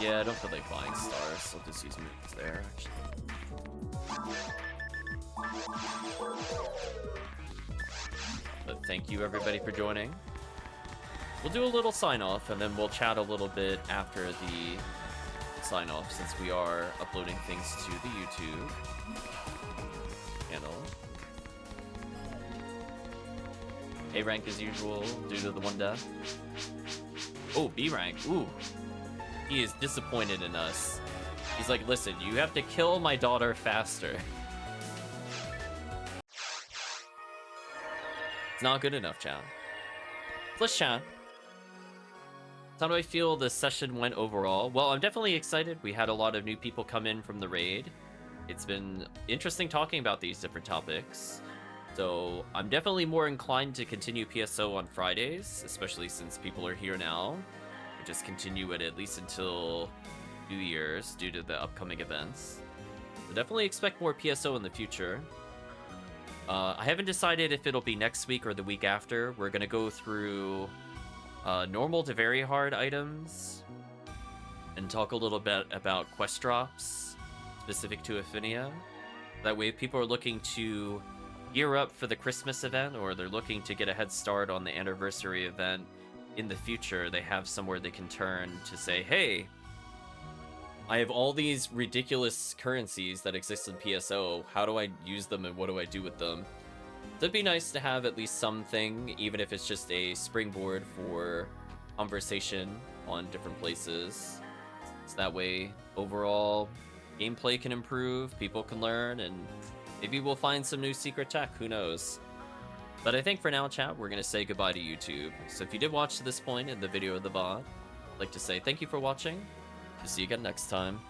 Yeah, I don't feel like buying stars. I'll just use moons there, actually. But thank you, everybody, for joining. We'll do a little sign-off, and then we'll chat a little bit after the sign-off, since we are uploading things to the YouTube channel. A rank as usual, due to the 1 death. Oh, B rank. Ooh. He is disappointed in us. He's like, listen, you have to kill my daughter faster. It's not good enough, chat. Let's chat. How do I feel the session went overall? Well, I'm definitely excited. We had a lot of new people come in from the raid. It's been interesting talking about these different topics. So I'm definitely more inclined to continue PSO on Fridays, especially since people are here now. We just continue it at least until New Year's due to the upcoming events. So definitely expect more PSO in the future. I haven't decided if it'll be next week or the week after. We're going to go through normal to very hard items and talk a little bit about quest drops specific to Ephinea. That way, if people are looking to gear up for the Christmas event, or they're looking to get a head start on the anniversary event in the future, they have somewhere they can turn to say, hey, I have all these ridiculous currencies that exist in PSO. How do I use them and what do I do with them? So it'd be nice to have at least something, even if it's just a springboard for conversation on different places. So that way, overall, gameplay can improve, people can learn, and maybe we'll find some new secret tech, who knows. But I think for now, chat, we're going to say goodbye to YouTube. So if you did watch to this point in the video of the VOD, I'd like to say thank you for watching. See you again next time.